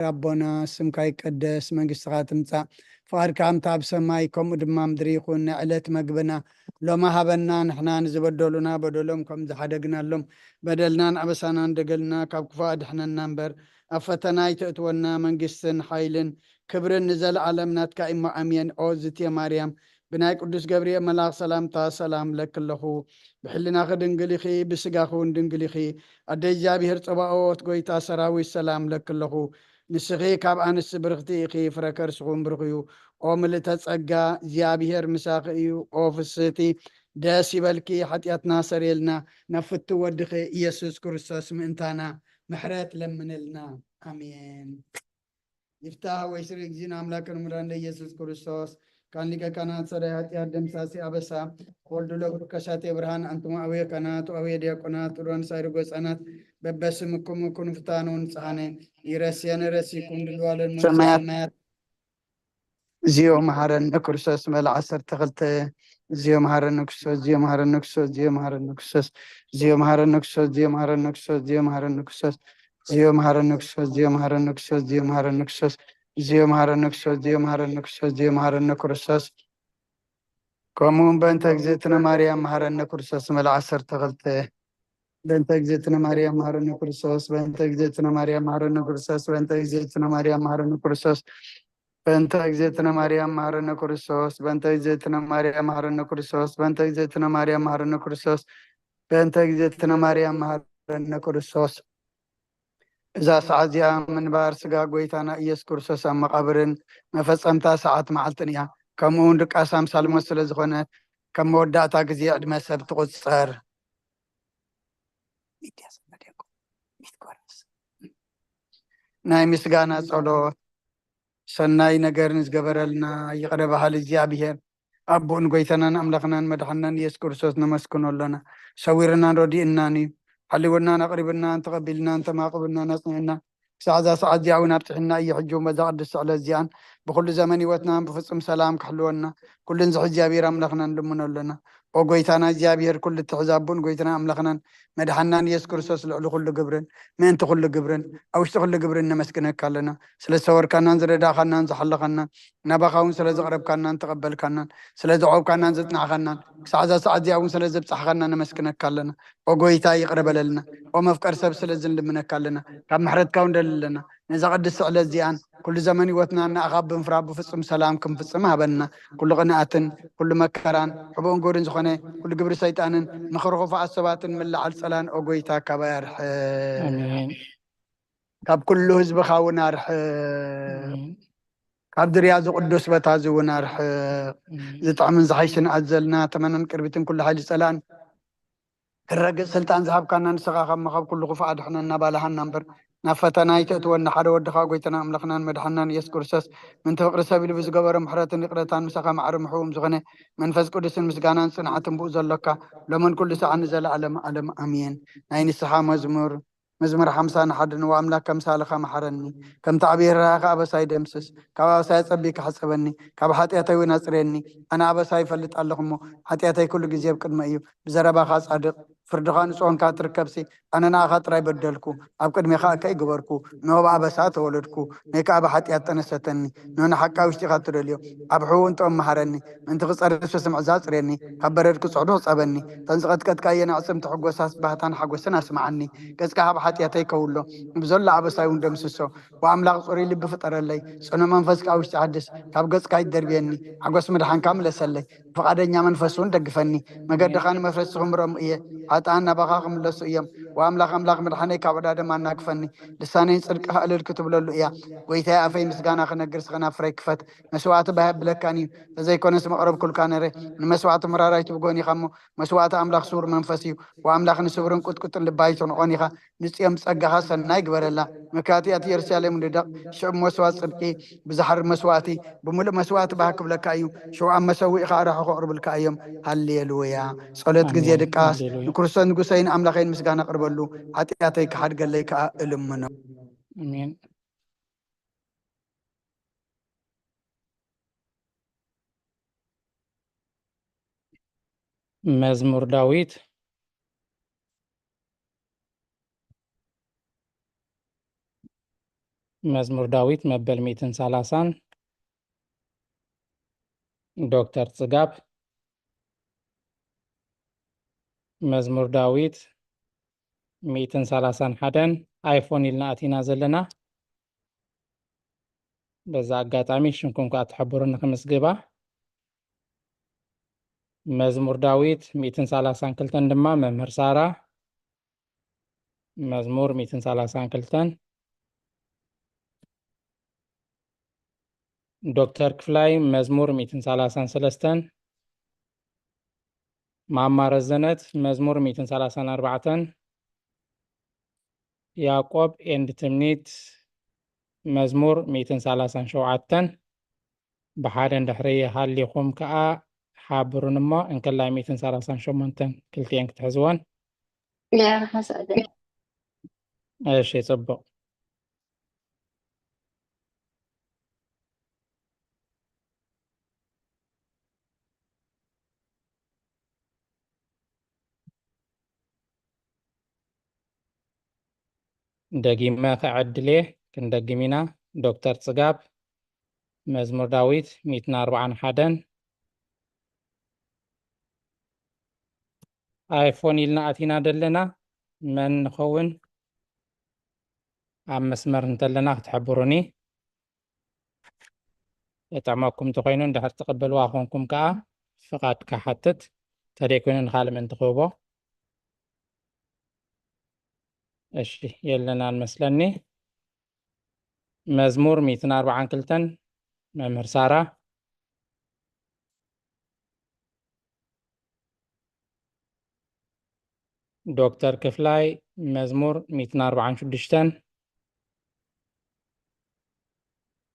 ربنا سمك يقدس منقستها تمصى فقد كام تاب سماي كم دما مدري يكون علت مقبنا لو ما هبنا نحنا نزبدلنا بدلهم كم زحدقنا لهم بدلنا أبسانا ندقلنا كاب كفاد احنا ننبر أفتنا يتأتونا منقستن حيلن كبر نزل عالمنا تكايم أمين أوزت يا مريم بناي قدس جبريل ملاك سلام تا سلام لك الله بحلنا خدنقليخي بسقاخون دنقليخي أدي جابي هرطباوت قويتا سراوي السلام لك الله نسخي كاب أنس برختي خي فركر سخون برخيو أو ملتا تسقى زيابيهر مساقيو أو فسيتي داسي بالكي حتياتنا سريلنا نفت ودخي يسوس كريستوس منتانا محرات لمن لنا آمين يفتح ويسرق زين أملاك المران يسوس كريستوس كان لك كانت سريحات يهدم ساسي أبسا قولد لك كشاتي برهان أنتم أوي كانت أوي ديكونات وران سايرغوس أنات ببسمكم وكن فتانون سحاني يرسيان رسي كون دلوال سمات زيو مهارن كريستوس مال عصر تغلت زيو مهارن نكسوس زيو مهارن نكسوس زيو مهارن نكسوس زيو مهارن نكسوس زيو مهارن نكسوس زيو مهارن نكسوس زيو مهارن نكسوس زيو مهارن نكسوس زيو مهارن نكسوس زيو مهارن نكسوس زيو مهارن نكسوس زيو مهارن نكرسوس كومون بنت اجزيتنا مريم مهارن نكرسوس مال عصر تغلت بنت اجزيتنا مريم مهارن نكرسوس بنت اجزيتنا مريم مهارن نكرسوس بنت اجزيتنا مريم مهارن نكرسوس بنت اجزيتنا مريم مهارن نكرسوس بنت اجزيتنا مريم مهارن نكرسوس بنت اجزيتنا مريم مهارن نكرسوس بنت اجزيتنا مريم مهارن نكرسوس إذا سعديا من بار سقا قويتانا إيس كرسوس أما قبرن مفصمتا ساعات معلتنيا كمون دك أسام سالمو سلزخونة كم ودعتا قزي عدما سبت قصر ناي مسقانا صلو سناي نقر نزقبرلنا يقرب حال الزيابيهر أبون قويتانا أملخنا مدحنا إيس كرسوس نمسكنو لنا سويرنا رودي إناني حلونا نقربنا تقبلنا انت ما قبلنا نصنعنا سعد يعونا بتحنا اي حجوم بزعد على الزيان بكل زمن وتنا بفصم سلام كحلونا كل نزح جابير املخنا لمنا لنا وقويتانا جابير كل التحزابون قويتنا املخنا مدحنا يذكر سوس كل قبرن ما انت كل قبرن او اشتغل قبرن نمسكنك لنا سلسور كان ننزل داخلنا نزحلقنا نبخاون سلز قرب كان نتقبل كان سلز عوب كان نزتنا خنا سعد يعون سلز بصحنا نمسكنك لنا وقويتا يقرب لنا ومفكر سب سلزن لمنك لنا كم محرد كون لنا نزا قدس على الزيان كل زمن وتنا أن أغاب بنفراب بفصم سلامكم فصمها بنا كل غناءة كل مكران حبون قورن زخنة كل قبر سيطان مخرغ فعصبات من لعل سلان وقويتا كبير آمين كاب كله هزب خاونا رح كاب درياز قدس بتازونا رح زطعمن زحيشن أزلنا تمنن كربتن كل حاجة سلان الرجل سلطان ذهب كان نسقى خم خب كل غفاء دحنا نبالها النمبر نفتنا يتأت ونحر ودخا قويتنا أملخنا مدحنا يسكر سس من توقر سبيل بس قبر محرات نقرتان مسقى معرم حوم زغنة من فز قدس مسقانا صنعة بوز اللكا لمن كل ساعة نزل علم أمين نين السحا مزمر حمسان حد وأملاك كم سالخا محرني كم تعبير راقا أبساي دمسس كابا أبساي صبيك حسبني كابا حتياتي ونصريني أنا أبساي فلت اللهم حتياتي كل جزيب قدم أيوب بزربا خاص صادق فردخان صون كاتر كبسي أنا ناخاطر يبدلكو أبقد ميخا كي قبركو نوب عبسات ولدكو ميكا أبا حتيات تنستني نونا حكا وشتي خاطر اليوم أبحو انتو محرني انت قصر سمع زاصريني خبرتكو صعدو صابني تنزغت كد كاينا عصم تحقو ساس بهتان حقو سنا اسمعني كسكا هب حتياتي كولو بزول عبساي وندمسسو وأملاق صوري اللي بفطر اللي سنو منفسك أوش تعدس كاب قصكا يدربيني حقو سمدحان كامل سلي فقادنيا منفسون دقفني مقد خان مفرسهم رم إيه أنا بخاخم لسويم وأملاخ مدحني كابدا ما ناكفني لساني صدق أهل الكتب لولو إياه ويتا أفي مسجانا خنا جرس خنا فريك فت مسوات بهب لكاني فزي كون اسم قرب كل كانري مسوات مراراي تبغوني خمو مسوات أملاخ سور منفسي وأملاخ نسورن كت اللي بايتون غني خا نسيم سجى حسن نايق برلا مكاتي أتي رسالة من الدق شو مسوات صدقي بزحر مسواتي بمول مسوات بهكب لكايو شو عم مسوي خارح قرب الكايم هاليلويا صلاة جزيرة كاس كرسان قسين أملاخين مسجانا قربلو حتى يعطيك حد قال لك إلمنا آمين مزمور داوود مزمور داويت مبل 130 دكتور صقاب مزمور داويت 131 ايفون إلنا أتينا زلنا بزا قاطعمي شنكم كأتحبرون خمس قبا مزمور داويت 130 كلتن دما ممهر سارة مزمور 130 كلتن دكتور كفلاي مزمور 133 معمار الزنت مزمور 134 يعقوب اند تمنيت مزمور 137 بحارن دحرية هاللي خوم كأ حابرون ما إن كلا 138 كلتين كتحزوان لا حسأل ايش يصبق دقيمة كعد ليه كن دقيمينا دكتور صقاب مزمور داويت 141 ايفون إلنا أتينا دلنا من نخون عم مسمر نتلنا تحبروني يتعماكم تخينون دحر تقبلوا أخونكم كا فقط كحتت تريكون نخالم انتخوبه اشي يلنا المسلني مزمور 140 كلتن ممهر سارة دكتور كفلاي مزمور 146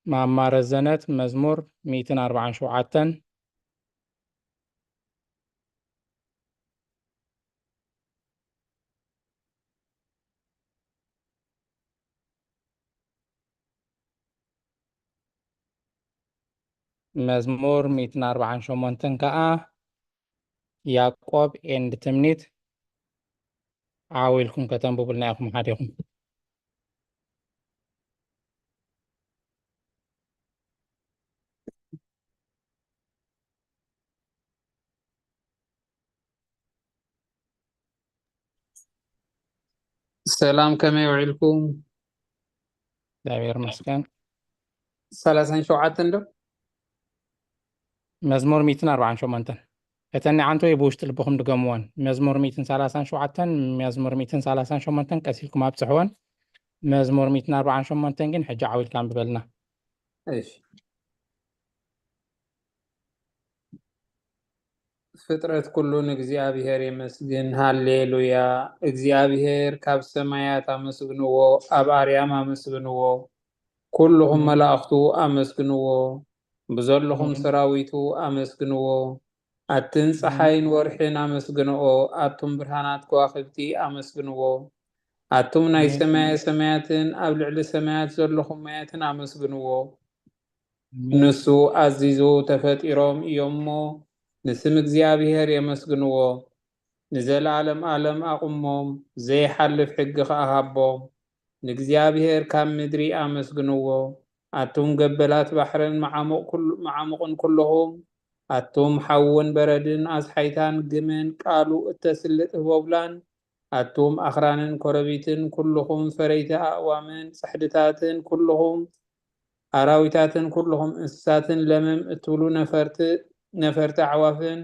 معمار الزنت مزمور 147 مزمور 148 كأ يعقوب اند تمنيت عاويلكم كتنبو بلناكم حديكم السلام كما يوعلكم داوير مسكن 37 دو مزمور 148 اتني عنتو يبوش تلبخم دقموان مزمور 137 مزمور 138 كسيلكم أبصحوان مزمور 148 جن حجة عاويل كان ببلنا ايش ፍጥረት ኩሉ ንእግዚአብሔር ይመስግን ሃሌሉያ እግዚአብሔር ካብ ሰማያት አመስግንዎ ኣብ ኣርያም አመስግንዎ ኩልኩም መላእክቱ አመስግንዎ ብዘለኹም ሰራዊቱ አመስግንዎ ኣትን ፀሓይን ወርሕን አመስግንዎ ኣቱም ብርሃናት ከዋክብቲ አመስግንዎ ኣቱም ናይ ሰማያትን ኣብ ልዕሊ ሰማያት ዘለኹም ማያትን አመስግንዎ ንሱ ኣዚዙ ተፈጢሮም እዮሞ ንስም እግዚአብሔር የመስግንዎ ንዘላለም ዓለም አቁሞም ዘይሓልፍ ሕጊ ከኣሃቦም ንእግዚአብሔር ካብ ምድሪ አመስግንዎ ኣቱም ገበላት ባሕርን መዓሙቕን ኩልኹም ኣቱም ሓውን በረድን ኣስሓይታን ግመን ቃሉ እተስልጥ ህቦብላን ኣቱም ኣኽራንን ኮረቢትን ኩልኹም ፈረይቲ ኣእዋምን ፅሕድታትን ኩልኹም ኣራዊታትን ኩልኹም እንስሳትን ለመም እትብሉ ነፈርቲ ኣዕዋፍን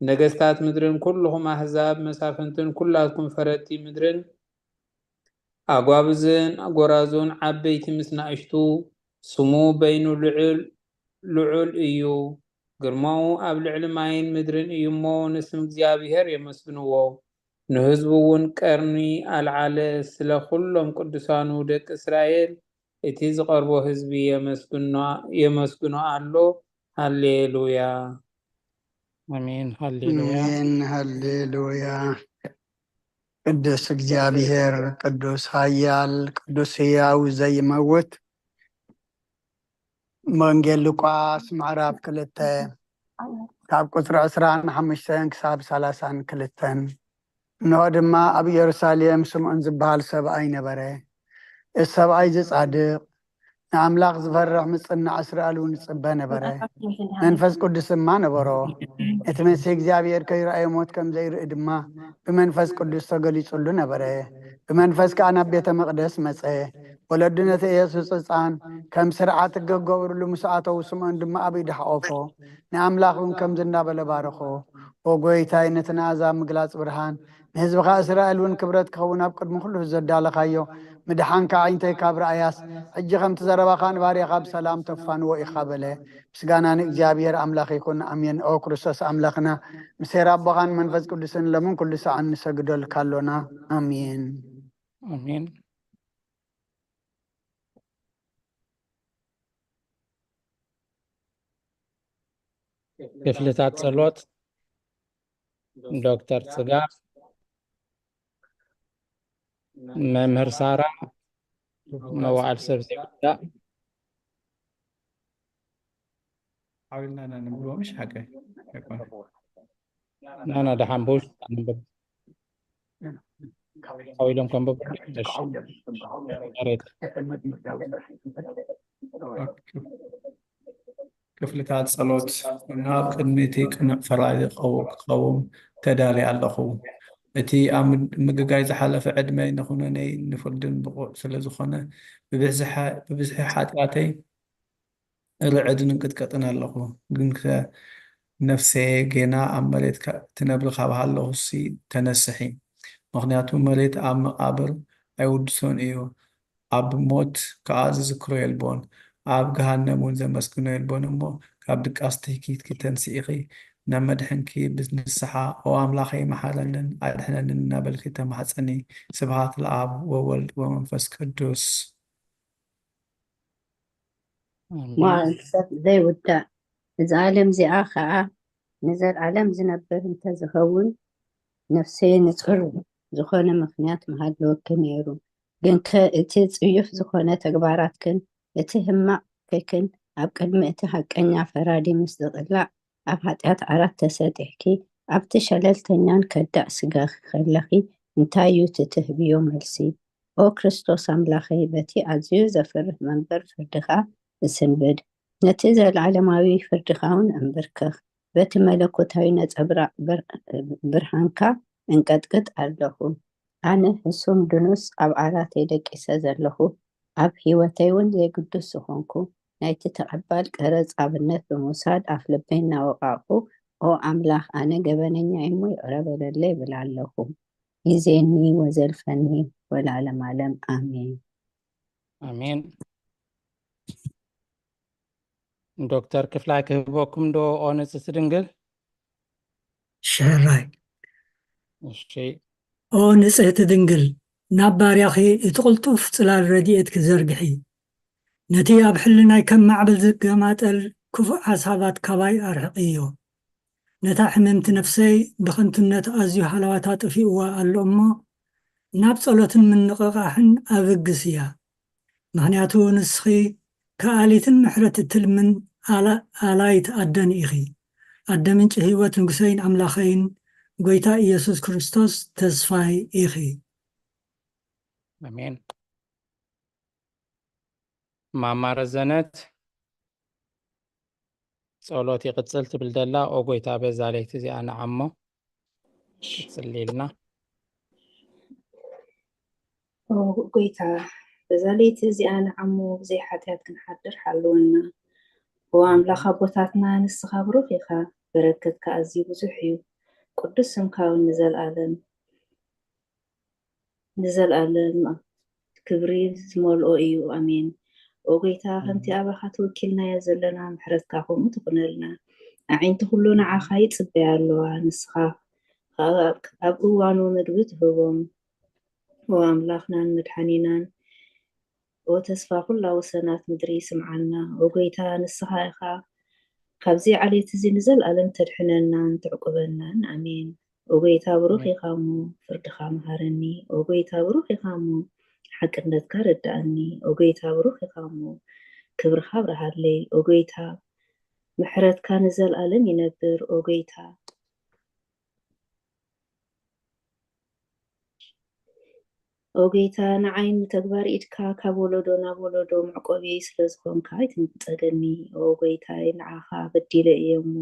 ነገስታት ምድርን ኩልኹም ኣህዛብ መሳፍንትን ኩላትኩም ፈረቲ ምድርን ኣጓብዝን ጎራዙን ዓበይቲ ምስ ናእሽቱ ስሙ በይኑ ልዑል እዩ ግርማው ኣብ ልዕሊ ማይን ምድርን እዩ እሞ ንስም እግዚአብሔር የመስግንዎ ንህዝቡ እውን ቀርኒ ኣልዓለ ስለ ኩሎም ቅዱሳኑ ደቂ እስራኤል እቲ ዝቐርቦ ህዝቢ የመስግኖ ኣሎ ሃሌሉያ አሜን ሃሌሉያ አሜን ሃሌሉያ ቅዱስ እግዚአብሔር ቅዱስ ኃያል ቅዱስ ሕያው ዘይመውት ወንጌል ሉቃስ ምዕራፍ 2 ካብ ቁፅሪ 25 ክሳብ 32 እንሆ ድማ ኣብ ኢየሩሳሌም ስምዖን ዝበሃል ሰብኣይ ነበረ እቲ ሰብኣይ ዝጻድቕ ንኣምላኽ ዝፈርሕ ምጽናዕ እስራኤል እውን ዝጽበ ነበረ መንፈስ ቅዱስ ድማ ነበሮ እቲ መሲሕ እግዚኣብሔር ከይረኣዮ ሞት ከም ዘይርኢ ድማ ብመንፈስ ቅዱስ ተገሊጹሉ ነበረ ብመንፈስ ከዓ ናብ ቤተ መቕደስ መጸ ወለዱ ነቲ ኢየሱስ ሕፃን ከም ስርዓት ክገብርሉ ምስ ኣተው ስምዖን ድማ ኣብ ኢዱ ሓቆፎ ንኣምላኽ እውን ከምዚ እናበለ ባረኾ ወጎይታይ ነቲ ንኣሕዛብ ምግላጽ ብርሃን ንህዝብኻ እስራኤል እውን ክብረት ክኸውን ኣብ ቅድሚ ኩሉ ዘዳለኻዮ ምድሓንካ ዓይንተይ ካብ ረኣያስ ሕጂ ከምቲ ዘረባኻ ንባርያኻ ብሰላም ተፋንዎ ኢኻ በለ ምስጋና ንእግዚኣብሔር ኣምላኽ ይኩን ኣሜን ኦ ክርስቶስ ኣምላኽና ምሴር ኣቦኻን መንፈስ ቅዱስን ለምን ኩሉ ሰዓት ንሰግደልካ ኣሎና ኣሜን አሜን። ክፍልታት ጸሎት ዶክተር ጽጋብ መምህር ሳራ መዋዕል ሰብ ዘይጉዳእ حاولنا أن ننبه مش حاجة يكون أنا دحين بوش ننبب حاولهم كم بب يا ريت ክፍልታት ጸሎት ናብ ቅድሚቲ ቅኑዕ ፈራዲ ክኸውን ተዳልየ ኣለኹ እቲ ኣብ ምግጋይ ዝሓለፈ ዕድመይ ንኹነነይ ንፍርድን ብቑዕ ስለ ዝኾነ ብብዝሒ ሓጢኣተይ ርዕድን እንቅጥቀጥን ኣለኹ ግን ነፍሴ ጌና ኣብ መሬት ትነብር ካብ ሃለኹሲ ተነስሒ ምክንያቱ መሬት ኣብ መቃብር ኣይውድሶን እዩ ኣብ ሞት ከዓ ዝዝክሮ የልቦን ኣብ ገሃነም እውን ዘመስግኖ የልቦን እሞ ካብ ድቃስቲ ኪትኪ ተንስኢኺ ናብ መድሕንኪ ብንስሓ ኦ ኣምላኸይ መሓረንን ኣድሕነንን እናበልኪ ተማሕፀኒ ስብሃት ለኣብ ወወልድ ወመንፈስ ቅዱስ ሰብ ዘይውዳእ እዚ ዓለም እዚኣ ከዓ ንዘለዓለም ዝነብር እንተዝኸውን ነፍሰይ ንፁር ዝኾነ ምክንያት መሃለወኪ ነይሩ ግን እቲ ፅዩፍ ዝኾነ ተግባራትክን እቲ ህማቅ ከይክን ኣብ ቅድሚ እቲ ሓቀኛ ፈራዲ ምስ ዝቕላዕ ኣብ ሓጢኣት ዓራት ተሰጢሕኪ ኣብቲ ሸለልተኛን ከዳእ ስጋኺ ከለኺ እንታይ እዩ ትትህብዮ መልሲ ኦ ክርስቶስ ኣምላኸይ በቲ ኣዝዩ ዘፍርህ መንበር ፍርድኻ እስንብድ ነቲ ዘለዓለማዊ ፍርድኻ እውን እንብርክኽ በቲ መለኮታዊ ነፀብራቅ ብርሃንካ እንቀጥቅጥ ኣለኹ ኣነ ህሱም ድኑስ ኣብ ዓራተይ ደቂሰ ዘለኹ ኣብ ሂወተይ እውን ዘይግዱስ ዝኾንኩ ናይቲ ተቐባል ቀረፅ ኣብነት ብምውሳድ ኣፍ ልበይ እናወቃቕኩ ኦ ኣምላኽ ኣነ ገበነኛ እሞ ይቕረበለለ ይብል ኣለኹ ግዜኒ ወዘልፈኒ ወለዓለም ዓለም ኣሜን አሜን። ዶክተር ክፍላይ ክህበኩም ዶ ኦ ንጽሕቲ ድንግል ሸራይ እሺ ኦ ንጽሕቲ ድንግል ናብ ባርያኺ እቲ ቅልጡፍ ጽላል ረድኤት ክዘርግሒ ነቲ ኣብ ሕልናይ ከም ማዕበል ዝገማጠል ክፉእ ሓሳባት ካባይ ኣርሕቕዮ ነታ ሕመምቲ ነፍሰይ ብኽንትነት ኣዝዩ ሃለዋታ ጥፊእዋ ኣሎ እሞ ናብ ጸሎትን ምንቕቓሕን ኣበግስ እያ ምክንያቱ ንስኺ ከኣሊትን ምሕረት እትልምን ኣላይት ኣደን ኢኺ ኣደ ምንጪ ህይወት ንጉሰይን ኣምላኸይን ጎይታ ኢየሱስ ክርስቶስ ተስፋይ ኢኺ አሜን። ማማረ ዘነት ጸሎት ይቅጽል ትብል ደላ ኦ ጎይታ በዛ ለይቲ እዚኣ ንዓሞ ቅጽል ኢልና ጎይታ በዛ ለይቲ እዚኣ ንዓሞ ብዘይ ሓጢኣት ክንሓድር ሓልወና ወኣምላኽ ኣቦታትና ንስኻ ብሩኽ ኢኻ በረከትካ ኣዝዩ ብዙሕ እዩ ቅዱስ ስምካ እውን ንዘለኣለም ክብሪ ዝመልኦ እዩ ኣሜን ኦ ጎይታ ከምቲ ኣባኻ ተወኪልናዮ ዘለና ምሕረትካ ከምኡ ትኹነልና ኣዒንቲ ኩሉ ንዓኻ ይፅበያ ኣለዋ ንስኻ ኣብ እዋኑ ምግቢ ትህቦም ወኣምላኽናን መድሓኒናን ወተስፋ ኩላ ወሰናት ምድሪ ስምዓና ወጎይታ ንስኻ ኢኻ ካብዚ ዓሌት እዚ ንዘለኣለም ተድሕነናን ትዕቁበናን ኣሜን ወጎይታ ብሩኽ ኢኻ እሞ ፍርድኻ መሃረኒ ወጎይታ ብሩኽ ኢኻ እሞ ሓቅነትካ ረዳእኒ ወጎይታ ብሩኽ ኢኻ እሞ ክብርኻ ብርሃለይ ወጎይታ ምሕረትካ ንዘለኣለም ይነብር ወጎይታ ኦጌታ ንዓይን ተግባር ኢድካ ካብ ወለዶ ናብ ወለዶ መዕቆቢ ስለዝኮንካ ይትንፀገኒ ኦጎይታይ ንዓኻ በዲለ እየ እሞ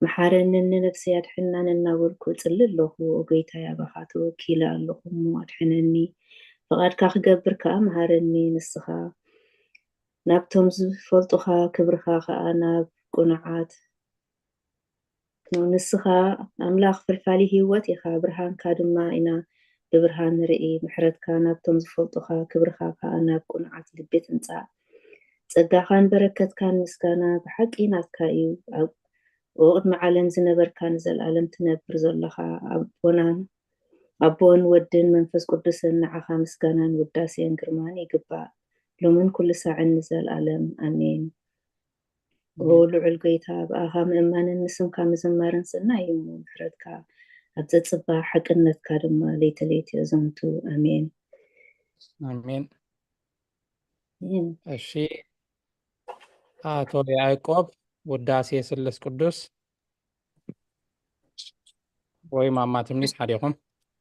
መሓረኒ ንነፍሰይ ኣድሕናን እናበልኩ ፅሊ ኣለኹ ኦጎይታይ ኣባኻ ተወኪለ ኣለኹ እሞ ኣድሕነኒ ፍቓድካ ክገብር ከዓ መሃረኒ ንስኻ ናብቶም ዝፈልጡኻ ክብርኻ ከዓ ናብ ቁኑዓት ንስኻ ኣምላኽ ፍልፋሊ ሂወት ኢኻ ብርሃንካ ድማ ኢና ብብርሃን ንርኢ ምሕረትካ ናብቶም ዝፈልጡኻ ክብርኻ ከዓ ናብ ቁኑዓት ልቢ ትምፃእ ፀጋኻን በረከትካን ምስጋና ብሓቂ ናትካ እዩ ኣብ ቅድሚ ዓለም ዝነበርካ ንዘለኣለም ትነብር ዘለኻ ኣቦን ወድን መንፈስ ቅዱስን ንዓኻ ምስጋናን ውዳሴን ግርማን ይግባእ ሎምን ኩሉ ሳዕን ንዘለኣለም ኣሜን ልዑል ጎይታ ብኣኻ ምእማንን ንስምካ ምዝማርን ስናይ እዩ ምሕረትካ ኣብ ዘፅባሕ ሓቅነትካ ድማ ለይተለይቲ እዘምቱ ኣሜን አሜን። እሺ አቶ ያዕቆብ ውዳሴ ስሉስ ቅዱስ ወይ ማማ ትምኒስ ሓዲኹም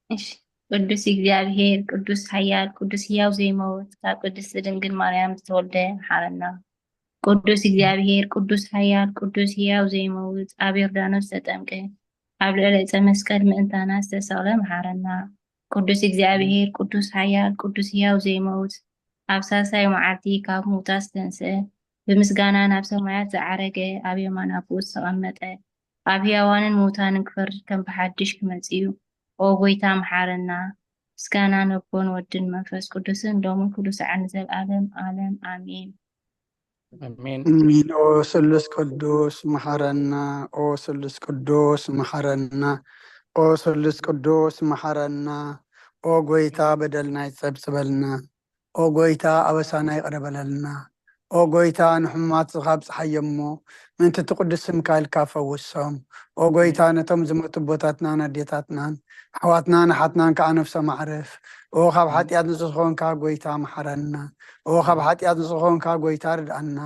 እሺ ቅዱስ እግዚአብሔር ቅዱስ ኃያል ቅዱስ ሕያው ዘይመውት ካብ ቅድስት ድንግል ማርያም ዝተወልደ መሓረና ቅዱስ እግዚአብሔር ቅዱስ ኃያል ቅዱስ ሕያው ዘይመውት ኣብ ዮርዳኖስ ተጠምቀ ኣብ ልዕሊ ዕፀ መስቀል ምእንታና ዝተሰቕለ መሓረና ቅዱስ እግዚአብሔር ቅዱስ ኃያል ቅዱስ ሕያው ዘይመውት ኣብ ሳልሳይ መዓልቲ ካብ ሙታን ዝተንስአ ብምስጋና ናብ ሰማያት ዝዓረገ ኣብ የማን ኣቡኡ ዝተቐመጠ ኣብ ሕያዋንን ሙታንን ክፈርድ ከም ብሓድሽ ክመጽእ እዩ ኦ ጎይታ መሓረና ምስጋና ነቦን ወድን መንፈስ ቅዱስን ሎምን ኩሉ ሰዓት ንዘለኣለም ዓለም አሜን አሜን አሜን። ኦ ስሉስ ቅዱስ መሐረና፣ ኦ ስሉስ ቅዱስ መሐረና፣ ኦ ስሉስ ቅዱስ መሐረና። ኦ ጎይታ በደልና ይጸብጽበልና፣ ኦ ጎይታ አበሳና ይቅረበለልና፣ ኦ ጎይታ ንሕማት ዝኻብ ፀሓየሞ ምንቲ ትቅዱስ ስምካ ኢልካ ፈውሶም። ኦ ጎይታ ነቶም ዝመቱ ቦታትናን ኣዴታትናን ኣሕዋትናን ኣሓትናን ከዓ ነፍሶም ኣዕርፍ። ኦ ካብ ሓጢኣት ንዝኾንካ ጎይታ መሐረና፣ ኦ ካብ ሓጢኣት ንዝኾንካ ጎይታ ርድኣና፣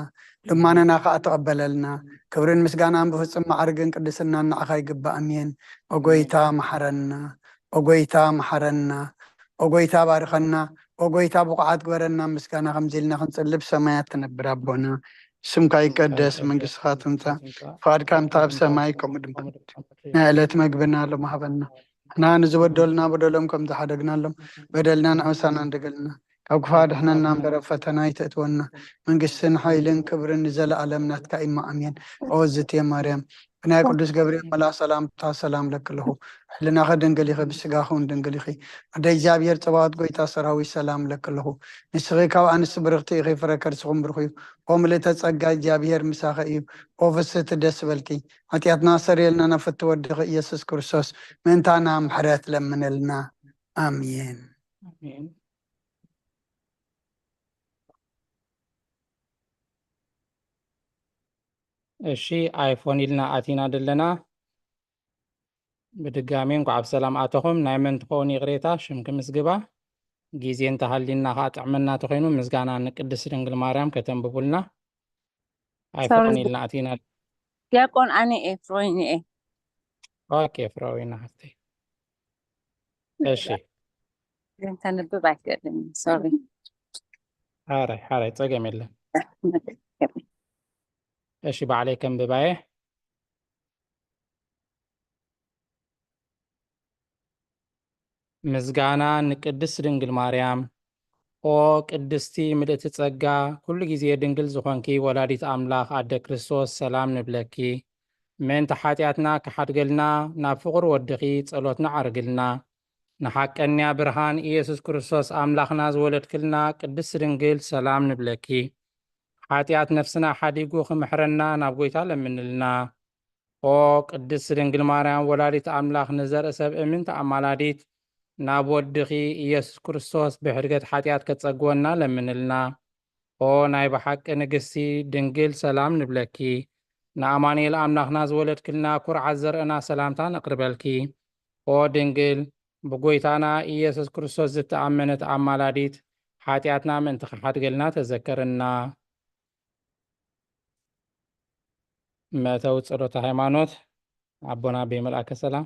ልማነና ከዓ ተቐበለልና። ክብርን ምስጋናን ብፍጹም ማዕርግን ቅድስናን ንዓኻ ይግባእ እሜን። ኦ ጎይታ መሐረና፣ ኦ ጎይታ መሐረና፣ ኦ ጎይታ ባርኸና፣ ኦ ጎይታ ብቑዓት ግበረና። ምስጋና ከምዚ ኢልና ክንጽልብ ሰማያት ትነብር ኣቦና ስምካ ይቀደስ መንግስትካ ትምጻእ ፍቃድካ እንታ ኣብ ሰማይ ከምኡ ድማ ናይ ዕለት መግብና ሎም ሃበና ንሕና ንዝበደሉና በደሎም ከም ዝሓደግናሎም በደልና ንዕውሳና እንደገልና ካብ ክፉእ ድሕነና እምበር ኣብ ፈተና ይተእትወና መንግስትን ሓይልን ክብርን ንዘለኣለም ናትካ ኢማ ኣሜን። ኦ እግዝእትየ ማርያም ብናይ ቅዱስ ገብርኤል መልኣክ ሰላምታ ሰላም ለክለኹ ሕልናኸ ድንግል ኢኺ ብስጋኸ እውን ድንግል ኢኺ ወደ እግዚኣብሔር ጽባኦት ጎይታ ሰራዊት ሰላም ለክለኹ ንስኺ ካብ ኣንስቲ ብርኽቲ ኢኺ ፍረ ከርስኹም ብርኽ እዩ። ኦ ምልእተ ጸጋ እግዚኣብሔር ምሳኸ እዩ። ኦ ፍስሕቲ ደስ በልኪ ኃጢአትና ሰሪየልና ነፍቲ ወድኺ ኢየሱስ ክርስቶስ ምእንታና ምሕረት ለምንልና ኣሜን። አሜን እሺ አይፎን ኢልና ኣቲና ደለና ብድጋሚ እንኳዕ ብሰላም ኣተኹም ናይ መን ትኸውን ይቕሬታ ሽምኪ ምስግባ ጊዜ እንተሃሊና ከዓ ጥዕመና ተኮይኑ ምስጋና ንቅድስት ድንግል ማርያም ከተንብቡልና አይፎን ኢልና ኣቲና ዲያቆን ኣነ ኤፍሮይን እየ ኦኬ ፍሮዊና ሃፍተይ እሺ ተንብብ ኣይክእልን ሶሪ ሓራይ ፀገም የለን እሺ ባዕለይ ከንብባየ ምስጋና ንቅድስት ድንግል ማርያም ኦ ቅድስቲ ምልእቲ ጸጋ ኩሉ ጊዜ ድንግል ዝኾንኪ ወላዲት ኣምላኽ ኣደ ክርስቶስ ሰላም ንብለኪ ምእንቲ ሓጢኣትና ክሓድገልና ናብ ፍቕሪ ወድኺ ጸሎትና ዓርግልና ንሓቀንያ ብርሃን ኢየሱስ ክርስቶስ ኣምላኽና ዝወለድክልና ቅድስት ድንግል ሰላም ንብለኪ ሓጢኣት ነፍስና ሓዲጉ ክምሕረና ናብ ጎይታ ለምንልና ኦ ቅድስት ድንግል ማርያም ወላዲት ኣምላኽ ንዘርኢ ሰብ እምንቲ ኣማላዲት ናብ ወድኺ ኢየሱስ ክርስቶስ ብሕድገት ሓጢኣት ከጸግወና ለምንልና ኦ ናይ ብሓቂ ንግስቲ ድንግል ሰላም ንብለኪ ንኣማኑኤል ኣምላኽና ዝወለድክልና ኩርዓት ዘርእና ሰላምታ ነቕርበልኪ ኦ ድንግል ብጎይታና ኢየሱስ ክርስቶስ ዝተኣመነት ኣማላዲት ሓጢኣትና ምእንቲ ክሓድገልና ተዘከርና። መእተዊ ጸሎተ ሃይማኖት አቦና በመልአከ ሰላም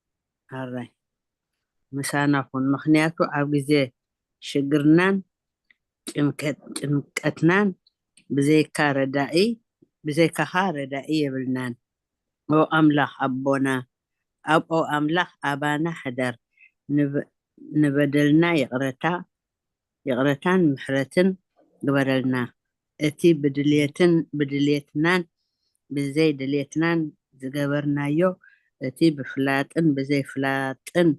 ኣራይ ምሳና ኩን ምክንያቱ ኣብ ግዜ ሽግርናን ጭንቀትናን ብዘይካኻ ረዳኢ የብልናን ኦ ኣምላኽ ኣቦና ኦ ኣምላኽ ኣባና ሕደር ንበደልና ይቕረታን ምሕረትን ግበረልና እቲ ብድልየትናን ብዘይ ድልየትናን ዝገበርናዮ እቲ ብፍላጥን ብዘይፍላጥን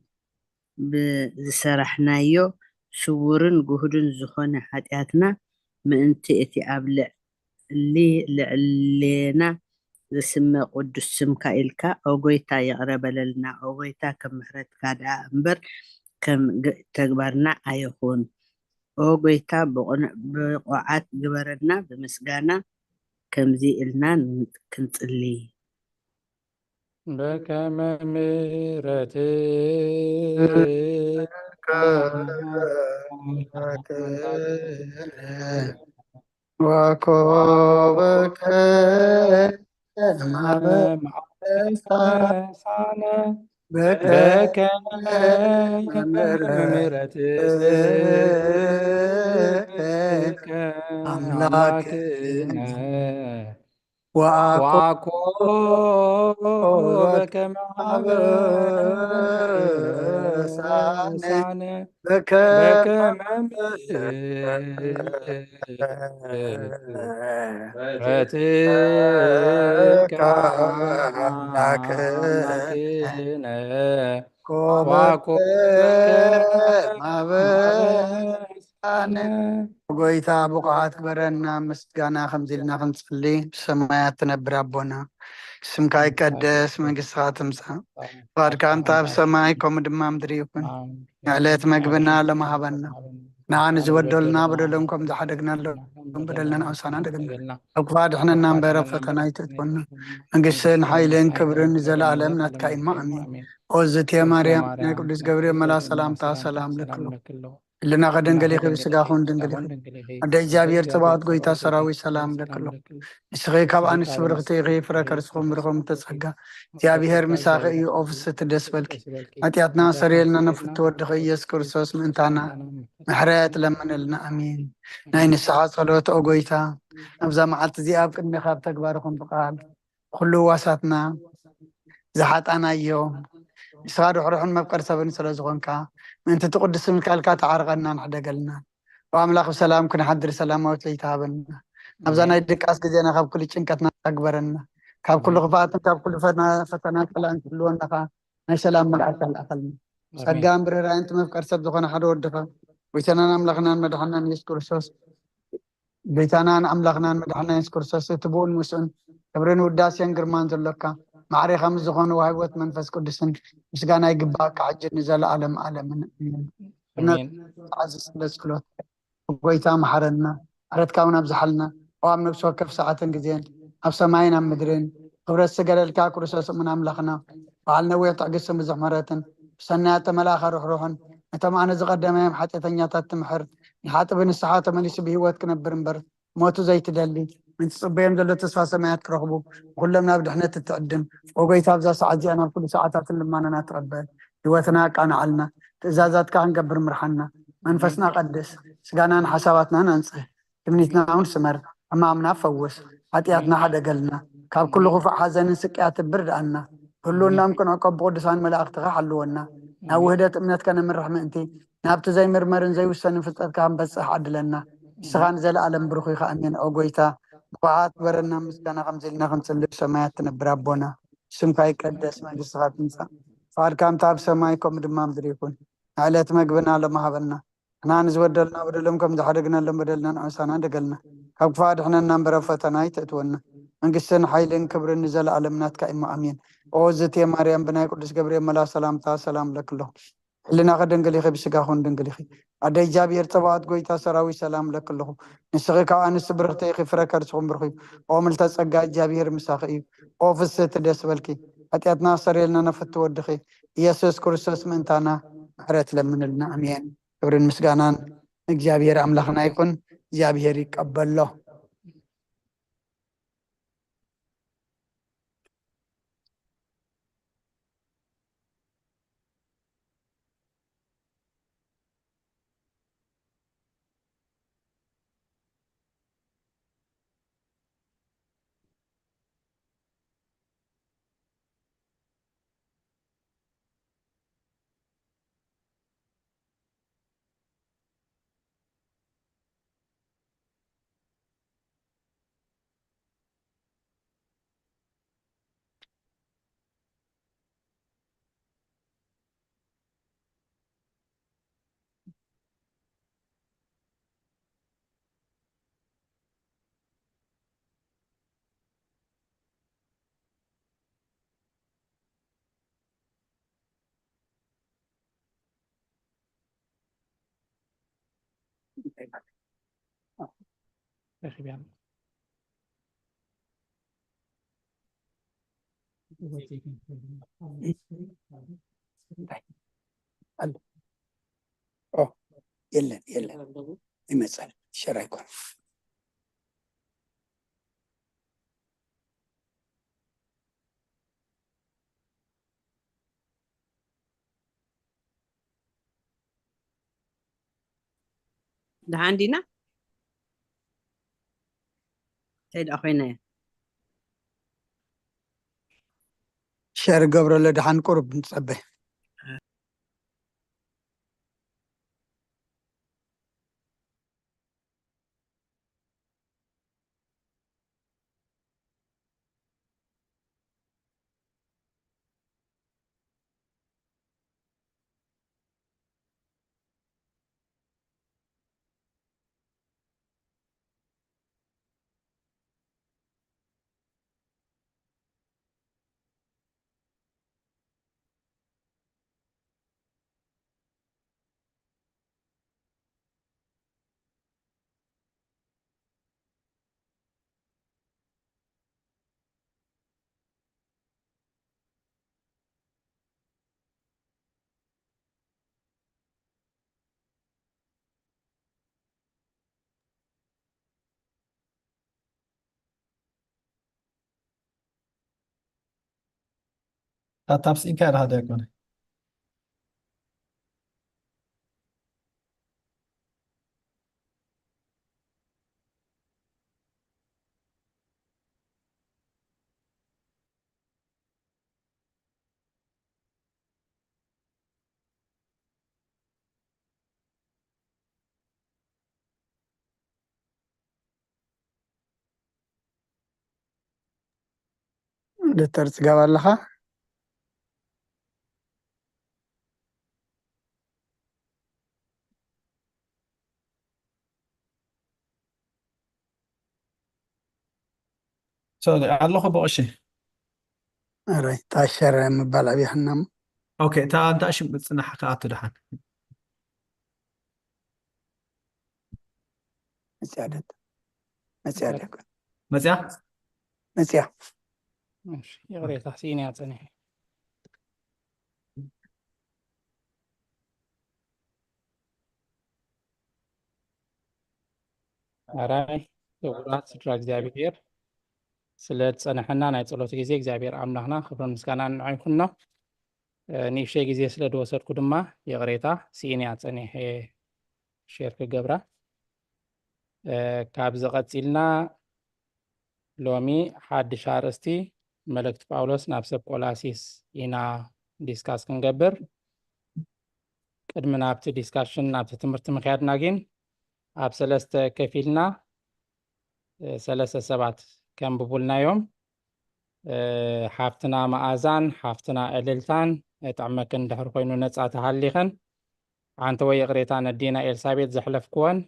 ዝሰራሕናዮ ስውርን ጉህድን ዝኾነ ሓጢኣትና ምእንቲ እቲ ኣብ ልዕሌና ዝስመ ቅዱስ ስምካ ኢልካ ኦጎይታ ይቕረበለልና ኦጎይታ ከም ምሕረትካ ደኣ እምበር ከም ተግባርና ኣይኹን ኦጎይታ ብቑዓት ግበረና ብምስጋና ከምዚ ኢልና ክንጽሊ በከመ ምሕረትከ ወኮበከ ማበሳነ በከመ ምሕረትከ አምላክነ ወአኮ በከመ ማበሳነ በከመ ምሕረትከ አምላክነ ወአኮ በከመ ማበሳነ ጎይታ ብቑዓት ግበረና ምስጋና ከምዚ ኢልና ክንጽሊ ብሰማያት ትነብር ኣቦና ስምካ ይቀደስ መንግስትካ ትምጻእ ፈቃድካ እንተ ኣብ ሰማይ ከምኡ ድማ ምድሪ ይኩን ዕለት መግብና ለማሃበና ንዓን ዝበደሉና በደሎም ከም ዝሓደግናሎም በደልና ኣውሳና ደገና ኣብ ክፉ ድሕነና እምበረ ፈተና ይትእትወና መንግስትን ሓይልን ክብርን ዘለኣለም ናትካ ኢማ ኣሚን ኦዝቴ ማርያም ናይ ቅዱስ ገብርኤል መላ ሰላምታ ሰላም ለክሎ إلنا غدن قلي خير سقاخون دنقلي خير أدى إجابير تبعت قويتا سراوي سلام لك الله إسغي كابان السبرغتي غي فركر سخوم برغم تسحقا إجابير مساقي أوفس تدس بالكي أتياتنا سريلنا نفتور دخي يسكر سوس من تانا محرات لمن لنا أمين ناين الساعة صلوة أوغويتا أبزا معالت زياب كدني خاب تكباركم بقال خلو واساتنا زحات أنا يوم إسغاد وحروحن مبقر سبن سلازغونكا أنت تقدس من كالك تعرقنا نحدقلنا وأملاك سلام كنا حدر سلامات ليتابنا أبزانا يدك أسك زينا خاب كل شنكتنا أكبرنا خاب كل غفاتنا خاب كل فتنات فلان كلون نخا ناي سلام من الأقل أقلنا سقام بريرا أنت مفكر سبزخنا حدور دفا ويتنا أملاخنا مدحنا يشكر سوس بيتنا أملاخنا مدحنا يشكر سوس تبون مسؤن كبرين وداس ينقر مانزل لك معري خمس زخون وهيوت منفس قدسن مسقانا يقباك عجل نزال عالم آمين عزيز لسكلوت وقويتا محرنا عرد كاونا بزحلنا وعم نبسو كف ساعة قزين أب سماينا مدرين خبرت سقل الكاك ورسوس من أملاخنا وعلنا ويطع قسم بزحمرات سنات ملاخ روحن انت معنا زغدام يوم حتى تنياتات تمحر حتى بين الساعات ماليش بهوات كنبرنبر موتو زي تدلي من تصبيهم دلو تصفى سمايات كرهبو كلنا بدحنا تتقدم وقويتا بزا ساعة جينا كل ساعات لما أنا نتربى هواتنا كان علنا تزازات كان قبر مرحنا منفسنا قدس سقانا حساباتنا ننصح تمنيتنا عون سمر أمامنا فوس حتياتنا حدا قلنا كاب كل غفع حزن سكيات برد عنا كلنا ممكن عقب قدسان ملاقتها حلونا نوهدت امنت كان من رحمة انتي نابت زي مرمرن زي وسن فتات كان بس حد لنا سغان زي العالم بروخي خامين اوغويتا بقعات برنا مسكنا خمزلنا خمسلب سمايات نبرابونا سمكا يقدس مجلس غاتنسا فار كام تاب سمايكم دمام دريكون علات مقبنا لما هبلنا احنا نزودلنا بدلمكم زحدقنا لما بدلنا نعسانا دقلنا كاب فاد احنا نمبر فتنا يتأتونا منقسن حيلين كبر نزل علمنات كإما أمين أوزتي مريم بناي قدس جبريل ملا سلام لك الله لنا غدن قلي خي بسقاخون دنقلي خي أدي جابي ارتباط قويتا سراوي سلام لك الله نسغي كوان السبرتي خي فركر سخون برخي ومل تسقى جابي مساخي أو فسيت ديس بالكي أتياتنا سريلنا نفت ودخي يسوس كرسوس من تانا حرات لمن لنا أمين كبر المسقانان جابي أملاخنا يكون جابي يقبل له رخي بيعمل يلا يمثل شرايكم ده عندنا سيد أخوينا شعر قبر اللي دحان قرب نصبح تابس إن كان هذا يكون دترس قبل لها سوري على بقشي أري تاشر مبالع بيحنم أوكي تا أنت أشي بتصنع حكاته دحين مساعدة مزيان مسيح ماشي يغري تحسين يا تاني أراي ክቡራት ስድራ እግዚኣብሔር ስለ ዝፀንሐና ናይ ፀሎት ግዜ እግዚኣብሔር ኣምላኽና ክብሮን ምስጋናን ንዑ ይኹኖ ንእሽተይ ግዜ ስለ ዝወሰድኩ ድማ የቕሬታ ስኢንያ ፀኒሐ ሼር ክገብራ ካብዚ ቀፂልና ሎሚ ሓድሽ ኣርእስቲ መልእክቲ ጳውሎስ ናብ ሰብ ቆላሲስ ኢና ዲስካስ ክንገብር ቅድሚ ናብቲ ዲስካሽን ናብቲ ትምህርቲ ምክያድና ግን ኣብ ሰለስተ ከፊልና ሰለስተ ሰባት ከንብቡልናዮም ሓፍትና መዓዛን ሓፍትና ዕልልታን ጥዕመክ እንድሕር ኮይኑ ነፃ ተሃሊኸን ሓንቲ ወይ ቅሬታ ነዲና ኤልሳቤጥ ዘሕለፍክወን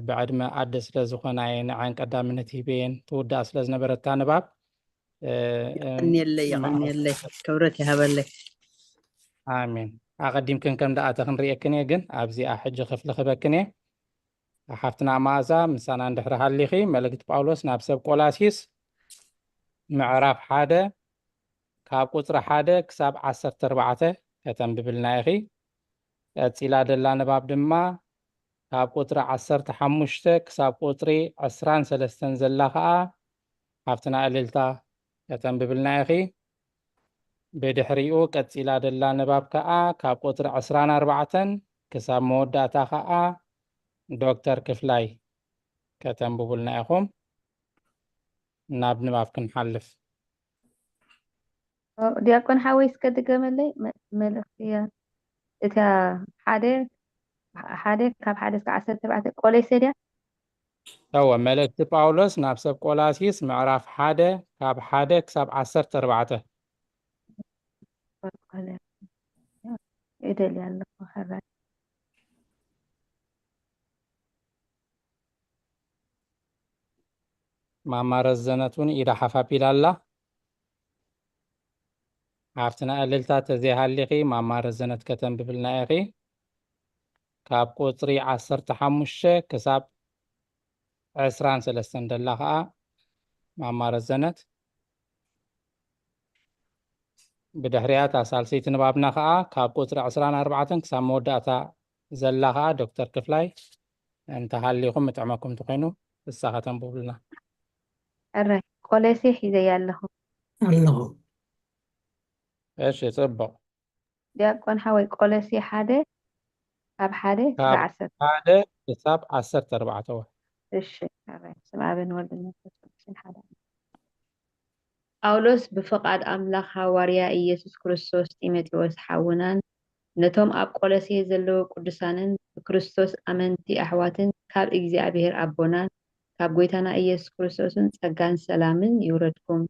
ብዕድመ ኣደ ስለ ዝኾናየ ንዓን ቀዳምነት ሂበየን ትውዳእ ስለ ዝነበረታ ንባብ يقني كورت يهبلي ኣሜን ኣቐዲምክን ከም ደኣተ ክንሪአክን እየ ግን ኣብዚኣ ሕጂ ክፍሊ ክበክን እየ ሓፍትና መዓዛ ምሳና እንድሕሪ ሃሊኺ መልእክቲ ጳውሎስ ናብ ሰብ ቆላሲስ ምዕራፍ 1 ካብ ቁፅሪ 1 ክሳብ 14 ከተንብብልና ኢኺ ቀፂላ ደላ ንባብ ድማ ካብ ቁፅሪ 15 ክሳብ ቁፅሪ 23 ዘላ ከዓ ሓፍትና ዕልልታ ከተንብብልና ኢኺ ብድሕሪኡ ቀፂላ ደላ ንባብ ከዓ ካብ ቁፅሪ 24 ክሳብ መወዳእታ ከዓ ዶክተር ክፍላይ ከተንብቡልና ኢኹም ናብ ንባብ ክንሓልፍ ዲያቆን ሓወይ እስከድገመለይ መልእክቲ እታ ሓደ ካብ 1 እስካብ 14 ቆላስይስ ድያ هو መልእክቲ ጳውሎስ ናብ ሰብ ቆላሲስ ምዕራፍ 1 ካብ 1 ክሳብ 14 ይደል ያለሁ ኸራይ ማማረዝ ዘነቱን ኢዳ ሓፋፒላላ ሓፍትና ዕልልታ ተዘይሃሊኺ ማማረዝ ዘነት ከተንብብልና ኢኺ ካብ ቁፅሪ 15 ክሳብ 23 ደላ ከዓ ማማረዘነት بدحريات أسالسيت نبابنا خا كاب قطر 24 كسام موداتا زلا خا دكتور كفلاي انت هالليكم متعمكم تقينوا الساعة تنبولنا الرأي قولسي حيزي يالله الله ايش يصبوا ديكون حوي قولسي حادي أب حادي كاب بعسر هذا حساب 10 እሺ አራይ ሰማዕን ወልድና ክርስቶስን ሓደ ጳውሎስ ብፍቃድ ኣምላኽ ሐዋርያ ኢየሱስ ክርስቶስ ጢሞቴዎስ ሓውናን ነቶም ኣብ ቆሎሴ ዘለዉ ቅዱሳንን ብክርስቶስ ኣመንቲ ኣሕዋትን ካብ እግዚአብሔር ኣቦናን ካብ ጎይታና ኢየሱስ ክርስቶስን ጸጋን ሰላምን ይውረድኩም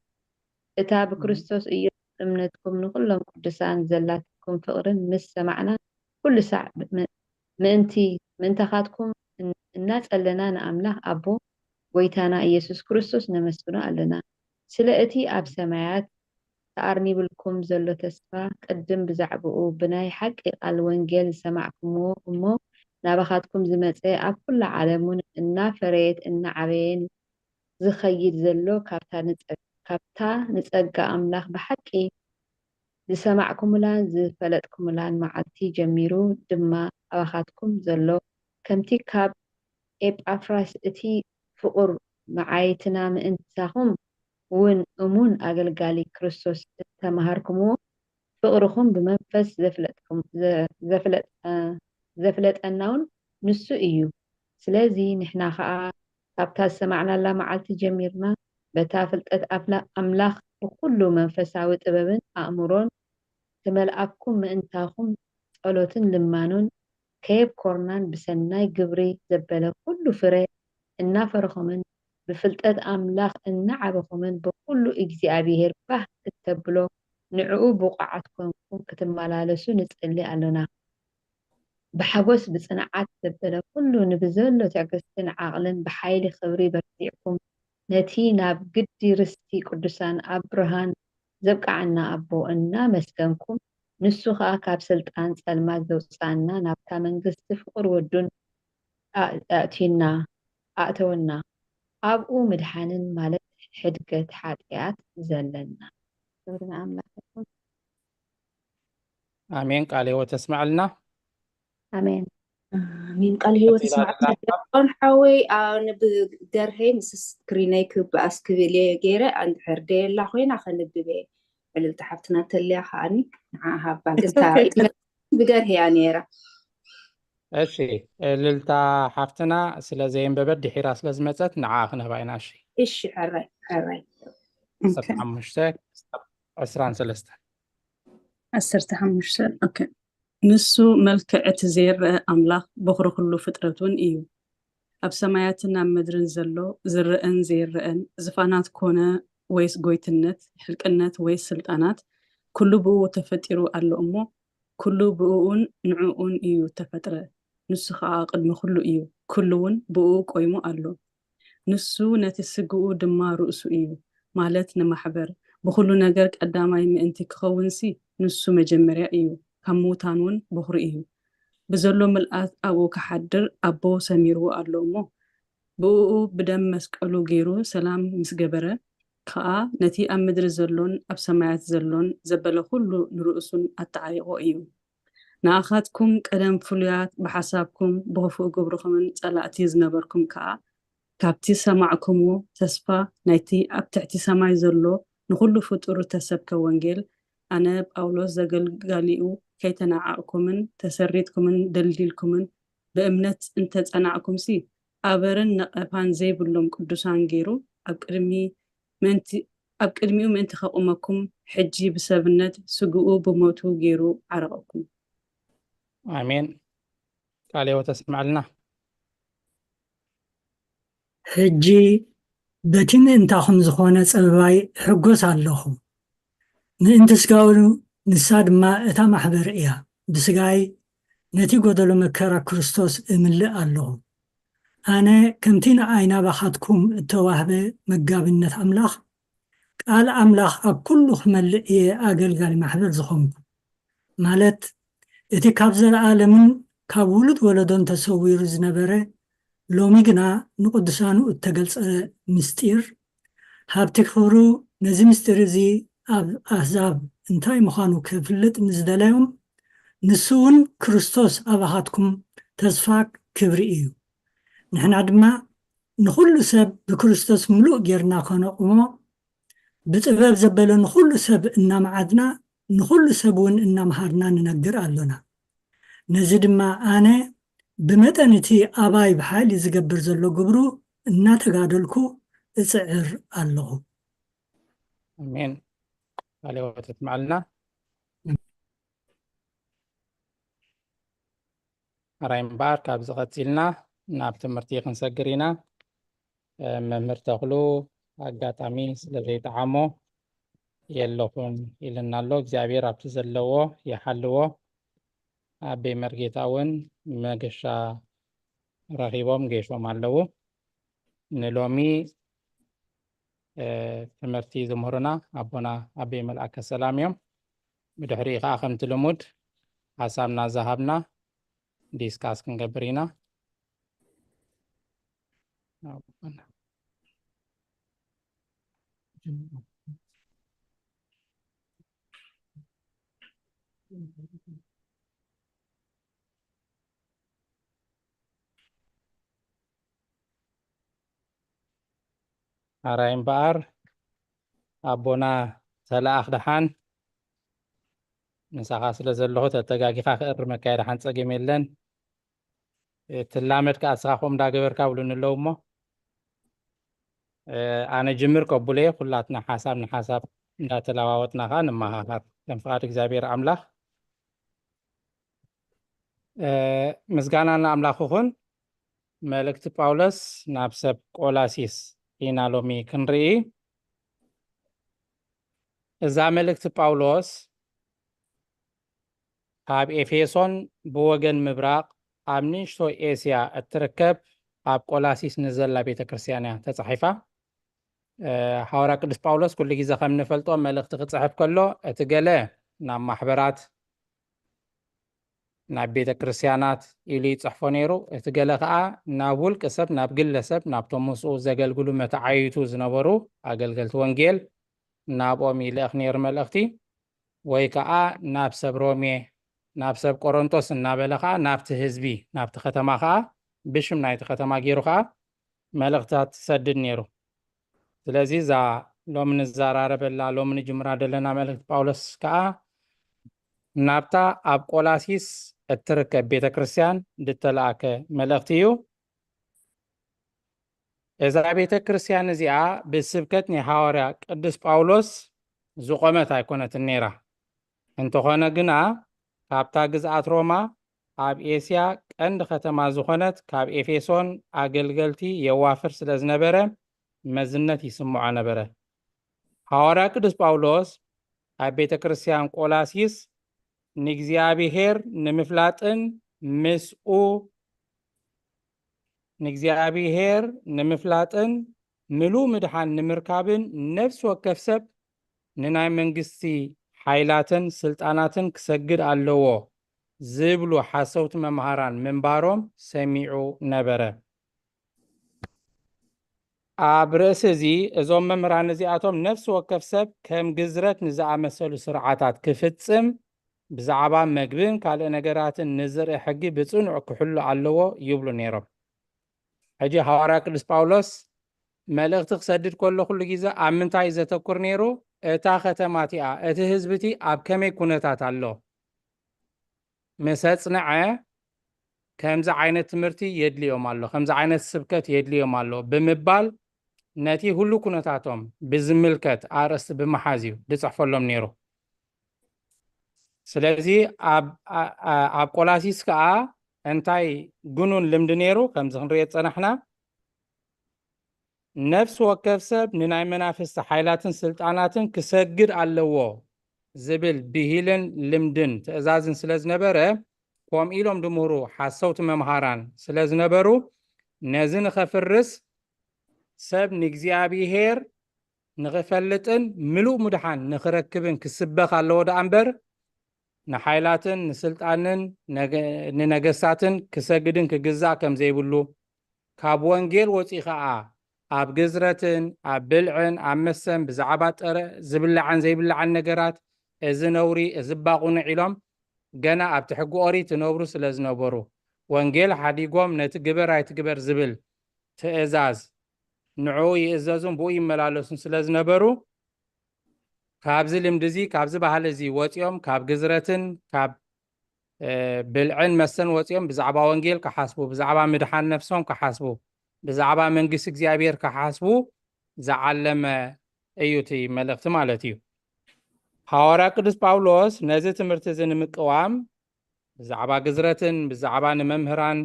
እታ ብክርስቶስ ኢየሱስ እምነትኩም ንኩሎም ቅዱሳን ዘላትኩም ፍቅርን ምስ ሰማዕና ኩሉ ሳዕ ምእንተኻትኩም እናጸለና ንኣምላኽ ኣቦ ጎይታና ኢየሱስ ክርስቶስ ነመስግኖ ኣለና ስለ እቲ ኣብ ሰማያት ተኣርኒብልኩም ዘሎ ተስፋ ቅድም ብዛዕባኡ ብናይ ሓቂ ቃል ወንጌል ሰማዕኩምዎ እሞ ናባኻትኩም ዝመፀ ኣብ ኩሉ ዓለሙን እናፈረየት እናዓበየን ዝኸይድ ዘሎ ካብታ ንጸጋ ኣምላኽ ብሓቂ ዝሰማዕኩምላን ዝፈለጥኩምላን መዓልቲ ጀሚሩ ድማ ኣባኻትኩም ዘሎ ከምቲ ካብ ኤጳፍራስ እቲ ፍቁር መዓይትና ምእንትሳኹም ውን እሙን ኣገልጋሊ ክርስቶስ ተማሃርኩምዎ ፍቅርኩም ብመንፈስ ዘፍለጠናውን ንሱ እዩ ስለዚ ንሕና ከዓ ካብታ ዝሰማዕናላ መዓልቲ ጀሚርና በታ ፍልጠት ኣምላኽ ብኩሉ መንፈሳዊ ጥበብን ኣእምሮን ተመልኣኩም ምእንታኹም ጸሎትን ልማኑን ከየብ ኮርናን ብሰናይ ግብሪ ዘበለ ኩሉ ፍሬ እናፈረኹምን ብፍልጠት ኣምላኽ እናዓበኹምን ብኩሉ እግዚአብሔር ባህ እተብሎ ንዕኡ ብቑዓት ኮንኩም ክትመላለሱ ንጸሊ ኣለና ብሓጎስ ብጽንዓት ዘበለ ኩሉ ንብዘሎ ትዕግስትን ዓቕልን ብሓይሊ ክብሪ በርቲዕኩም ነቲ ናብ ግዲ ርስቲ ቅዱሳን ኣብርሃን ዘብቃዕና ኣቦ እናመስገንኩም ንሱ ከዓ ካብ ስልጣን ጸልማት ዘውፃና ናብታ መንግስቲ ፍቅር ወዱን ኣእተወና ኣብኡ ምድሓንን ማለት ሕድገት ሓጢአት ዘለና ክብርና ኣምላክ آمين قال هو تسمع لنا ኣሜን آمين قال هو تسمع لنا حاوي أنا بدرهي مس سكريني كب أسكبيلي جيرة عند حردي الله خوينا خلنا ببي اللي تحفتنا تلي خاني معها باقي بقره يعني را እሺ ልልታ ሓፍትና ስለ ዘየንበበት ድሒራ ስለ ዝመፀት ንዓኽነ ባይና እሺ إيش حراي 23 15 اوكي ንሱ መልክዕቲ ዘይርአ ኣምላኽ በኽሪ ኩሉ ፍጥረቱን እዩ ኣብ ሰማያትን ኣብ ምድርን ዘሎ ዝርአን ዘይርአን ዝፋናት ኮነ ወይስ ጎይትነት ሕልቅነት ወይስ ስልጣናት ኩሉ ብኡ ተፈጢሩ ኣሎ እሞ ኩሉ ብኡን ንዕኡን እዩ ተፈጥረ ንሱ ከዓ ቅድሚ ኩሉ እዩ ኩሉ እውን ብኡ ቆይሙ ኣሎ ንሱ ነቲ ስግኡ ድማ ርእሱ እዩ ማለት ንማሕበር ብኩሉ ነገር ቀዳማይ ምእንቲ ክኸውንሲ ንሱ መጀመርያ እዩ ካብ ሙታን እውን በኽሪ እዩ ብዘሎ ምልኣት ኣብኡ ክሓድር ኣቦ ሰሚርዎ ኣሎ እሞ ብኡ ብደም መስቀሉ ገይሩ ሰላም ምስ ገበረ ከዓ ነቲ ኣብ ምድሪ ዘሎን ኣብ ሰማያት ዘሎን ዘበለ ኩሉ ንርእሱን ኣተዓይቆ እዩ ንኣኻትኩም ቀደም ፍሉያት ብሓሳብኩም ብኽፉእ ግብርኹምን ጸላእቲ ዝነበርኩም ከዓ ካብቲ ሰማዕኩምዎ ተስፋ ናይቲ ኣብ ትሕቲ ሰማይ ዘሎ ንኩሉ ፍጡር ተሰብከ ወንጌል ኣነ ጳውሎስ ዘገልጋሊኡ ከይተናዓቅኩምን ተሰሪትኩምን ደልዲልኩምን ብእምነት እንተጸናዕኩምሲ ኣበርን ነቐፋን ዘይብሎም ቅዱሳን ገይሩ ኣብ ቅድሚኡ ምእንቲ ከቁመኩም ሕጂ ብሰብነት ስግኡ ብሞቱ ገይሩ ዓረቀኩም آمين قال هو تسمع لنا ሕጂ በቲ ምእንታኹም ዝኾነ ፀበባይ ሕጎስ ኣለኹ ምእንቲ ስጋው ንሳ ድማ እታ ማሕበር እያ ብስጋይ ነቲ ጎደሎ መከራ ክርስቶስ እምልእ ኣለኹ ኣነ ከምቲ ንዓይና ባኻትኩም እተዋህበ መጋብነት ኣምላኽ ቃል ኣምላኽ ኣብ ኩሉ ክመልእ እየ ኣገልጋሊ ማሕበር ዝኾንኩ ማለት እቲ ካብ ዘለዓለምን ካብ ውሉድ ወለዶን ተሰዊሩ ዝነበረ ሎሚ ግና ንቅዱሳኑ እተገልጸ ምስጢር ሃብቲ ክብሩ ነዚ ምስጢር እዚ ኣብ ኣሕዛብ እንታይ ምዃኑ ክፍልጥ ንዝደለዮም ንሱ እውን ክርስቶስ ኣባኻትኩም ተስፋ ክብሪ እዩ። ንሕና ድማ ንኩሉ ሰብ ብክርስቶስ ምሉእ ጌርና ከነቁሞ ብጥበብ ዘበለ ንኩሉ ሰብ እናመዓድና ንኩሉ ሰብ እውን እናምሃርና ንነግር ኣሎና። ነዚ ድማ ኣነ ብመጠን እቲ ኣባይ ብሓይሊ ዝገብር ዘሎ ግብሩ እናተጋደልኩ እፅዕር ኣለኹ። ኣሜን። ካልእ ወተት ማዕልና ኣራይ እምበር ካብ ዝቐፂልና ናብ ትምህርቲ ክንሰግር ኢና። መምህር ተኽሉ ኣጋጣሚ ስለዘይጠዓሞ የለኹን ኢልና ኣሎ። እግዚአብሔር ኣብቲ ዘለዎ ይሓልዎ። ኣቤ መርጌታ እውን መገሻ ረኺቦም ጌሾም ኣለው። ንሎሚ ትምህርቲ ዝምህሩና ኣቦና ኣቤ መልአከ ሰላም እዮም። ብድሕሪ ከዓ ከምቲ ልሙድ ሓሳብና ዝሃብና ዲስካስ ክንገብር ኢና። ኣራይ እምበር ኣቦና ተለኣኽ ደሓን ንሳኻ ስለ ዘለኹ ተተጋጊኻ ክእሪ መካየድ ሓን ፀገም የለን። ትላመድ ከዓ ንስኻ ከምኡ እንዳገበርካ ብሉን ኣለው እሞ ኣነ ጅምር ቀቡለ ኩላትና ሓሳብ ንሓሳብ እንዳተለዋወጥና ከዓ ንመሃሃር ከም ፍቃድ እግዚአብሔር ኣምላኽ ምስጋና ንኣምላኽ ይኹን። መልእክቲ ጳውሎስ ናብ ሰብ ቆላሲስ ኢና ሎሚ ክንርኢ። እዛ መልእክቲ ጳውሎስ ካብ ኤፌሶን ብወገን ምብራቅ ኣብ ንእሽቶ ኤስያ እትርከብ ኣብ ቆላሲስ ንዘላ ቤተክርስትያን እያ ተፃሒፋ። ሓዋርያ ቅዱስ ጳውሎስ ኩሉ ግዜ ከም ንፈልጦ መልእክቲ ክፅሕፍ ከሎ እቲ ገለ ናብ ማሕበራት ናብ ቤተክርስትያናት ኢሉ ይፅሕፎ ነይሩ። እቲ ገለ ከዓ ናብ ውልቀ ሰብ ናብ ግለሰብ ናብቶም ምስኡ ዘገልግሉ መተዓይቱ ዝነበሩ ኣገልገልቲ ወንጌል ናብኦም ይልእኽ ነይሩ መልእክቲ። ወይ ከዓ ናብ ሰብ ሮሜ ናብ ሰብ ቆሮንቶስ እናበለ ከዓ ናብቲ ህዝቢ ናብቲ ከተማ ከዓ ብሽም ናይቲ ከተማ ገይሩ ከዓ መልእክታት ሰድድ ነይሩ። ስለዚ እዛ ሎሚ ንዘራረበላ ሎሚ ንጅምራ ዘለና መልእክቲ ጳውሎስ ከዓ ናብታ ኣብ ቆላሲስ እትርከብ ቤተክርስትያን እንድተለኣከ መልእክቲ እዩ። እዛ ቤተክርስትያን እዚኣ ብስብከት ናይ ሓዋርያ ቅዱስ ጳውሎስ ዝቆመት ኣይኮነትን ነይራ። እንተኾነ ግና ካብታ ግዝኣት ሮማ ኣብ ኤስያ ቀንዲ ከተማ ዝኾነት ካብ ኤፌሶን ኣገልገልቲ የዋፍር ስለ ዝነበረ መዝነት ይስምዖ ነበረ። ሓዋርያ ቅዱስ ጳውሎስ ኣብ ቤተክርስትያን ቆላሲስ ንእግዚአብሔር ንምፍላጥን ምስኡ ንእግዚአብሔር ንምፍላጥን ምሉእ ምድሓን ንምርካብን ነፍሲ ወከፍ ሰብ ንናይ መንግስቲ ሓይላትን ስልጣናትን ክሰግድ ኣለዎ ዝብሉ ሓሰውቲ መምሃራን ምንባሮም ሰሚዑ ነበረ። ኣብ ርእሲ እዚ እዞም መምህራን እዚኣቶም ነፍሲ ወከፍ ሰብ ከም ግዝረት ንዝኣመሰሉ ስርዓታት ክፍፅም ብዛዕባ መግብን ካልእ ነገራትን ንዝርኢ ሕጊ ብፅኑዕ ክሕሉ ኣለዎ ይብሉ ነይሮም። ሕጂ ሓዋርያ ቅዱስ ጳውሎስ መልእክቲ ክሰድድ ከሎ ኩሉ ግዜ ኣብ ምንታይ ዘተኩር ነይሩ? እታ ከተማ እቲኣ እቲ ህዝቢ እቲ ኣብ ከመይ ኩነታት ኣሎ መሰፅንዐ ከምዚ ዓይነት ትምህርቲ የድልዮም ኣሎ ከምዚ ዓይነት ስብከት የድልዮም ኣሎ ብምባል ነቲ ሁሉ ኩነታቶም ብዝምልከት ኣርእስቲ ብምሓዝ እዩ ዝፅሕፈሎም ነይሩ። ስለዚ ኣብ ቆላሲስ ከዓ እንታይ ግኑን ልምዲ ነይሩ? ከምዚ ክንሪኦ ፀናሕና ነፍሲ ወከፍ ሰብ ንናይ መናፍስቲ ሓይላትን ስልጣናትን ክሰግድ ኣለዎ ዝብል ብሂልን ልምድን ትእዛዝን ስለ ዝነበረ ከምኡ ኢሎም ድምህሩ ሓሰውቲ መምሃራን ስለ ዝነበሩ ነዚ ንኸፍርስ ሰብ ንእግዚአብሔር ንኽፈልጥን ምሉእ ምድሓን ንኽረክብን ክስበኽ ኣለዎ ዳ እምበር ንሓይላትን ንስልጣንን ንነገስታትን ክሰግድን ክግዛእ ከም ዘይብሉ ካብ ወንጌል ወፂኡ ከዓ ኣብ ግዝረትን ኣብ ብልዕን ኣብ መስተን ብዛዕባ ጥረ ዝብላዕን ዘይብላዕን ነገራት እዚ ነውሪ እዚ ባቁንዕ ኢሎም ገና ኣብቲ ሕጊ ኦሪት ትነብሩ ስለ ዝነበሩ ወንጌል ሓዲጎም ነቲ ግበር ኣይትግበር ዝብል ትእዛዝ ንዑ ይእዘዙን ብኡ ይመላለሱን ስለ ዝነበሩ ካብዚ ልምዲ እዚ ካብዚ ባህሊ እዚ ወፂኦም ካብ ግዝረትን ካብ ብልዕን መስተን ወፂኦም ብዛዕባ ወንጌል ክሓስቡ ብዛዕባ ምድሓን ነፍሶም ክሓስቡ ብዛዕባ መንግስቲ እግዚኣብሔር ክሓስቡ ዝዓለመ እዩ እቲ መልእክቲ ማለት እዩ። ሐዋርያ ቅዱስ ጳውሎስ ነዚ ትምህርቲ እዚ ንምቅዋም ብዛዕባ ግዝረትን ብዛዕባ ንመምህራን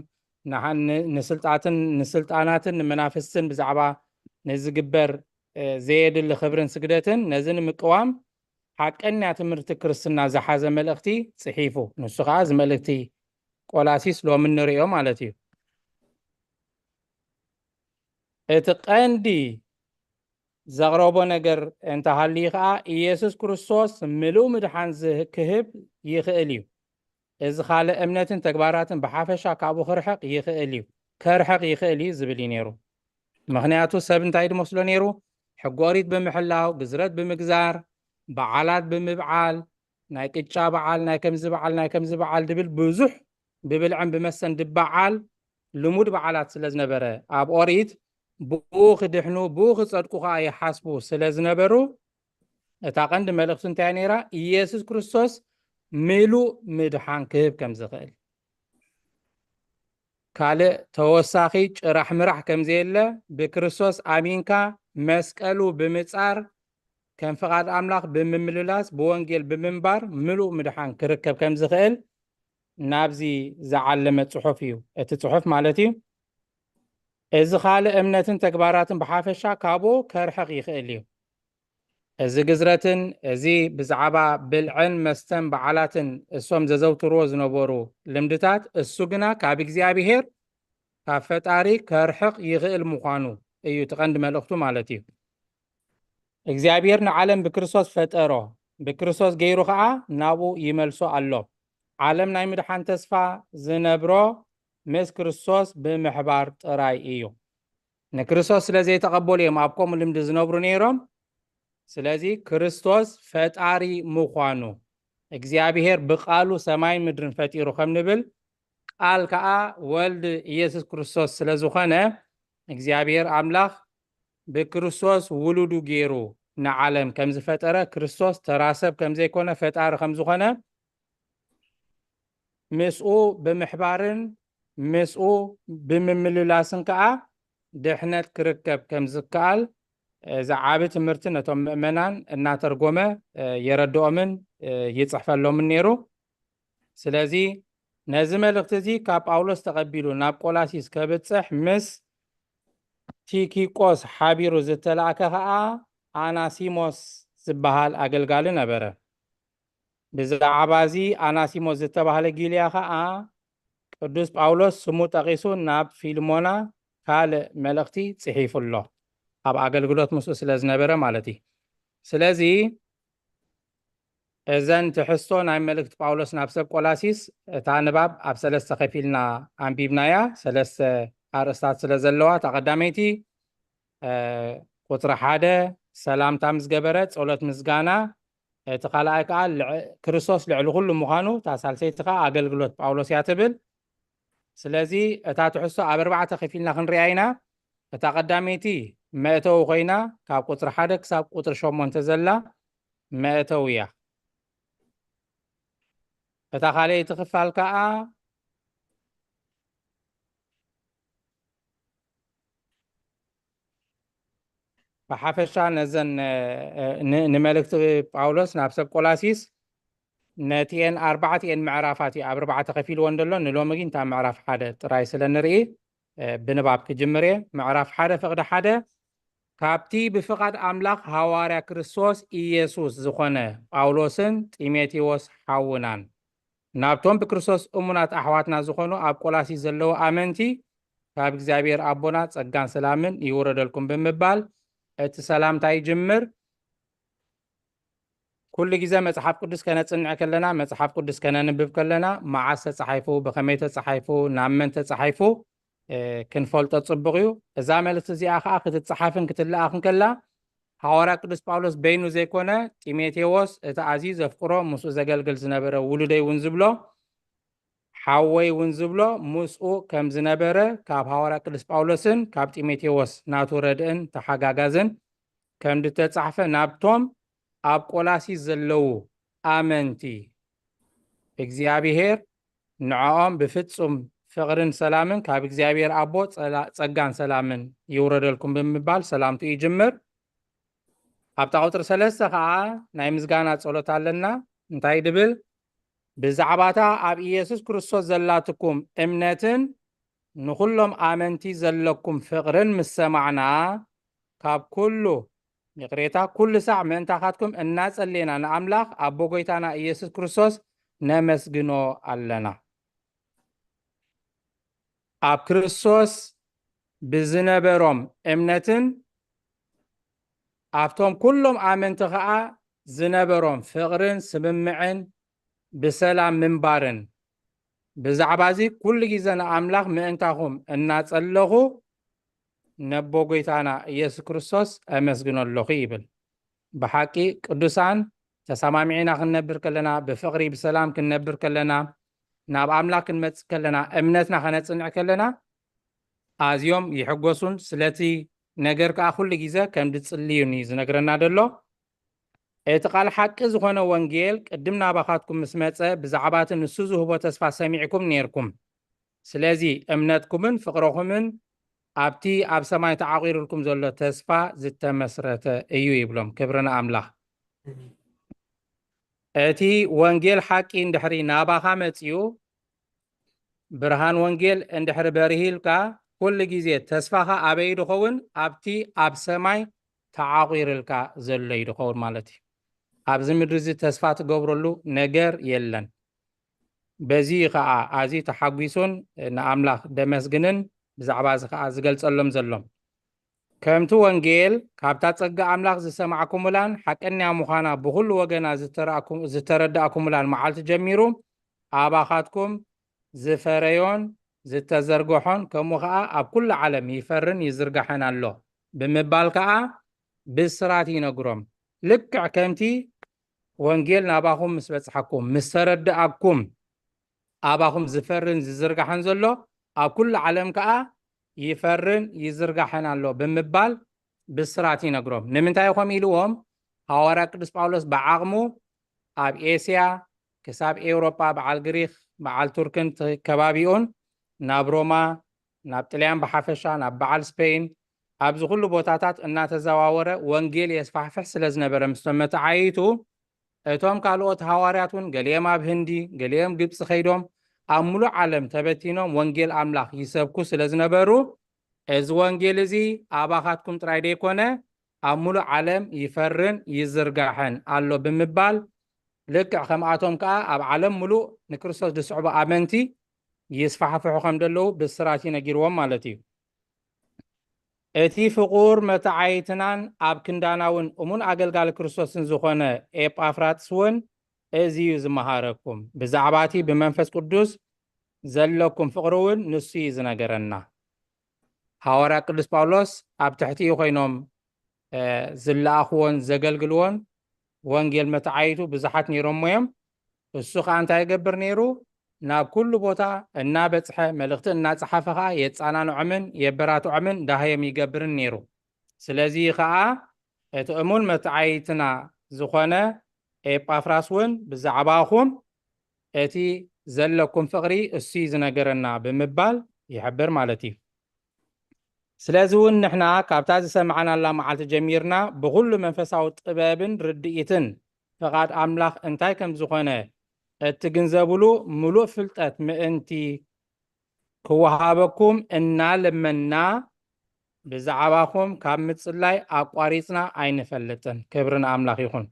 ንስልጣናትን ንመናፍስትን ብዛዕባ ንዝግበር ዘየድሊ ክብርን ስግደትን ነዚ ንምቅዋም ሓቀኛ ትምህርቲ ክርስትና ዝሓዘ መልእክቲ ፅሒፉ ንሱ ከዓ እዚ መልእክቲ ቆላሲስ ሎሚ ንሪኦ ማለት እዩ። እቲ ቀንዲ ዘቕረቦ ነገር እንተሃልዩ ከዓ ኢየሱስ ክርስቶስ ምሉእ ምድሓን ክህብ ይኽእል እዩ። እዚ ካልእ እምነትን ተግባራትን ብሓፈሻ ካብኡ ክርሕቕ ይኽእል እዩ ከርሕቕ ይኽእል እዩ ዝብል እዩ ነይሩ። ምክንያቱ ሰብ እንታይ ድመስሎ ነይሩ ሕጊ ኦሪት ብምሕላው ግዝረት ብምግዛር በዓላት ብምብዓል ናይ ቅጫ በዓል ናይ ከምዚ በዓል ናይ ከምዚ በዓል ድብል ብዙሕ ብብልዕን ብመስተን ድበዓል ልሙድ በዓላት ስለ ዝነበረ ኣብ ኦሪት ብኡ ክድሕኑ ብኡ ክፀድቁ ከዓ ይሓስቡ ስለ ዝነበሩ እታ ቀንዲ መልእክቱ እንታይ ነይራ ኢየሱስ ክርስቶስ ምሉእ ምድሓን ክህብ ከም ዝኽእል ካልእ ተወሳኺ ጭራሕ ምራሕ ከም ዘየለ ብክርስቶስ ኣሚንካ መስቀሉ ብምጻር ከም ፍቓድ ኣምላኽ ብምምልላስ ብወንጌል ብምንባር ምሉእ ምድሓን ክርከብ ከም ዝኽእል ናብዚ ዝዓለመ ፅሑፍ እዩ እቲ ፅሑፍ ማለት እዩ። እዚ ካልእ እምነትን ተግባራትን ብሓፈሻ ካብኡ ከርሕቕ ይኽእል እዩ። እዚ ግዝረትን እዚ ብዛዕባ ብልዕን መስተን በዓላትን እሶም ዘዘውትርዎ ዝነበሩ ልምድታት እሱ ግና ካብ እግዚኣብሔር ካብ ፈጣሪ ከርሕቕ ይኽእል ምዃኑ እዩ እቲ ቀንዲ መልእኽቱ ማለት እዩ። እግዚኣብሔር ንዓለም ብክርስቶስ ፈጠሮ ብክርስቶስ ገይሩ ከዓ ናብኡ ይመልሶ ኣሎ። ዓለም ናይ ምድሓን ተስፋ ዝነብሮ ምስ ክርስቶስ ብምሕባር ጥራይ እዩ። ንክርስቶስ ስለ ዘይተቐበሉ እዮም ኣብ ከምኡ ልምዲ ዝነብሩ ነይሮም። ስለዚ ክርስቶስ ፈጣሪ ምዃኑ እግዚኣብሔር ብቃሉ ሰማይ ምድርን ፈጢሩ ከም ንብል ቃል ከዓ ወልዲ ኢየሱስ ክርስቶስ ስለ ዝኾነ እግዚኣብሔር ኣምላኽ ብክርስቶስ ውሉዱ ገይሩ ንዓለም ከም ዝፈጠረ ክርስቶስ ተራሰብ ከም ዘይኮነ ፈጣሪ ከም ዝኾነ ምስኡ ብምሕባርን ምስኡ ብምምልላስን ከዓ ድሕነት ክርከብ ከም ዝከኣል ዝዓቢ ትምህርቲ ነቶም ምእመናን እናተርጎመ የረድኦምን ይፅሕፈሎምን ነይሩ። ስለዚ ነዚ መልእክቲ እዚ ካብ ጳውሎስ ተቐቢሉ ናብ ቆላሲስ ከብፅሕ ምስ ቲኪቆስ ሓቢሩ ዝተላእከ ከዓ ኣናሲሞስ ዝበሃል ኣገልጋሊ ነበረ። ብዛዕባ እዚ ኣናሲሞስ ዝተባሃለ ጊልያ ከዓ ቅዱስ ጳውሎስ ስሙ ጠቂሱ ናብ ፊልሞና ካልእ መልእክቲ ፅሒፉሎ ኣብ ኣገልግሎት ምስኡ ስለ ዝነበረ ማለት እዩ። ስለዚ እዘን ትሕዝቶ ናይ መልእክቲ ጳውሎስ ናብ ሰብ ቆላሲስ እታ ንባብ ኣብ 3 ከፊልና ኣንቢብናያ 3 ኣርእስታት ስለ ዘለዋ እታ ቀዳመይቲ ቁፅሪ 1 ሰላምታ ምስ ገበረ ጸሎት ምስጋና እቲ ካልኣይ ከዓ ክርስቶስ ልዕሊ ኩሉ ምዃኑ እታ ሳልሰይቲ ከዓ ኣገልግሎት ጳውሎስ እያ ትብል። ስለዚ እታ ትሕዝቶ ኣብ 4 ከፊልና ክንሪኣ ኢና። እታ ቀዳመይቲ መእተዊ ኮይና ካብ ቁፅሪ 1 ክሳብ ቁፅሪ 8 ዘላ መእተዊ እያ። እታ ካልአይቲ ክፋል ከዓ ብሓፈሻ ነዘን ንመልእክቲ ጳውሎስ ናብ ሰብ ቆላሲስ ነቲአን 4 ምዕራፋት እዩ ኣብ 4 ከፊልዎ እንደሎ ንሎሚ ግን እታ ምዕራፍ 1 ጥራይ ስለ ንርኢ ብንባብ ክጅምር እየ። ምዕራፍ 1 ፍቕዲ 1 ካብቲ ብፍቓድ ኣምላኽ ሃዋርያ ክርስቶስ ኢየሱስ ዝኾነ ጳውሎስን ጢሞቴዎስ ሓውናን ናብቶም ብክርስቶስ እሙናት ኣሕዋትና ዝኾኑ ኣብ ቆላሲስ ዘለዉ ኣመንቲ ካብ እግዚኣብሔር ኣቦና ጸጋን ሰላምን ይውረደልኩም ብምባል እቲ ሰላምታ ይጅምር። كل جزء مصحف قدس كانت صنع كلنا مصحف قدس كان نبب كلنا مع صحيفو بخميت صحيفو نامنت صحيفو كنفولت تصبغيو اذا ملت زي اخ كتصحفن كتلاخن كلا حوارا قدس باولوس بينو زيكونه تيموثيوس اتا عزيز افقرو مسو زغلغل زنبره ولدي ونزبلو حوي ونزبلو مسو كم زنبره كاب حوارا قدس باولوسن كاب تيموثيوس ناتو ردن تحغاغازن كم دتصحفه نابتوم اب قولاسي زلو امنتي እግዚአብሔር ንዓኦም بفصم فقرن سلامن كاب እግዚአብሔር ابو ጸጋን ሰላምን ይውረደልኩም በሚባል ሰላምቱ ይጅምር ኣብታ ቁጥር 3 ከዓ ናይ ምስጋና ጸሎት ኣለና እንታይ ድብል ብዛዕባታ ኣብ ኢየሱስ ክርስቶስ ዘላትኩም እምነትን ንኹሎም ኣመንቲ ዘለኩም ፍቅርን ምሰማዕና ካብ ኩሉ ይቅሬታ ኩሉ ሳዕ ምእንታኻትኩም እናጸለየና ንኣምላኽ ኣቦ ጎይታና ኢየሱስ ክርስቶስ ነመስግኖ ኣለና ኣብ ክርስቶስ ብዝነበሮም እምነትን ኣብቶም ኩሎም ኣመንቲ ከዓ ዝነበሮም ፍቅርን ስምምዕን ብሰላም ምንባርን ብዛዕባዚ ኩሉ ግዜ ንኣምላኽ ምእንታኹም እናጸለኹ ነቦ ጎይታና ኢየሱስ ክርስቶስ ኣመስግኖ ኣለኹ ይብል ብሓቂ ቅዱሳን ተሰማሚዕና ክንነብር ከለና ብፍቅሪ ብሰላም ክንነብር ከለና ናብ ኣምላኽ ክንመጽእ ከለና እምነትና ከነጽንዕ ከለና ኣዝዮም ይሕጎሱን ስለቲ ነገር ከዓ ኩሉ ግዜ ከም ድጽልዩኒ ዝነግረና ደሎ እቲ ቃል ሓቂ ዝኾነ ወንጌል ቅድም ናባኻትኩም ምስ መጸ ብዛዕባት ንሱ ዝህቦ ተስፋ ሰሚዕኩም ነርኩም ስለዚ እምነትኩምን ፍቅረኹምን ኣብቲ ኣብ ሰማይ ተዓቂሩልኩም ዘሎ ተስፋ ዝተመስረተ እዩ ይብሎም ክብርና ኣምላኽ እቲ ወንጌል ሓቂ እንድሕሪ ናባኻ መጽኡ ብርሃን ወንጌል እንድሕሪ በርሂልካ ኩሉ ግዜ ተስፋኻ ኣበይ ድኸውን ኣብቲ ኣብ ሰማይ ተዓቂሩልካ ዘሎ ይድኸውን ማለት እዩ ኣብዚ ምድሪ እዚ ተስፋ ትገብረሉ ነገር የለን በዚ ከዓ ኣዝዩ ተሓጒሱን ንኣምላኽ ደመስግንን ብዛዕባ እዚ ከዓ ዝገልጸሎም ዘሎም ከምቲ ወንጌል ካብታ ጸጋ ኣምላኽ ዝሰማዕኩሙላን ሓቀኛ ምዃና ብኩሉ ወገና ዝተረዳእኩሙላን መዓልቲ ጀሚሩ ኣባኻትኩም ዝፈረዮን ዝተዘርግሖን ከምኡ ከዓ ኣብ ኩሉ ዓለም ይፈርን ይዝርጋሕን ኣሎ ብምባል ከዓ ብስራት ይነግሮም ልክዕ ከምቲ ወንጌል ናባኹም ምስ በጽሓኩም ምስ ተረዳእኩም ኣባኹም ዝፈርን ዝዝርጋሕን ዘሎ ኣብ ኩሉ ዓለም ከዓ ይፈርን ይዝርጋሕን ኣሎ ብምባል ብስራት ይነግሮም ንምንታይ ከም ኢልዎም ሐዋርያ ቅዱስ ጳውሎስ ብዓቕሙ ኣብ ኤስያ ክሳብ ኤውሮጳ በዓል ግሪክ በዓል ቱርክን ከባቢኡን ናብ ሮማ ናብ ጣልያን ብሓፈሻ ናብ በዓል ስፔን ኣብዚ ኩሉ ቦታታት እናተዘዋወረ ወንጌል የስፋሕፍሕ ስለ ዝነበረ ምስቶም መተዓይቱ እቶም ካልኦት ሐዋርያቱን ገሊኦም ኣብ ህንዲ ገሊኦም ግብፂ ኸይዶም ኣብ ሙሉእ ዓለም ተበቲኖም ወንጌል ኣምላኽ ይሰብኩ ስለ ዝነበሩ እዚ ወንጌል እዚ ኣባኻትኩም ጥራይ ደይኮነ ኣብ ሙሉእ ዓለም ይፈርን ይዝርጋሕን ኣሎ ብምባል ልክዕ ከምኣቶም ከዓ ኣብ ዓለም ሙሉእ ንክርስቶስ ዝስዕቡ ኣመንቲ ይስፋሕፍሑ ከም ደለዉ ብስራት ይነጊርዎም ማለት እዩ እቲ ፍቁር መተዓይትናን ኣብ ክንዳናውን እሙን ኣገልጋሊ ክርስቶስን ዝኾነ ኤጳፍራጥስ እውን እዚ እዩ ዝመሃረኩም ብዛዕባቲ ብመንፈስ ቅዱስ ዘለኩም ፍቅሪ እውን ንሱ እዩ ዝነገረና ሐዋርያ ቅዱስ ጳውሎስ ኣብ ትሕቲኡ ኮይኖም ዝለኣኽዎን ዘገልግልዎን ወንጌል መተዓይቱ ብዙሓት ነይሮም እዮም እሱ ከዓ እንታይ ይገብር ነይሩ ናብ ኩሉ ቦታ እናበፅሐ መልእኽቲ እናፀሓፈ ከዓ የፃናንዖምን የበራትዖምን ዳህዮም ይገብርን ነይሩ ስለዚ ከዓ እቲ እሙን መተዓይትና ዝኾነ ኤጳፍራስ እውን ብዛዕባኹም እቲ ዘለኩም ፍቅሪ እሱ ዝነገረና ብምባል ይሕብር ማለት እዩ ስለዚ እውን ንሕና ካብታ ዝሰማዓናላ መዓልቲ ጀሚርና ብኩሉ መንፈሳዊ ጥበብን ርድኢትን ፍቓድ ኣምላኽ እንታይ ከም ዝኾነ እትግንዘብሉ ሙሉእ ፍልጠት ምእንቲ ክወሃበኩም እናለመና ብዛዕባኹም ካብ ምጽላይ ኣቋሪፅና ኣይንፈልጥን ክብርን ኣምላኽ ይኹን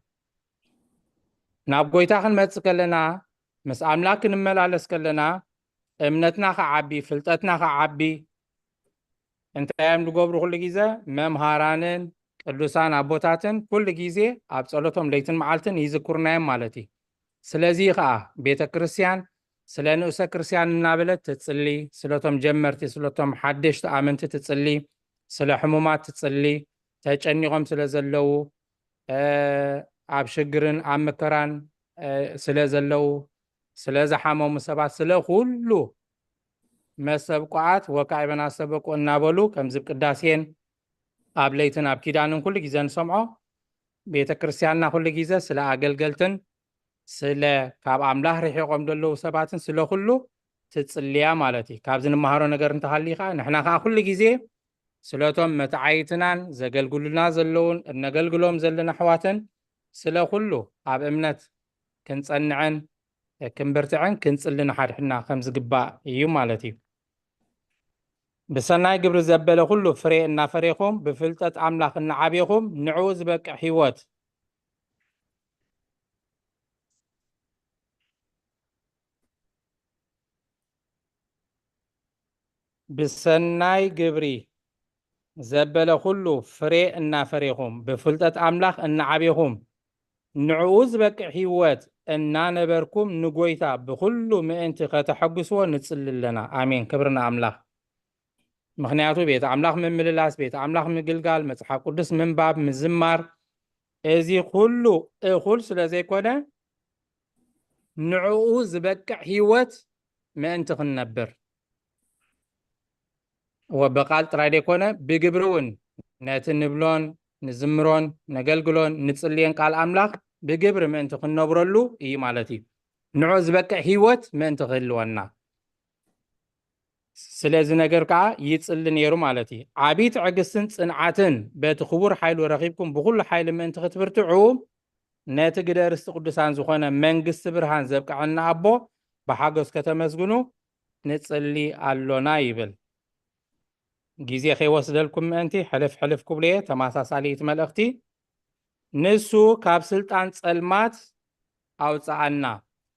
ናብ ጎይታ ክንመጽእ ከለና ምስ ኣምላኽ ክንመላለስ ከለና እምነትና ከዓቢ ፍልጠትና ከዓቢ እንታይ እዮም ዝገብሩ ኩሉ ግዜ መምሃራንን ቅዱሳን አቦታትን ኩሉ ግዜ ኣብ ጸሎቶም ለይትን መዓልትን ይዝክሩናዮም ማለት እዩ። ስለዚ ከዓ ቤተ ክርስቲያን ስለ ንኡሰ ክርስቲያን እናበለት ትጽሊ፣ ስለቶም ጀመርቲ ስለቶም ሓደሽቲ ኣመንቲ ትጽሊ፣ ስለ ሕሙማት ትጽሊ፣ ተጨኒቆም ስለ ዘለው ኣብ ሽግርን ኣብ መከራን ስለ ዘለው፣ ስለ ዝሓመሙ ሰባት ስለ ኩሉ መሰብቋዓት ወካዕበና ሰበቁ እናበሉ ከምዚ ቅዳሴን ኣብ ለይትን ኣብ ኪዳንን ኩሉ ግዜ ንሰምዖ። ቤተ ክርስቲያንና ኩሉ ግዜ ስለ ኣገልገልትን ስለ ካብ ኣምላኽ ርሒቆም ዘለዉ ሰባትን ስለ ኩሉ ትጽልያ ማለት እዩ። ካብዚ ንመሃሮ ነገር እንተሃሊኻ ንሕና ከዓ ኩሉ ግዜ ስለቶም መታዓይትናን ዘገልግሉና ዘለውን እነገልግሎም ዘለና ኣሕዋትን ስለ ኩሉ ኣብ እምነት ክንጸንዕን ክንብርትዕን ክንጽሊ ንሓድሕና ከም ዝግባእ እዩ ማለት እዩ። ብሰናይ ግብሪ ዘበለ ኩሉ ፍሬ እናፈሬኹም ብፍልጠት ኣምላኽ እናዓብየኹም ንዕኡ ዝበቅዕ ህይወት ብሰናይ ግብሪ ዘበለ ኩሉ ፍሬ እናፈሬኹም ብፍልጠት ኣምላኽ እናዓብየኹም ንዕኡ ዝበቅዕ ህይወት እናነበርኩም ንጎይታ ብኩሉ ምእንቲ ከተሐግስዎ ንጽሊ ኣለና። ኣሜን። ክብርና ኣምላኽ። ምክንያቱ ቤተ ኣምላኽ ምምልላስ፣ ቤተ ኣምላኽ ምግልጋል፣ መጽሓፍ ቅዱስ ምንባብ፣ ምዝማር እዚ ኩሉ እኹል ስለ ዘይኮነ ንዕኡ ዝበቅዕ ህይወት ምእንቲ ክንነብር ወበቃል ጥራይ ደይኮነ ብግብሪ እውን ነቲ ንብሎን ንዝምሮን ነገልግሎን ንጽልየን ቃል ኣምላኽ ብግብሪ ምእንቲ ክንነብረሉ እዩ ማለት እዩ። ንዕኡ ዝበቅዕ ህይወት ምእንቲ ክህልወና ስለዚ ነገር ከዓ ይጽሊ ነይሩ ማለት እዩ። ዓብይ ትዕግስትን ጽንዓትን በቲ ክቡር ሓይሉ ረኺብኩም ብኩሉ ሓይሊ ምእንቲ ክትብርትዑ ነቲ ግደ ርስቲ ቅዱሳን ዝኾነ መንግስቲ ብርሃን ዘብቅዐና ኣቦ ብሓጎስ ከተመስግኑ ንጽሊ ኣሎና ይብል። ግዜ ከይወስደልኩም ምእንቲ ሕልፍ ሕልፍ ክብልየ ተመሳሳሊት መልእኽቲ ንሱ ካብ ስልጣን ጸልማት ኣውፅኣና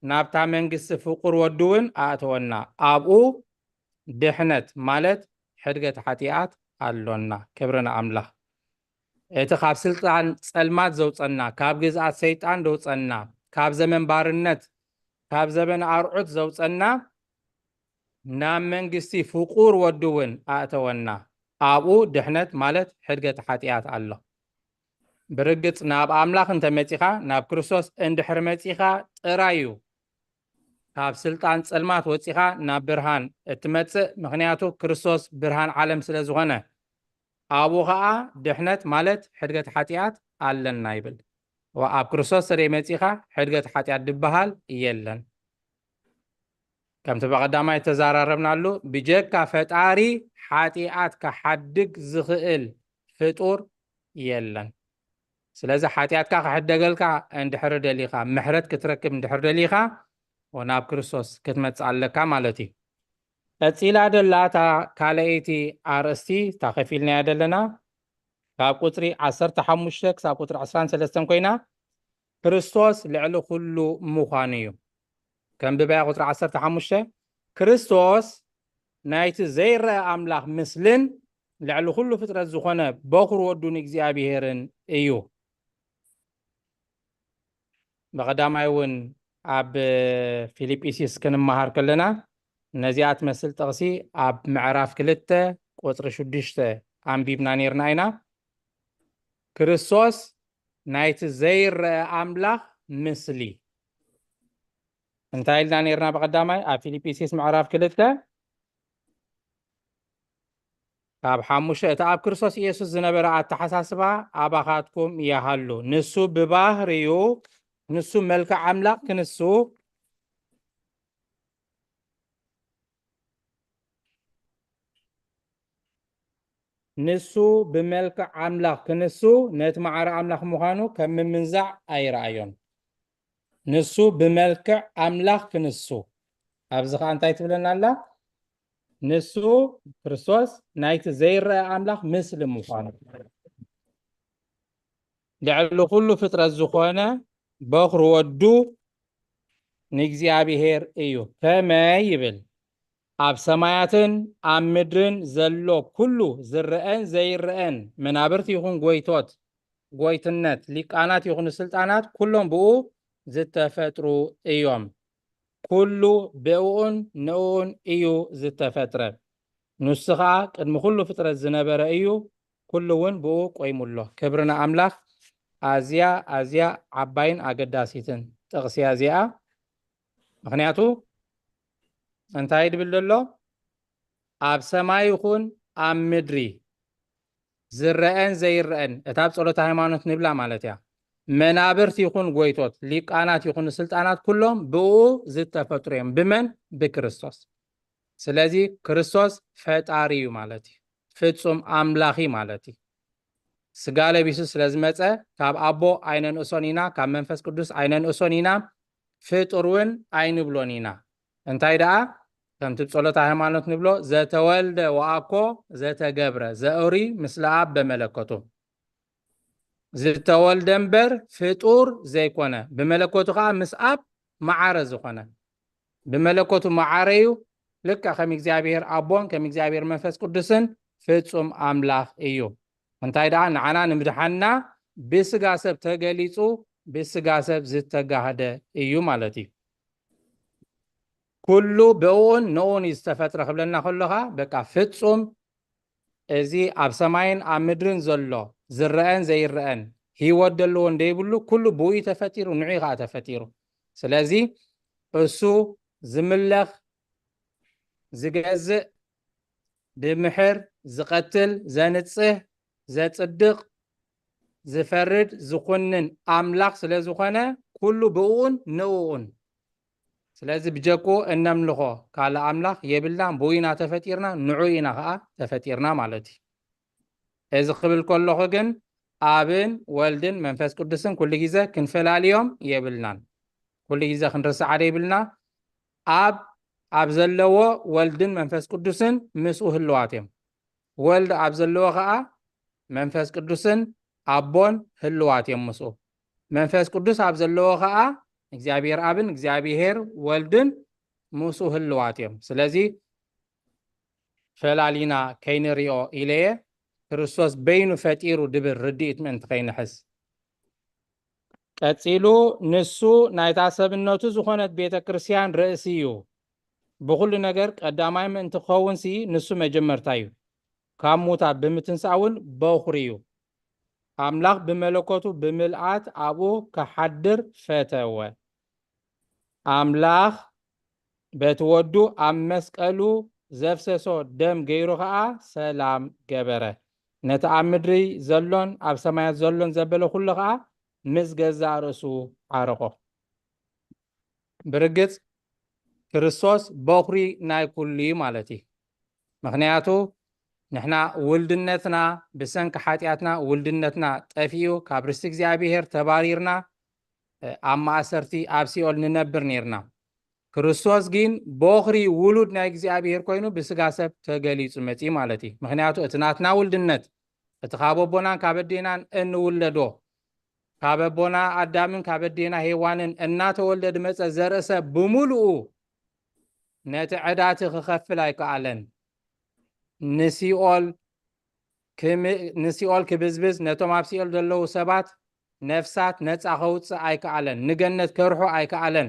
ናብታ መንግስቲ ፍቁር ወዱ እውን ኣእተወና ኣብኡ ድሕነት ማለት ሕድገት ሓጢኣት ኣሎና። ክብርና ኣምላኽ። እቲ ካብ ስልጣን ጸልማት ዘውፀና ካብ ግዝኣት ሰይጣን ዘውፀና ካብ ዘመን ባርነት ካብ ዘመን ኣርዑት ዘውፀና ናብ መንግስቲ ፍቁር ወዱ እውን ኣእተወና ኣብኡ ድሕነት ማለት ሕድገት ሓጢኣት ኣሎ። ብርግጽ ናብ ኣምላኽ እንተመጺኻ ናብ ክርስቶስ እንድሕር መጺኻ ጥራዩ ካብ ስልጣን ጸልማት ወፂኻ ናብ ብርሃን እትመጽእ ምክንያቱ ክርስቶስ ብርሃን ዓለም ስለ ዝኾነ ኣብኡ ከዓ ድሕነት ማለት ሕድገት ሓጢኣት ኣለና ይብል። ኣብ ክርስቶስ ተደይ መጺኻ ሕድገት ሓጢኣት ድበሃል የለን። ከምቲ በቐዳማይ ተዘራረብናሉ ብጀካ ፈጣሪ ሓጢኣት ከሓድግ ዝኽእል ፍጡር የለን። ስለዚ ሓጢኣትካ ክሕደገልካ እንድሕር ደሊኻ ምሕረት ክትረክብ እንድሕር ደሊኻ ወናብ ክርስቶስ ክትመጽእ ኣለካ ማለት እዩ። ቀፂላ ደላታ ካልአይቲ ኣርእስቲ ተኸፊልናያ ደለና ካብ ቁፅሪ 15 ክሳብ ቁፅሪ 13 ኮይና ክርስቶስ ልዕሊ ኩሉ ምዃኑ እዩ። ከም ብባያ ቁፅሪ 15 ክርስቶስ ናይቲ ዘይረአ ኣምላኽ ምስልን ልዕሊ ኩሉ ፍጥረት ዝኾነ በኩር ወዱ ንእግዚኣብሔርን እዩ። በቐዳማይ እውን ኣብ ፊልጵስዩስ ክንመሃር ከለና ነዚኣ ትመስል ጥቕሲ ኣብ ምዕራፍ 2 ቁፅሪ 6 ኣንቢብና ነርና ኢና። ክርስቶስ ናይቲ ዘይረአ ኣምላኽ ምስሊ እንታይ ኢልና ነርና በቐዳማይ ኣብ ፊልጵስዩስ ምዕራፍ 2 ካብ 5 እቲ ኣብ ክርስቶስ ኢየሱስ ዝነበረ ኣተሓሳስባ ኣባኻትኩም ይሃሉ ንሱ ብባህርዩ ንሱ መልክዕ ኣምላኽ ክንሱ ንሱ ብመልክዕ ኣምላኽ ክንሱ ነቲ ማዕረ ኣምላኽ ምዃኑ ከም ምምንዛዕ ኣይረኣዮን። ንሱ ብመልክዕ ኣምላኽ ክንሱ ኣብዚ ከዓ እንታይ ትብለና ኣላ? ንሱ ክርስቶስ ናይቲ ዘይረአ ኣምላኽ ምስሊ ምዃኑ ልዕሊ ኩሉ ፍጥረት ዝኾነ በኩር ወዱ ንእግዚኣብሔር እዩ። ከመይ ይብል ኣብ ሰማያትን ኣብ ምድርን ዘሎ ኩሉ ዝርአን ዘይርአን መናብርት ይኹን ጎይቶት ጎይትነት ሊቃናት ይኹኑ ስልጣናት ኩሎም ብኡ ዝተፈጥሩ እዮም። ኩሉ ብኡን ንኡን እዩ ዝተፈጥረ ንሱ ከዓ ቅድሚ ኩሉ ፍጥረት ዝነበረ እዩ ኩሉ እውን ብኡ ቆይሙሎ። ክብርና ኣምላኽ ኣዝያ ዓባይን ኣገዳሲትን ጥቕስያ እዚኣ ምክንያቱ እንታይ ድብል ዘሎ ኣብ ሰማይ ይኹን ኣብ ምድሪ ዝረአን ዘይረአን እታ ጸሎት ሃይማኖት ንብላ ማለት እያ መናብርት ይኹን ጎይቶት ሊቃናት ይኹን ስልጣናት ኩሎም ብኡ ዝተፈጥሩ እዮም። ብመን? ብክርስቶስ። ስለዚ ክርስቶስ ፈጣሪ እዩ ማለት እዩ ፍጹም ኣምላኺ ማለት እዩ። ስጋ ለቢሱ ስለዝመፀ ካብ ኣቦ ኣይነንእሶን ኢና ካብ መንፈስ ቅዱስ ኣይነንእሶን ኢና ፍጡር እውን ኣይንብሎን ኢና። እንታይ ደኣ ከምቲ ጸሎት ሃይማኖት ንብሎ ዘተወልደ ወአኮ ዘተገብረ ዘእሪ ምስለ አብ በመለኮቱ ዝተወልደ እምበር ፍጡር ዘይኮነ ብመለኮቱ ከዓ ምስ አብ ማዓረ ዝኾነ ብመለኮቱ ማዓረ እዩ። ልካ ከም እግዚአብሔር አቦን ከም እግዚአብሔር መንፈስ ቅዱስን ፍጹም አምላኽ እዩ። እንታይ ደኣ ንዓና ንምድሓና ብስጋ ሰብ ተገሊጹ ብስጋ ሰብ ዝተጋህደ እዩ ማለት እዩ። ኩሉ ብኡን ንኡን ዝተፈጥረ ክብለና ከለኻ በቃ ፍጹም እዚ ኣብ ሰማይን ኣብ ምድርን ዘሎ ዝረአን ዘይረአን ሂወት ዘለዎ እንደይብሉ ኩሉ ብኡ ተፈጢሩ ንዑ ከዓ ተፈጢሩ። ስለዚ እሱ ዝምለኽ ዝገዝእ ብምሕር ዝቐትል ዘንጽህ ዘጽድቕ ዝፈርድ ዝኹንን ኣምላኽ ስለ ዝኾነ ኩሉ ብኡን ንኡን ስለዚ ብጀቁ እነምልኾ ካልእ ኣምላኽ የብልናን ብኡ ኢና ተፈጢርና ንዑ ኢና ከዓ ተፈጢርና ማለት እዩ። እዚ ክብል ከለኹ ግን ኣብን ወልድን መንፈስ ቅዱስን ኩሉ ግዜ ክንፈላለዮም የብልናን ኩሉ ግዜ ክንርስዓደ የብልና። ኣብ ዘለዎ ወልድን መንፈስ ቅዱስን ምስኡ ህልዋት እዮም። ወልድ ኣብ ዘለዎ ከዓ መንፈስ ቅዱስን ኣቦን ህልዋት እዮም ምስኡ። መንፈስ ቅዱስ ኣብ ዘለዎ ከዓ እግዚአብሔር አብን እግዚአብሔር ወልድን ምስኡ ህልዋት እዮም። ስለዚ ፈላሊና ከይንሪኦ ኢለየ ክርስቶስ በይኑ ፈጢሩ ድብል ርድኢት ምእንቲ ከይንሕስ ቀፂሉ ንሱ ናይታ ሰብነቱ ዝኾነት ቤተ ክርስቲያን ርእሲ እዩ። ብኩሉ ነገር ቀዳማይ ምእንቲ ክኸውን ንሱ መጀመርታ እዩ። ካብ ሙታት ብምትንሳእ እውን በኹሪ እዩ። ኣምላኽ ብመለኮቱ ብምልኣት ኣብኡ ከሓድር ፈተወ። ኣምላኽ በቲ ወዱ ኣብ መስቀሉ ዘፍሰሶ ደም ገይሩ ከዓ ሰላም ገበረ። ነቲ ኣብ ምድሪ ዘሎን ኣብ ሰማያት ዘሎን ዘበለ ኩሉ ከዓ ምስ ገዛእ ርእሱ ዓረቆ። ብርግፅ ክርስቶስ በኹሪ ናይ ኩሉ እዩ ማለት እዩ። ምክንያቱ ንሕና ውልድነትና ብሰንኪ ሓጢኣትና ውልድነትና ጠፊኡ ካብ ርስቲ እግዚኣብሔር ተባሪርና ኣብ ማእሰርቲ ኣብ ሲኦል ንነብር ነርና። ክርስቶስ ግን በኹሪ ውሉድ ናይ እግዚኣብሔር ኮይኑ ብስጋ ሰብ ተገሊጹ መጺ ማለት እዩ። ምክንያቱ እቲ ናትና ውልድነት እቲ ካብ ኣቦናን ካብ ኣዴናን እንውለዶ ካብ ኣቦና ኣዳምን ካብ ኣዴና ሄዋንን እናተወልደ ድመፀ ዘርእሰ ብምሉኡ ነቲ ዕዳቲ ክኸፍል ኣይከኣለን። ንሲኦል ክብዝብዝ ነቶም ኣብ ሲኦል ዘለዉ ሰባት ነፍሳት ነፃ ከውፅእ ኣይከኣለን። ንገነት ከርሑ ኣይከኣለን።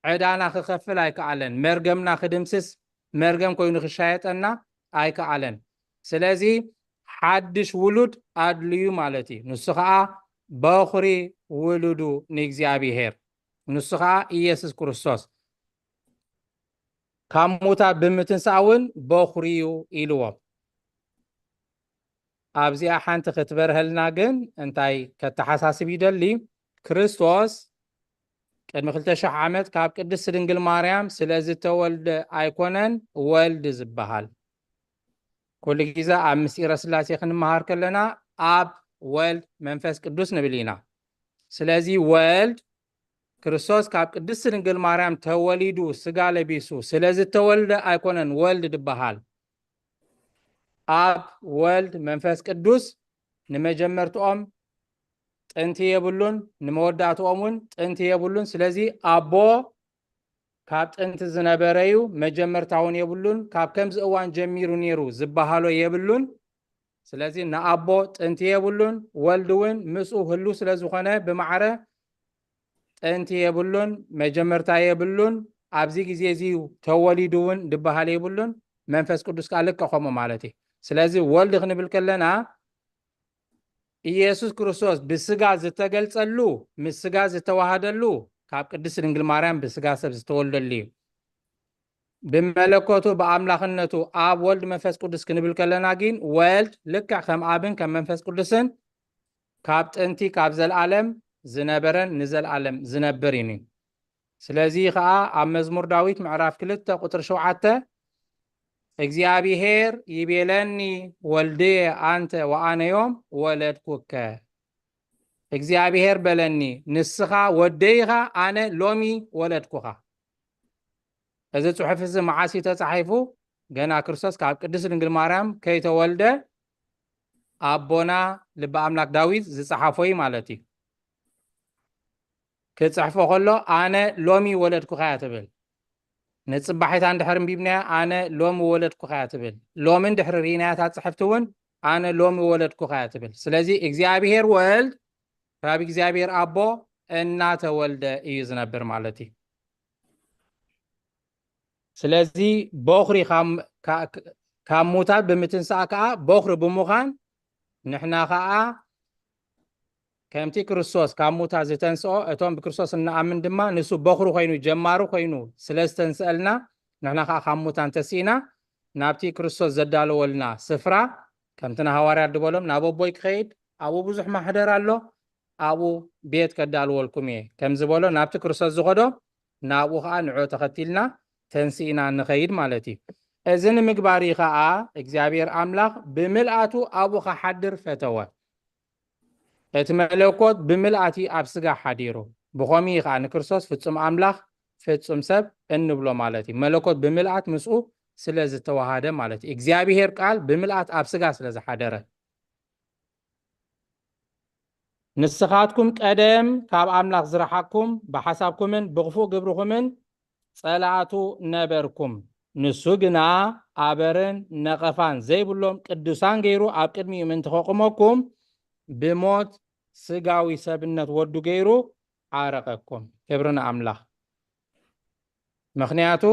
ዕዳና ክኸፍል ኣይከኣለን። መርገምና ክድምስስ መርገም ኮይኑ ክሻየጠና ኣይከኣለን። ስለዚ ሓድሽ ውሉድ ኣድልዩ ማለት እዩ። ንሱ ከዓ በኹሪ ውሉዱ ንእግዚአብሔር ንሱ ከዓ ኢየሱስ ክርስቶስ ካብ ሙታት ብምትንሳእ እውን በኹሪ እዩ ኢልዎም። ኣብዚኣ ሓንቲ ክትበርሀልና ግን እንታይ ከተሓሳስብ ይደሊ ክርስቶስ ቅድሚ 2000 ዓመት ካብ ቅድስቲ ድንግል ማርያም ስለ ዝተወልደ ኣይኮነን ወልድ ዝበሃል። ኩሉ ግዜ ኣብ ምስጢረ ስላሴ ክንመሃር ከለና ኣብ ወልድ መንፈስ ቅዱስ ንብል ኢና። ስለዚ ወልድ ክርስቶስ ካብ ቅድስቲ ድንግል ማርያም ተወሊዱ ስጋ ለቢሱ ስለ ዝተወልደ ኣይኮነን ወልድ ዝበሃል። ኣብ ወልድ መንፈስ ቅዱስ ንመጀመርትኦም ጥንቲ የብሉን ንመወዳእትኦም እውን ጥንቲ የብሉን። ስለዚ ኣቦ ካብ ጥንቲ ዝነበረ እዩ መጀመርታ እውን የብሉን ካብ ከምዚ እዋን ጀሚሩ ነይሩ ዝበሃሎ የብሉን ስለዚ ንኣቦ ጥንቲ የብሉን ወልድ እውን ምስኡ ህሉ ስለ ዝኾነ ብማዕረ ጥንቲ የብሉን መጀመርታ የብሉን ኣብዚ ግዜ እዚ ተወሊዱ እውን ድበሃል የብሉን መንፈስ ቅዱስ ቃል ልከኸሙ ማለት እዩ ስለዚ ወልድ ክንብል ከለና ኢየሱስ ክርስቶስ ብስጋ ዝተገልጸሉ ምስ ስጋ ዝተዋሃደሉ ካብ ቅድስት ድንግል ማርያም ብስጋ ሰብ ዝተወለደሉ እዩ ብመለኮቱ በአምላክነቱ አብ ወልድ መንፈስ ቅዱስ ክንብል ከለና ግን ወልድ ልክዕ ከም አብን ከም መንፈስ ቅዱስን ካብ ጥንቲ ካብ ዘለዓለም ዝነበረን ንዘለዓለም ዝነብር እዩ ስለዚ ከዓ ኣብ መዝሙር ዳዊት ምዕራፍ 2 ቁጥር 7 እግዚአብሔር ይቤለኒ ወልድየ አንተ ወአነዮም ወለድኩከ እግዚአብሔር በለኒ ንስኻ ወደይኻ አነ ሎሚ ወለድኩኻ እዚ ጽሑፍ እዚ መዓሲ ተጻሒፉ ገና ክርስቶስ ካብ ቅድስት ድንግል ማርያም ከይተወልደ አቦና ልበ አምላክ ዳዊት ዝጻሓፎይ ማለት እዩ ክጽሕፎ ከሎ አነ ሎሚ ወለድኩኻ ትብል ንጽባሒታ እንድሕር እምቢብናያ አነ ሎሚ ወለድኩኻ ትብል ሎምን ድሕሪ ሪናያ ታጽሕፍቲ እውን አነ ሎሚ ወለድኩኻ ትብል ስለዚ እግዚአብሔር ወልድ ካብ እግዚአብሔር አቦ እናተወልደ እዩ ዝነብር ማለት እዩ ስለዚ በኽሪ ካብ ሙታት ብምትንሳእ ከዓ በኽሪ ብምዃን ንሕና ከዓ ከምቲ ክርስቶስ ካብ ሙታት ዝተንስኦ እቶም ብክርስቶስ እናኣምን ድማ ንሱ በኽሪ ኮይኑ ጀማሩ ኮይኑ ስለ ዝተንስአልና ንሕና ከዓ ካብ ሙታን ተሲእና ናብቲ ክርስቶስ ዘዳለወልና ስፍራ ከምቲ ሃዋርያት ድበሎም ናብ ኣቦይ ክኸይድ ኣብኡ ብዙሕ ማሕደር ኣሎ ኣብኡ ቤት ከዳልወልኩም እየ ከም ዝበሎ ናብቲ ክርስቶስ ዝኸዶ ናብኡ ከዓ ንዑ ተኸቲልና ተንሲእና ንኸይድ ማለት እዩ እዚ ንምግባር ከዓ እግዚአብሔር አምላኽ ብምልአቱ ኣብኡ ከሓድር ፈተወ እቲ መለኮት ብምልአቲ ኣብ ስጋ ሓዲሩ ብኸምኡ ከዓ ንክርስቶስ ፍጹም አምላኽ ፍጹም ሰብ እንብሎ ማለት እዩ መለኮት ብምልአት ምስኡ ስለ ዝተዋሃደ ማለት እዩ እግዚአብሔር ቃል ብምልአት ኣብ ስጋ ስለ ዝሓደረ ንስኻትኩም ቀደም ካብ አምላኽ ዝረሓቅኩም ብሓሳብኩምን ብኽፉእ ግብርኹምን ጸላእቱ ነበርኩም ንሱ ግና ኣበርን ነቐፋን ዘይብሎም ቅዱሳን ገይሩ ኣብ ቅድሚኡ ምእንቲ ከቕመኩም ብሞት ስጋዊ ሰብነት ወዱ ገይሩ ዓረቀኩም ክብሪ ንኣምላኽ ምክንያቱ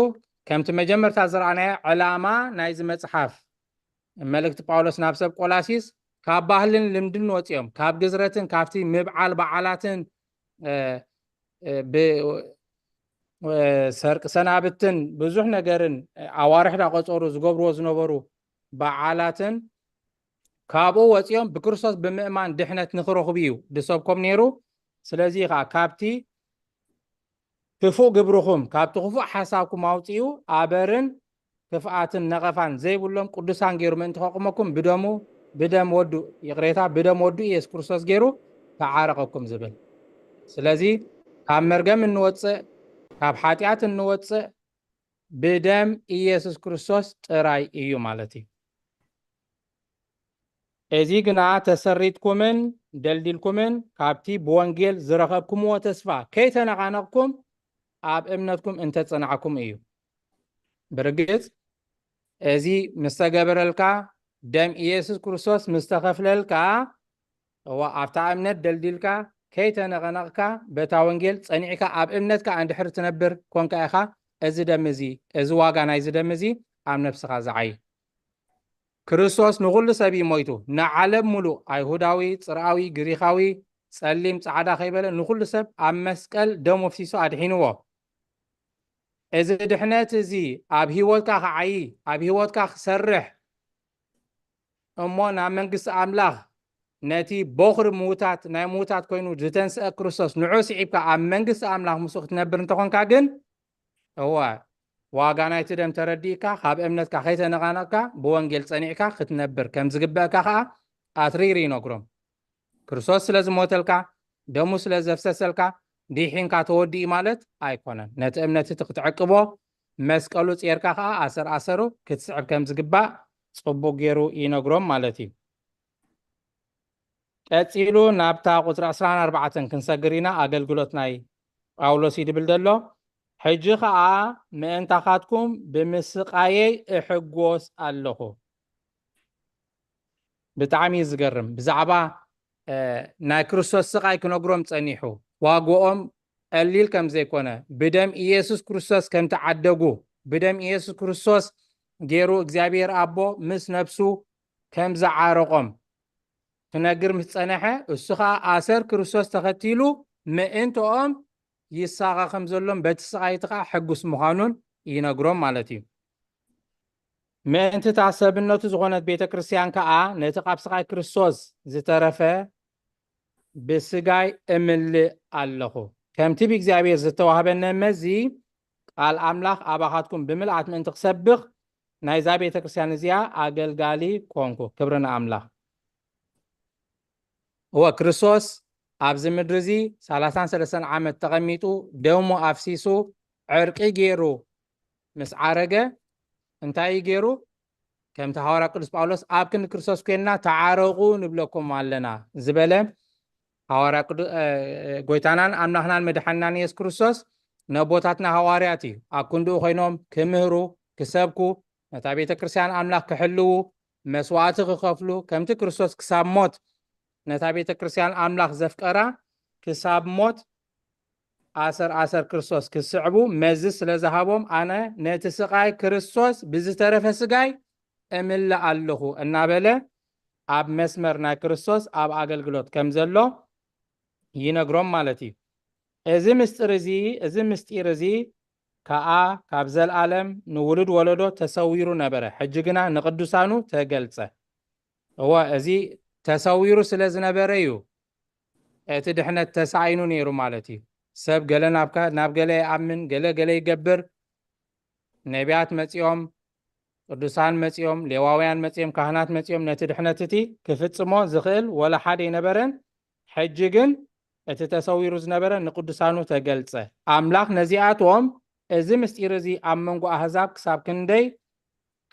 ከምቲ መጀመርታ ዝረኣናዮ ዕላማ ናይዚ መፅሓፍ መልእክቲ ጳውሎስ ናብ ሰብ ቆላሲስ ካብ ባህልን ልምድን ወፂኦም ካብ ግዝረትን ካብቲ ምብዓል በዓላትን ሰርቅ ሰናብትን ብዙሕ ነገርን ኣዋርሕ ዳቆፀሩ ዝገብርዎ ዝነበሩ በዓላትን ካብኡ ወፂኦም ብክርስቶስ ብምእማን ድሕነት ንኽረኽቡ እዩ ድሰብኮም ነይሩ ስለዚ ከዓ ካብቲ ክፉእ ግብርኹም ካብቲ ክፉእ ሓሳብኩም ኣውፅኡ ኣበርን ክፍኣትን ነቐፋን ዘይብሎም ቅዱሳን ገይሩ ምእንቲ ከቕመኩም ብደም ወዱ ይቕሬታ ብደም ወዱ ኢየሱስ ክርስቶስ ገይሩ ተዓረቐኩም ዝብል ስለዚ ካብ መርገም እንወፅእ ካብ ሓጢአት እንወፅእ ብደም ኢየሱስ ክርስቶስ ጥራይ እዩ ማለት እዩ እዚ ግና ተሰሪትኩምን ደልዲልኩምን ካብቲ ብወንጌል ዝረኸብኩምዎ ተስፋ ከይተነቓነቕኩም ኣብ እምነትኩም እንተጸናዕኩም እዩ ብርግጽ እዚ ምስ ተገበረልካ ደም ኢየሱስ ክርስቶስ ምስ ተኸፍለልካ ኣብታ እምነት ደልዲልካ ከይተነቐነቕካ በታ ወንጌል ጸኒዕካ ኣብ እምነትካ እንድሕር ትነብር ኮንካ ኢኻ እዚ ደም እዚ ዋጋ ናይዚ ደም እዚ ኣብ ነፍስኻ ዝዓይ ክርስቶስ ንኹሉ ሰብ ሞይቱ ንዓለም ሙሉእ ኣይሁዳዊ ጽርዓዊ ግሪኻዊ ጸሊም ጻዕዳ ከይበለ ንኹሉ ሰብ ኣብ መስቀል ደም ወፍሲሱ ኣድሒንዎ እዚ ድሕነት እዚ ኣብ ሂወትካ ክዓይ ኣብ ሂወትካ ክሰርሕ እሞ ናብ መንግስቲ ኣምላኽ ነቲ በኽሪ ሙታት ናይ ሙታት ኮይኑ ዝተንስአ ክርስቶስ ንዑ ስዒብካ ኣብ መንግስቲ ኣምላኽ ምስኡ ክትነብር እንተኾንካ ግን እዋ ዋጋ ናይቲ ደም ተረዲእካ ካብ እምነትካ ከይተነቓነቕካ ብወንጌል ጸኒዕካ ክትነብር ከም ዝግበአካ ከዓ ኣትሪር ይነግሮም ክርስቶስ ስለ ዝሞተልካ ደሙ ስለ ዘፍሰሰልካ ዲሒንካ ተወዲኢ ማለት ኣይኮነን ነቲ እምነት እቲ ክትዕቅቦ መስቀሉ ጼርካ ከዓ ኣሰሩ ክትስዕብ ከም ዝግባእ ጽቡቕ ገይሩ ይነግሮም ማለት እዩ ቀፂሉ ናብታ ቁጥሪ 14 ክንሰግር ኢና ኣገልግሎት ናይ ጳውሎስ ይድብል ዘሎ ሕጂ ከዓ ምእንታኻትኩም ብምስቃየይ እሕጎስ ኣለኹ። ብጣዕሚ ዝገርም ብዛዕባ ናይ ክርስቶስ ስቃይ ክነግሮም ፀኒሑ ዋግኦም ቀሊል ከም ዘይኮነ ብደም ኢየሱስ ክርስቶስ ከም ተዓደጉ ብደም ኢየሱስ ክርስቶስ ገይሩ እግዚአብሔር ኣቦ ምስ ነፍሱ ከም ዝዓረቆም ክነግር ምስ ፀነሐ እሱ ከዓ ኣሰር ክርስቶስ ተኸቲሉ ምእንትኦም ይሳኻ ከም ዘሎም በቲ ስቃይቲ ከዓ ሕጉስ ምዃኑን ይነግሮም ማለት እዩ። ምእንቲ ታሰብነቱ ዝኾነት ቤተ ክርስቲያን ከዓ ነቲ ቃብ ስቃይ ክርስቶስ ዝተረፈ ብስጋይ እምልእ ኣለኹ ከምቲ ብእግዚአብሔር ዝተዋህበነ መዚ ቃል ኣምላኽ ኣባኻትኩም ብምልኣት ምእንቲ ክሰብኽ ናይዛ ቤተ ክርስቲያን እዚኣ ኣገልጋሊ ኮንኩ። ክብርና ኣምላኽ هو ክርስቶስ ኣብዚ ምድሪ እዚ 33 ዓመት ተቐሚጡ ደሙ ኣፍሲሱ ዕርቂ ገይሩ ምስ ዓረገ እንታይ ገይሩ ከምቲ ሐዋርያ ቅዱስ ጳውሎስ ኣብ ክንዲ ክርስቶስ ኮይንና ተዓረቁ ንብለኩም ኣለና ዝበለ ሐዋርያ ጎይታናን ኣምላኽናን መድሓኒናን ኢየሱስ ክርስቶስ ነቦታትና ሐዋርያት እዩ ኣብ ክንዲኡ ኮይኖም ክምህሩ ክሰብኩ ነታ ቤተ ክርስቲያን ኣምላኽ ክሕልው መስዋዕቲ ክኸፍሉ ከምቲ ክርስቶስ ክሳብ ሞት ነታ ቤተ ክርስቲያን ኣምላኽ ዘፍቀራ ክሳብ ሞት ኣሰር ክርስቶስ ክስዕቡ መዚ ስለ ዝሃቦም ኣነ ነቲ ስቃይ ክርስቶስ ብዝተረፈ ስጋይ እምልእ ኣለኹ እናበለ ኣብ መስመር ናይ ክርስቶስ ኣብ ኣገልግሎት ከም ዘሎ ይነግሮም ማለት እዩ። እዚ ምስጢር እዚ ከዓ ካብ ዘለዓለም ንውሉድ ወለዶ ተሰዊሩ ነበረ ሕጂ ግና ንቅዱሳኑ ተገልጸ። እወ እዚ ተሰዊሩ ስለ ዝነበረ እዩ እቲ ድሕነት ተሳኢኑ ነይሩ ማለት እዩ። ሰብ ገለ ናብ ገለ ይኣምን ገለ ይገብር ነቢያት መፂኦም ቅዱሳን መፂኦም ሌዋውያን መፂኦም ካህናት መፂኦም ነቲ ድሕነት እቲ ክፍፅሞ ዝኽእል ወላ ሓደ ይነበረን። ሕጂ ግን እቲ ተሰዊሩ ዝነበረ ንቅዱሳኑ ተገልጸ። ኣምላኽ ነዚኣቶም እዚ ምስጢር እዚ ኣብ መንጎ ኣህዛብ ክሳብ ክንደይ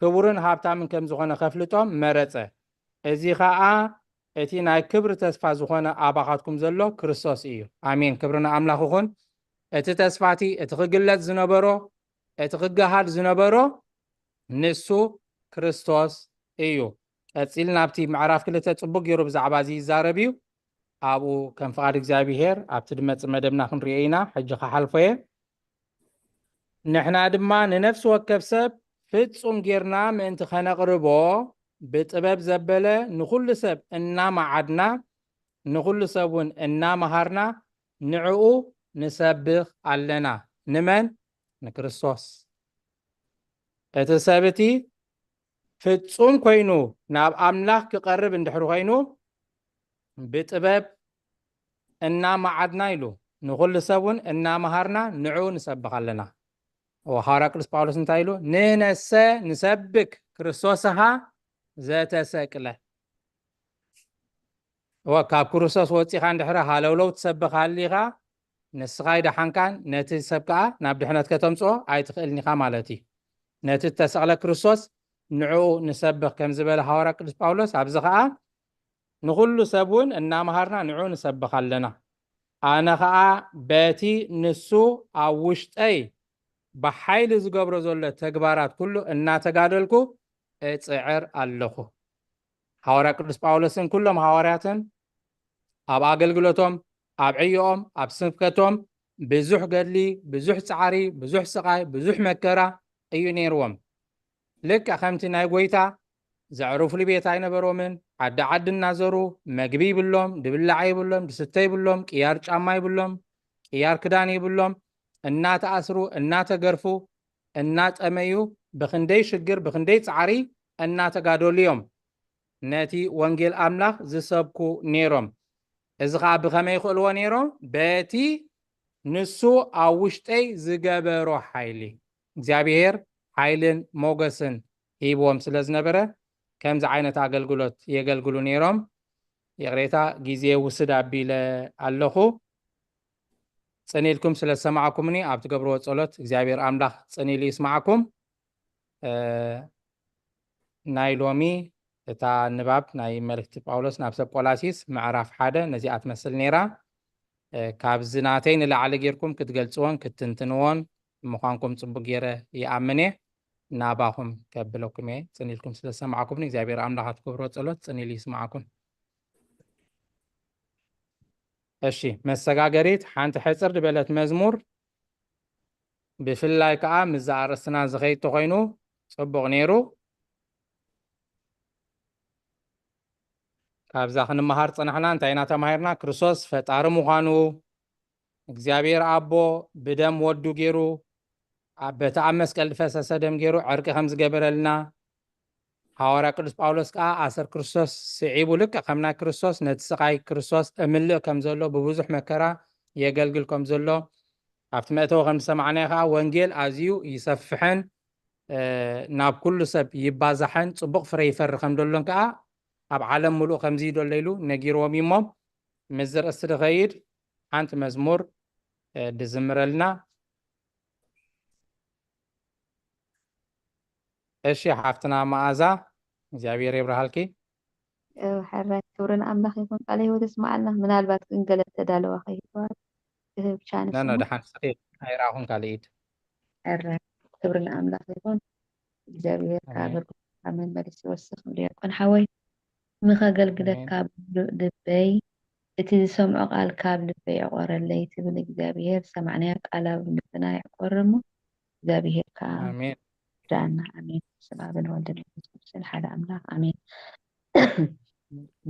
ክቡርን ሃብታምን ከም ዝኾነ ከፍልጦም መረፀ። እዚ ከዓ እቲ ናይ ክብሪ ተስፋ ዝኾነ ኣባኻትኩም ዘሎ ክርስቶስ እዩ። ኣሜን። ክብርና ኣምላኽ ይኹን። እቲ ተስፋቲ እቲ ክግለጽ ዝነበሮ እቲ ክገሃድ ዝነበሮ ንሱ ክርስቶስ እዩ። ቀፂል ናብቲ ምዕራፍ 2 ጽቡቅ ገይሩ ብዛዕባ እዚ ይዛረብ እዩ። ኣብኡ ከም ፍቃድ እግዚኣብሔር ኣብቲ ድመፅእ መደብና ክንሪኦ ኢና። ሕጂ ከሓልፎየ ንሕና ድማ ንነፍሲ ወከፍ ሰብ ፍጹም ጌርና ምእንቲ ከነቕርቦ ብጥበብ ዘበለ ንኩሉ ሰብ እናማዓድና ንኩሉ ሰብ እውን እናመሃርና ንዕኡ ንሰብኽ ኣለና። ንመን? ንክርስቶስ። እቲ ሰብቲ ፍጹም ኮይኑ ናብ ኣምላኽ ክቐርብ እንድሕር ኮይኑ ብጥበብ እናማዓድና ኢሉ ንኩሉ ሰብ እውን እናመሃርና ንዕኡ ንሰብኽ ኣለና። ሐዋርያ ቅዱስ ጳውሎስ እንታይ ኢሉ? ንህነሰ ንሰብክ ክርስቶስሃ ዘተሰቅለ። ካብ ክርስቶስ ወፂኻ እንድሕር ሃለውለው ትሰብኽ ሃሊኻ ንስኻ ይደሓንካን ነቲ ሰብ ከዓ ናብ ድሕነት ከተምፅኦ ኣይትኽእልኒኻ ማለት እዩ። ነቲ ተሰቕለ ክርስቶስ ንዕኡ ንሰብኽ ከም ዝበለ ሐዋርያ ቅዱስ ጳውሎስ ኣብዚ ከዓ ንኩሉ ሰብ እውን እናመሃርና ንዕኡ ንሰብኽ ኣለና። ኣነ ከዓ በቲ ንሱ ኣብ ውሽጠይ ብሓይሊ ዝገብሮ ዘሎ ተግባራት ኩሉ እናተጋደልኩ እፅዕር ኣለኹ። ሐዋርያ ቅዱስ ጳውሎስን ኩሎም ሐዋርያትን ኣብ ኣገልግሎቶም ኣብ ዕዮኦም ኣብ ስብከቶም ብዙሕ ገድሊ ብዙሕ ፃዕሪ ብዙሕ ስቃይ ብዙሕ መከራ እዩ ነይርዎም። ልክዕ ከምቲ ናይ ጎይታ ዘዕርፍሉ ቤት ኣይነበሮምን። ዓዲ ዓዲ እናዘሩ መግቢ ይብሎም ድብላዕ ይብሎም ድስተ ይብሎም ቅያር ጫማ ይብሎም ቅያር ክዳን ይብሎም እናተኣስሩ እናተገርፉ እናጠመዩ ብክንደይ ሽግር ብክንደይ ፃዕሪ እናተጋደሉ እዮም ነቲ ወንጌል ኣምላኽ ዝሰብኩ ነይሮም። እዚ ከዓ ብኸመይ ይኽእልዎ ነይሮም? በቲ ንሱ ኣብ ውሽጠይ ዝገበሮ ሓይሊ እግዚኣብሔር ሓይልን ሞገስን ሂብዎም ስለ ዝነበረ ከምዚ ዓይነት ኣገልግሎት የገልግሉ ነይሮም። የቕሬታ ግዜ ውስድ ኣቢለ ኣለኹ። ፀኒልኩም ስለ ዝሰማዓኩምኒ ኣብ ትገብርዎ ጸሎት እግዚኣብሔር ኣምላኽ ፀኒሉ ይስማዓኩም። ናይ ሎሚ እታ ንባብ ናይ መልእክቲ ጳውሎስ ናብ ሰብ ቆላሲስ ምዕራፍ 1 ነዚኣ ትመስል ነይራ። ካብዚ ናተይ ንላዕሊ ጌርኩም ክትገልጽዎን ክትንትንዎን ምዃንኩም ጽቡቅ ጌረ ይኣምን እየ ናባኹም ከብለኩም እየ ጽኒኢልኩም ስለ ዝሰማዓኩም እግዚኣብሔር ኣምላኽ ክብሮ ጸሎት ጽኒኢሉ ይስማዓኩም እሺ መሰጋገሪት ሓንቲ ሕፅር ድበለት መዝሙር ብፍላይ ከዓ ምዛ ኣርእስትና ዝኸይድ ኮይኑ ጽቡቕ ነይሩ ካብዛ ክንመሃር ፀናሕና እንታይ ኢና ተማሂርና ክርስቶስ ፈጣሪ ምዃኑ እግዚአብሔር ኣቦ ብደም ወዱ ገይሩ በቲ ኣብ መስቀል ዝፈሰሰ ደም ገይሩ ዕርቂ ከም ዝገበረልና ሐዋርያ ቅዱስ ጳውሎስ ከዓ ኣሰር ክርስቶስ ስዒቡ ልክዕ ከም ናይ ክርስቶስ ነቲ ስቃይ ክርስቶስ እምልእ ከም ዘሎ ብብዙሕ መከራ የገልግል ከም ዘሎ ኣብቲ መእተዊ ከም ዝሰማዕናዮ ከዓ ወንጌል ኣዝዩ ይሰፍሕን ናብ ኩሉ ሰብ ይባዛሕን ፅቡቕ ፍረ ይፈሪ ከም ደሎን ከዓ ኣብ ዓለም ሙሉእ ከምዚ ደሎ ኢሉ ነጊርዎም እሞም ምስ ርእስቲ ድኸይድ ሓንቲ መዝሙር ድዝምረልና እሺ ሓፍትና መዓዛ እግዚአብሔር ይብርሃልኪ حرات كورن أملاخ يكون عليه وتسمعنا من البات إنجلت تدالوا خيطات بشان لا دحان صحيح هاي راهون قاليد حرات كورن أملاخ يكون እግዚአብሔር ካብር አመን መልስ ወስኽ ዲያቆን ሓወይ ምኸገል ግለት ካብ ልበይ እቲ ዝሰምዖ ቃል ካብ ልበይ ያቆረለይ ትብል እግዚአብሔር ሰማዕናያ ቃል ኣብ ልብና ያቆርሙ እግዚአብሔር ካብ አሜን ዳና አሜን ሰላምን ወልደን ክርስቶስን ሓደ አምላክ አሜን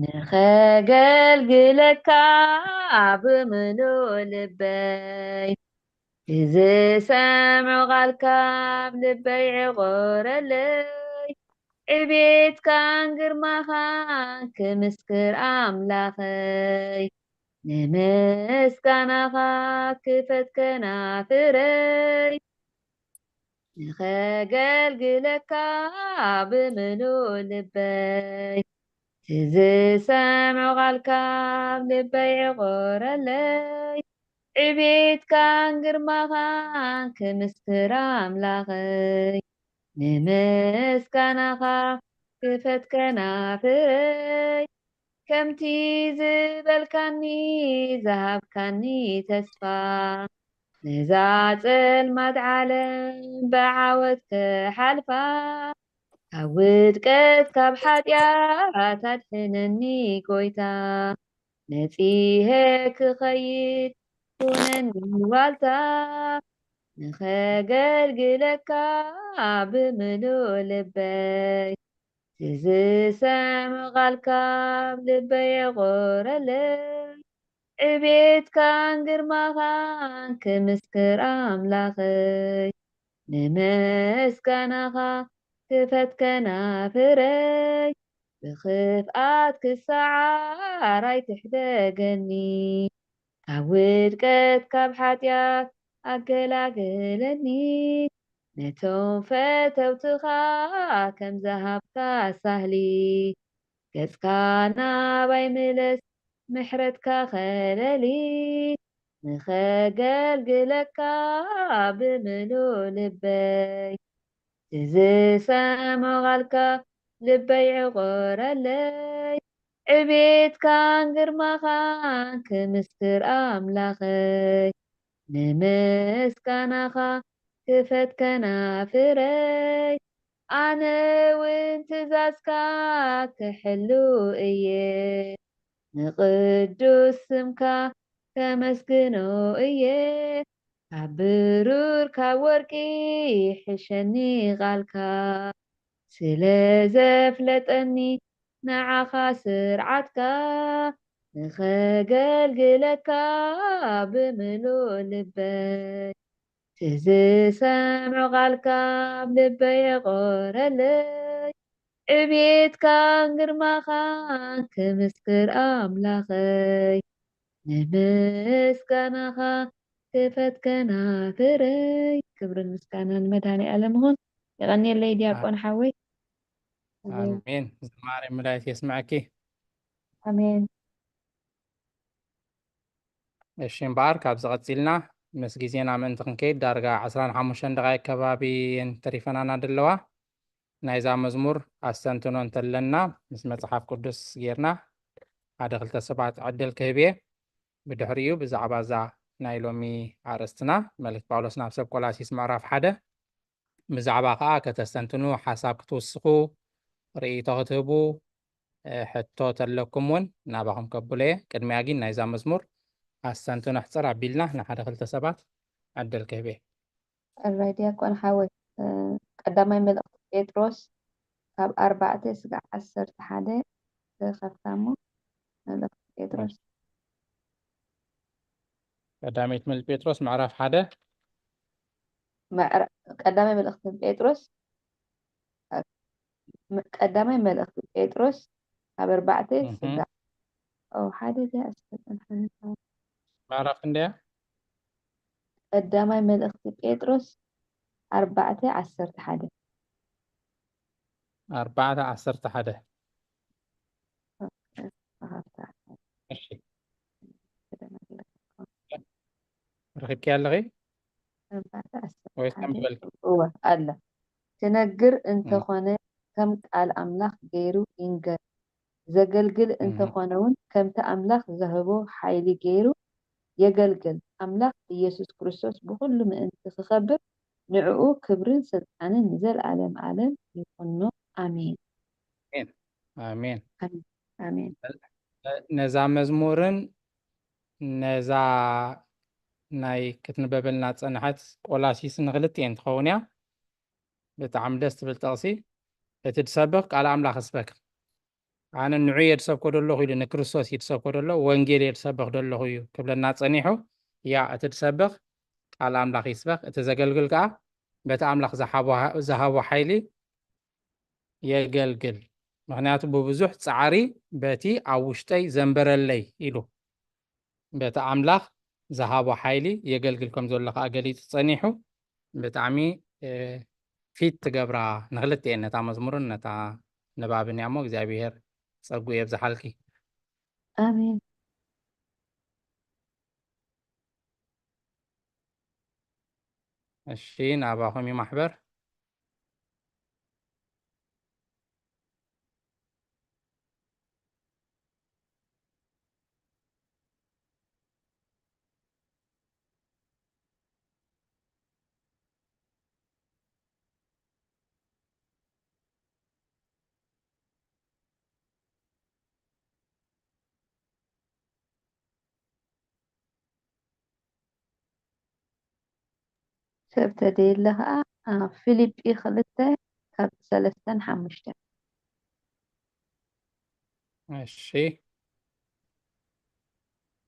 ንኸገልግለካ ብምሉእ ልበይ ዝሰምዖ ቃል ካብ ልበይ ዕቆረለይ ዕቤትካን ግርማኻን ክምስክር ኣምላኸይ ንምስጋናኻ ክፈት ከናፍረይ ንኸገልግለካ ብምሉእ ልበይ ዝሰምዖ ቃል ካብ ልበይ ዕቆረለይ ዕቤትካን ግርማኻን ክምስክር ኣምላኸይ ንምስጋናኻ ክፈት ከናፍረይ ከምቲ ዝበልካኒ ዝሃብካኒ ተስፋ ነዛ ጸልማት ዓለም ብዓወት ክሓልፋ ካብ ውድቀት ካብ ሓጢኣት ኣድሕነኒ ጎይታ ነጺሄ ክኸይድ ኩነኒ ዋልታ ንኸገልግለካ ብምሉእ ልበይ ዝሰምዖ ቃል ካብ ልበይ የቆረለይ ዕቤትካን ግርማኻን ክምስክር ኣምላኸይ ንምስጋናኻ ክፈት ከናፍረይ ብኽፍኣት ክሰዓር ኣይትሕደገኒ ካብ ውድቀት ካብ ሓጢኣት ኣገላግለኒ ነቶም ፈተውትኻ ከም ዝሃብካ ሳህሊ ገጽካ ናባይ ምለስ ምሕረትካ ኸለሊ ንኸገልግለካ ብምሉእ ልበይ ዝሰምዖ ቃልካ ልበይ ዕቆረለይ ዕቤትካን ግርማኻን ክምስክር ኣምላኸይ ንምስጋናኻ ክፈት ከናፍረይ ኣነ እውን ትእዛዝካ ክሕሉ እየ ንቅዱስ ስምካ ከመስግኖ እየ ካብ ብሩር ካብ ወርቂ ሕሸኒ ቃልካ ስለ ዘፍለጠኒ ንዓኻ ስርዓትካ ንኸገልግለካ ብምሉእ ልበይ ዝሰምዖ ቃልካ ልበይ የቆረለይ ዕቤትካን ግርማኻን ክምስክር ኣምላኸይ ንምስጋናኻ ክፈት ከናፍረይ ክብርን ምስጋናን መድኃኔዓለም ይኹን ይቐኒየለይ ዲያቆን ሓወይ አሜን ዝማሬ መላእክት የስምዐኪ አሜን እሺ እምበኣር ካብ ዝቐፂልና ምስ ግዜና ምእንቲ ክንከይድ ዳርጋ 15 ደቂቃ ከባቢ ተሪፈናና ደለዋ ናይዛ መዝሙር ኣስተንትኖ እንተለና ምስ መፅሓፍ ቅዱስ ጌርና ሓደ ክልተ ሰባት ዕድል ክህብ እየ ብድሕሪኡ ብዛዕባ እዛ ናይ ሎሚ ኣርእስትና መልእክቲ ጳውሎስ ናብ ሰብ ቆላሲስ ምዕራፍ 1 ብዛዕባ ከዓ ከተስተንትኑ ሓሳብ ክትውስኹ ርእይቶ ክትህቡ ሕቶ ተለኩም እውን ናባኹም ከብሎ እየ ቅድሚያ ግን ናይዛ መዝሙር ኣስተንትኑ ሕፅር ኣቢልና ንሓደ ክልተ ሰባት ዕድል ክህብ እየ الراي دياكون حاول قدامي ملأ بطرس ካብ 4 ስጋዕ 11 ተኸታሞ ملأ بطرس ቀዳሚት መልእክቲ ጴጥሮስ ምዕራፍ 1 ቀዳማይ መልእክቲ ጴጥሮስ ቀዳማይ መልእክቲ ጴጥሮስ ካብ 4 ስጋዕ او ሓደ ዚኣ ዝተጠንሐነ ምዕራፍ ክንደያ ቀዳማይ መልእክቲ ጴጥሮስ 4:11 4:11 እሺ رخبك يا لغي ويس كم بلك هو الله تنجر انت خونه كم قال املاخ غيرو ينجر زغلغل انت خونون كم تاملاخ ذهبو حيلي غيرو يغلغل املاخ ኢየሱስ ክርስቶስ بكل ما انت تخبر نعو كبرن سلطانن نزل عالم يكونو امين امين امين ነዛ መዝሙርን ነዛ ናይ ክትንበበልና ፀንሐት ቆላሲስ ንክልቲአን ትኸውን እያ ብጣዕሚ ደስ ትብል ጠቕሲ እቲ ትሰብኽ ቃል ኣምላኽ ስበክ ኣነ ንዑ እየ ድሰብኮ ደለኹ ኢሉ ንክርስቶስ እዩ ድሰብኮ ደሎ ወንጌል እየ ድሰብኽ ደለኹ እዩ ክብለና ፀኒሑ ያ እቲ ትሰብኽ ቃል ኣምላኽ ይስበኽ እቲ ዘገልግል ከዓ በቲ ኣምላኽ ዝሃቦ ሓይሊ የገልግል ምክንያቱ ብብዙሕ ፃዕሪ በቲ ኣብ ውሽጠይ ዘንበረለይ ኢሉ በቲ ኣምላኽ ዝሃቦ ሓይሊ የገልግል ከም ዘሎ ከዓ ገሊፁ ፀኒሑ ብጣዕሚ ፊት ትገብራ ንክልቲአን ነታ መዝሙርን ነታ ንባብን እያ እሞ እግዚኣብሔር ፀጉ የብዝሓልኪ ኣሜን እሺ ናባኹም ይማሕበር سبتدي لها فيليبي خلته كاب 3:5 ماشي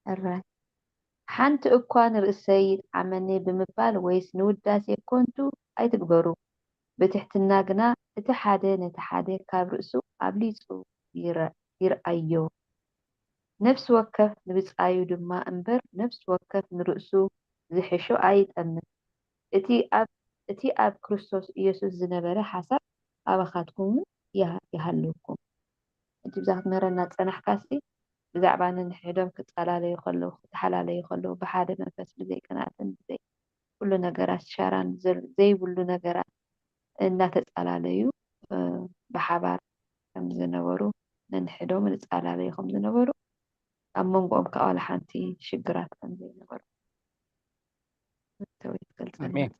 الراي حنت እኳን ርእሰይ ዓመኒ ብምባል ወይስ ንውዳሴ ኮንቱ ኣይትግበሩ ብትሕትና ግና እቲ ሓደ ነቲ ሓደ ካብ ርእሱ ኣብሊፁ ይርአዮ ነፍሲ ወከፍ ንብፃዩ ድማ እምበር ነፍሲ ወከፍ ንርእሱ ዝሕሾ ኣይጠምን እቲ ኣብ ክርስቶስ ኢየሱስ ዝነበረ ሓሳብ ኣባኻትኩም ይሃልውኩም እቲ ብዛት መረና ፀናሕካሲ ብዛዕባ ነንሕዶም ክፀላለዩ ከለዉ ክተሓላለዩ ከለዉ ብሓደ መንፈስ ብዘይቅንኣትን ብዘይ ኩሉ ነገራት ሻራን ዘይብሉ ነገራት እናተፀላለዩ ብሓባር ከም ዝነበሩ ነንሕዶም ዝፀላለዩ ከም ዝነበሩ ኣብ መንጎኦም ከዓ ዋላ ሓንቲ ሽግራት ከም ዘይነበሩ ኣሜን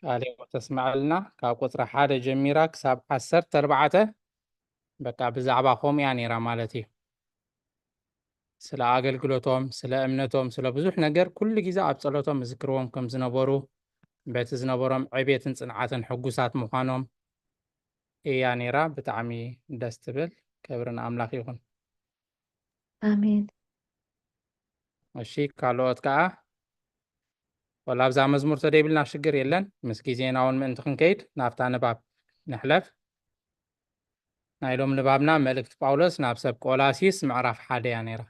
ቃል ተስማዕልና ካብ ቁፅሪ 1 ጀሚራ ክሳብ 14 በቃ ብዛዕባ ከምኡ እያ ነይራ ማለት እዩ ስለ ኣገልግሎቶም ስለ እምነቶም ስለ ብዙሕ ነገር ኩሉ ግዜ ኣብ ፀሎቶም ዝዝክርዎም ከም ዝነበሩ በቲ ዝነበሮም ዕቤትን ፅንዓትን ሕጉሳት ምዃኖም እያ ነይራ ብጣዕሚ ደስ ትብል ክብሪ ንኣምላኽ ይኹን ኣሜን እሺ ካልኦት ከዓ ወላ ኣብዛ መዝሙር ተደይብልና ሽግር የለን ምስ ግዜና እውን ምእንቲ ክንከይድ ናብታ ንባብ ንሕለፍ ናይ ሎም ንባብና መልእክቲ ጳውሎስ ናብ ሰብ ቆላሲስ ምዕራፍ 1 እያ ነይራ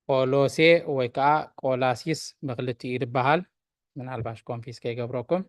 ቆሎሴ ወይ ከዓ ቆላሲስ ብክልቲኡ ይበሃል ምናልባሽ ኮንፊስ ከይገብረኩም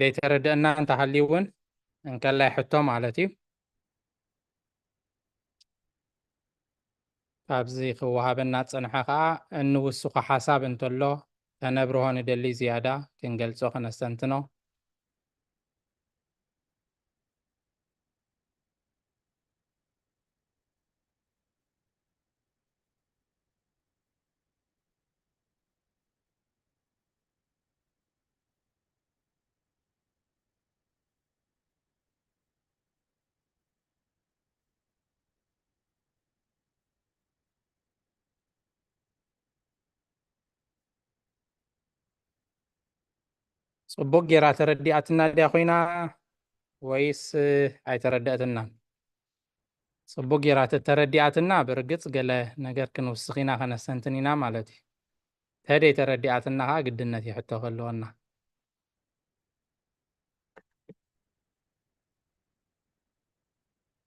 ዘይተረድአና እንተሃልዩ እንከላይ ሕቶ ማለት እዩ ኣብዚ ክወሃበና ፀንሐ ከዓ እንውስኹ ሓሳብ እንተሎ ተነብርሆ ንደሊ ዝያዳ ክንገልጾ ከነስተንትኖ ጽቡቅ ጌራ ተረዲኣትና ድያ ኮይና ወይስ ኣይተረድአትና? ጽቡቅ ጌራ ተረዲኣትና ብርግጽ ገለ ነገር ክንውስኽ ኢና ከነስተንትን ኢና ማለት እዩ። ተደይ ተረዲኣትና ከዓ ግድነት ይሕቶ ከለወና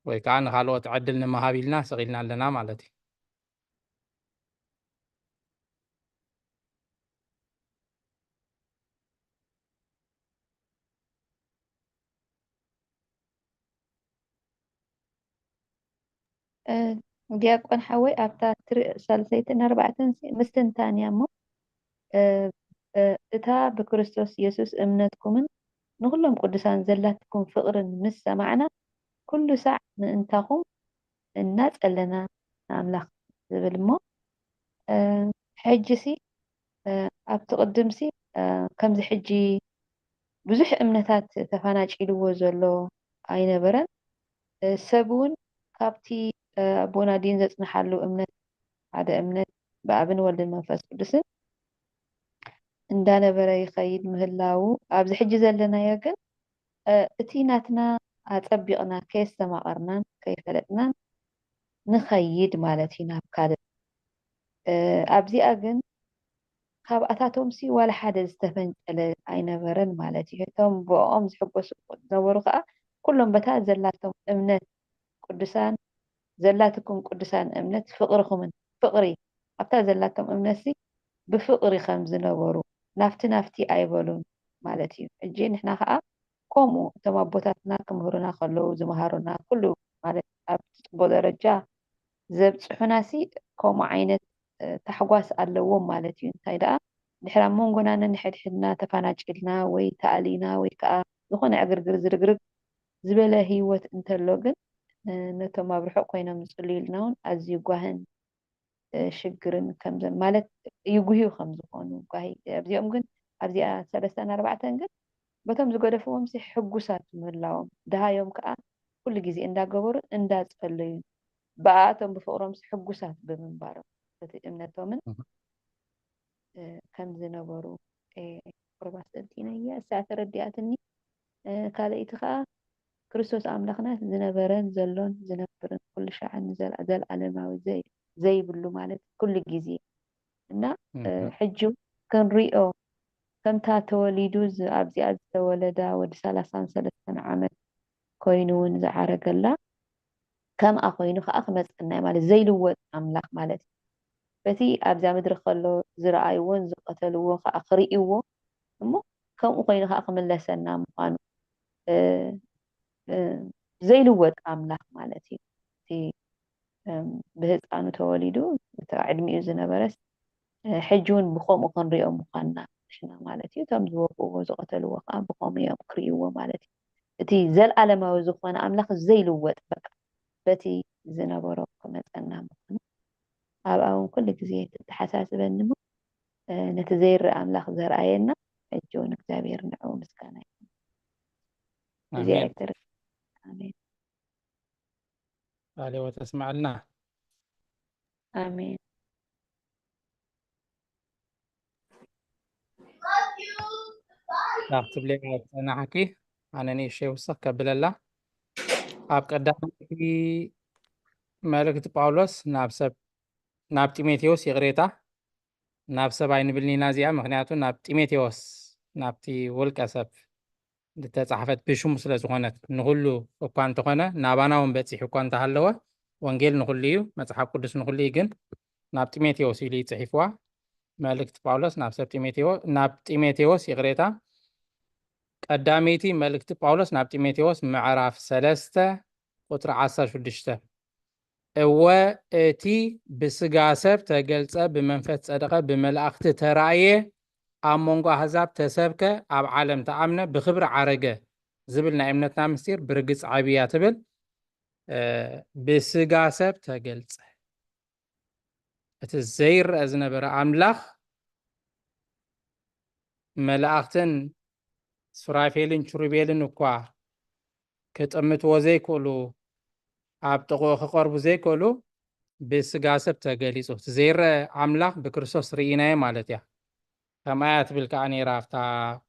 ወይ ከዓ ንኻልኦት ዕድል ንምሃብ ኢልና ስቂልና ኣለና ማለት እዩ። ዲያቆን ሓወይ ኣብታ ሳልሰይትን ኣርባዕተን ምስትንታን እያ እሞ እታ ብክርስቶስ ኢየሱስ እምነትኩምን ንኩሎም ቅዱሳን ዘላትኩም ፍቅርን ምስ ሰማዕና ኩሉ ሳዕ ምእንታኹም እናፀለና ንኣምላኽ ዝብል እሞ ሕጂሲ ኣብቲ ቅድምሲ ከምዚ ሕጂ ብዙሕ እምነታት ተፈናጪልዎ ዘሎ ኣይነበረን ሰብ እውን ካብቲ ኣቦና ዲን ዘፅንሓሉ እምነት ሓደ እምነት ብኣብን ወልድን መንፈስ ቅዱስን እንዳነበረ ይኸይድ ምህላው ኣብዚ ሕጂ ዘለናዮ ግን እቲ ናትና ኣፀቢቕና ከየስተማቐርናን ከይፈለጥናን ንኸይድ ማለት እዩ ናብ ካልእ ኣብዚኣ ግን ካብኣታቶምሲ ዋላ ሓደ ዝተፈንጨለ ኣይነበረን ማለት እዩ እቶም ብኦም ዝሕጎሱ ዝነበሩ ከዓ ኩሎም በታ ዘላቶም እምነት ቅዱሳን ዘላትኩም ቅዱሳን እምነት ፍቅርኹምን ፍቅሪ ኣብታ ዘላቶም እምነት ብፍቅሪ ከም ዝነበሩ ናፍቲ ኣይበሉን ማለት እዩ ሕጂ ንሕና ከዓ ከምኡ እቶም ኣቦታትና ክምህሩና ከለዉ ዝመሃሩና ኩሉ ማለት ኣብ ፅቡቅ ደረጃ ዘብፅሑናሲ ከምኡ ዓይነት ታሕጓስ ኣለዎም ማለት እዩ እንታይ ደኣ ድሕሪ ኣብ መንጎና ነንሕድሕድና ተፈናጪልና ወይ ተኣሊና ወይ ከዓ ዝኾነ ዕግርግር ዝርግርግ ዝበለ ሂወት እንተሎ ግን ነቶም ኣብ ርሑቕ ኮይኖም ዝፅልዩልና እውን ኣዝዩ ጓህን ሽግርን ከምዘ ማለት ይጉህዩ ከም ዝኾኑ ጓሂ ኣብዚኦም ግን ኣብዚኣ 3 4 ግን በቶም ዝገደፍዎም ሕጉሳት ምህላዎም ድሃዮም ከዓ ኩሉ ግዜ እንዳገበሩ እንዳፀለዩ ብኣቶም ብፍቅሮም ሕጉሳት ብምንባሮም እቲ እምነቶምን ከም ዝነበሩ ቁርባ ሰልጢነ እያ እሳ ተረዲኣትኒ ካልአይቲ ከዓ ክርስቶስ ኣምላኽና ዝነበረን ዘሎን ዝነብርን ኩሉ ሻዕን ዘለዓለማዊ ዘይብሉ ማለት ኩሉ ግዜ እና ሕጂ ክንሪኦ ከምታ ተወሊዱ ኣብዚኣ ዝተወለዳ ወዲ 33 ዓመት ኮይኑ እውን ዝዓረገላ ከምኣ ኮይኑ ከዓ ክመፀና ማለት ዘይልወጥ ኣምላኽ ማለት እዩ በቲ ኣብዛ ምድሪ ከሎ ዝረኣይዎን ዝቀተልዎን ከዓ ክርእይዎ እሞ ከምኡ ኮይኑ ከዓ ክምለሰና ምኳኑ ዘይልወጥ ኣምላኽ ማለት እዩ እቲ ብህፃኑ ተወሊዱ ዕድሚኡ ዝነበረስ ሕጂ እውን ብከምኡ ክንሪኦ ምኳንና ንሕና ማለት እዩ እቶም ዝወቅዎ ዝቀተልዎ ከዓ ብከምኡ እዮም ክርእይዎ ማለት እዩ እቲ ዘለዓለማዊ ዝኾነ ኣምላኽ ዘይልወጥ በቃ በቲ ዝነበሮ ክመፀና ምኳኑ ኣብኣ እውን ኩሉ ግዜ ተተሓሳስበኒ ሞ ነቲ ዘይርአ ኣምላኽ ዘርኣየና ሕጂ እውን እግዚኣብሔር ንዕኡ ምስጋና ይኹን እዚኣ ይተር ኣሜን ባሌዎ ተስማዕልና ኣሜን ክትብል ፀናሕኪ ኣነ ንእሽተይ ውስኽ ከብለላ ኣብ ቀዳመይቲ መልእክቲ ጳውሎስ ናብ ጢሞቴዎስ ይቕሬታ ናብ ሰብ ኣይንብልኒ ኢና እዚኣ ምክንያቱ ናብ ጢሞቴዎስ ናብቲ ውልቀ ሰብ ዝተፃሕፈት ብሽሙ ስለ ዝኾነት ንኩሉ እኳ እንተኾነ ናባና እውን በፂሕ እኳ እንተሃለወ ወንጌል ንኩሉ እዩ መፅሓፍ ቅዱስ ንኩሉ እዩ ግን ናብ ጢሞቴዎስ ኢሉ ይፅሒፍዋ መልእክቲ ጳውሎስ ናብ ጢሞቴዎስ ይቕሬታ ቀዳሜይቲ መልእክቲ ጳውሎስ ናብ ጢሞቴዎስ ምዕራፍ 3 ቁጥሪ 16 እወ እቲ ብስጋ ሰብ ተገልጸ ብመንፈስ ጸደቀ ብመላእክቲ ተራእየ ኣብ መንጎ ኣሕዛብ ተሰብከ ኣብ ዓለም ተኣምነ ብክብሪ ዓረገ ዝብል ናይ እምነትና ምስጢር ብርግጽ ዓብያ ትብል ብስጋ ሰብ ተገልጸ እቲ ዘይርአ ዝነበረ ኣምላኽ መላእክትን ሱራፌልን ኪሩቤልን እኳ ክጥምትዎ ዘይክእሉ ኣብ ጥቕኡ ክቐርቡ ዘይክእሉ ብስጋ ሰብ ተገሊጹ እቲ ዘይርአ ኣምላኽ ብክርስቶስ ርኢናዮ ማለት እያ ከምኣ ትብል ከዓ ነይራ ኣብታ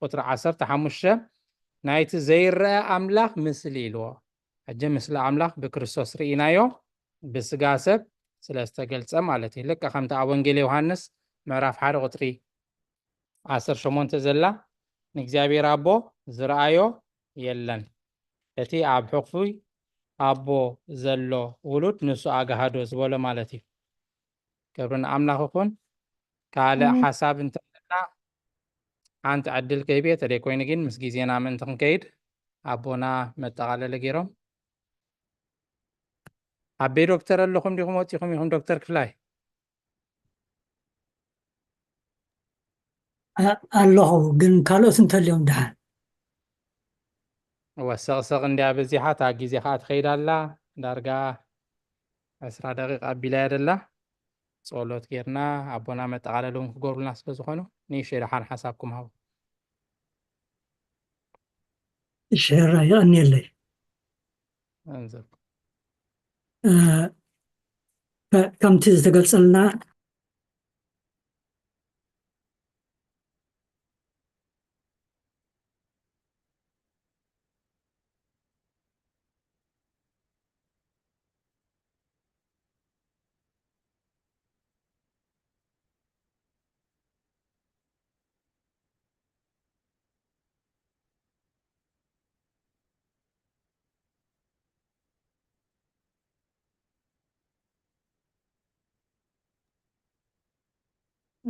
ቁጥሪ 15 ናይቲ ዘይርአ ኣምላኽ ምስሊ ኢልዎ ሕጂ ምስሊ ኣምላኽ ብክርስቶስ ርኢናዮ ብስጋ ሰብ ስለ ዝተገልጸ ማለት እዩ ልክዕ ከምቲ ኣብ ወንጌል ዮሃንስ ምዕራፍ 1 ቁጥሪ 18 ዘላ ንእግዚኣብሔር ኣቦ ዝረአዮ የለን እቲ ኣብ ሕቑፉ ኣቦ ዘሎ ውሉድ ንሱ ኣጋሃዶ ዝበሎ ማለት እዩ ክብሪ ንኣምላኽ ይኹን ካልእ ሓሳብ እንተለና ሓንቲ ዕድል ከይቤ ተደይ ኮይኑ ግን ምስ ግዜና ምእንቲ ክንከይድ ኣቦና መጠቃለለ ገይሮም ኣበይ ዶክተር ኣለኹም ዲኹም ወፂኹም ኢኹም ዶክተር ክፍላይ ኣለኹ ግን ካልኦት እንተልዮም ድሓን ወሰቕሰቕ እንዲያ በዚሓ እታ ግዜ ከዓ ትኸይድ ኣላ ዳርጋ 20 ደቂቃ ኣቢላያ ደላ ጸሎት ጌርና ኣቦና መጠቃለሎም ክገብሩልና ስለ ዝኾኑ ንእሽተይ ድሓን ሓሳብኩም ሃቡ እሽራ ይቕኒየለይ እንዘብ ከምቲ ዝተገልጸልና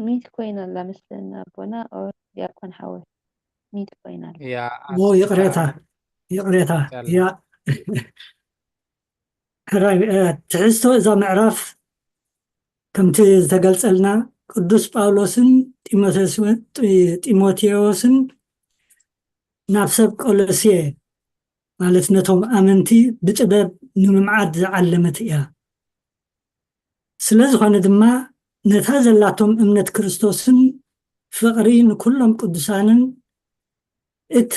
ሚት ኮይና ኣላ መስለና ኣቦና ዲያቆን ሓወት ሚት ኮይና ኣላ ያ ይቕሬታ ያ ትሕዝቶ እዛ ምዕራፍ ከምቲ ዝተገልጸልና ቅዱስ ጳውሎስን ጢሞቴዎስን ናብ ሰብ ቆሎስየ ማለት ነቶም ኣመንቲ ብጥበብ ንምምዓት ዝዓለመት እያ ስለ ዝኾነ ድማ ነታ ዘላቶም እምነት ክርስቶስን ፍቕሪ ንኩሎም ቅዱሳንን እተ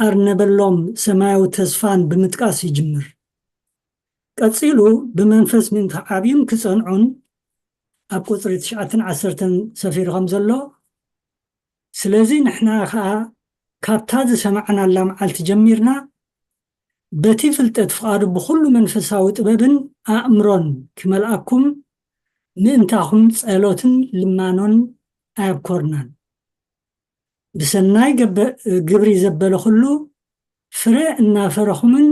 ኣርነበሎም ሰማያዊ ተስፋን ብምጥቃስ ይጅምር ቀፂሉ ብመንፈስ ምእንቲ ዓብዩን ክጸንዑን ኣብ ቁፅሪ 9-10 ሰፊሩ ከም ዘሎ ስለዚ ንሕና ከዓ ካብታ ዝሰማዕናላ መዓልቲ ጀሚርና በቲ ፍልጠት ፍቓዱ ብኩሉ መንፈሳዊ ጥበብን ኣእምሮን ክመልኣኩም ምእንታኹም ጸሎትን ልማኖን ኣየብኮርናን ብሰናይ ግብሪ ዘበለ ኩሉ ፍረ እናፈረኹምን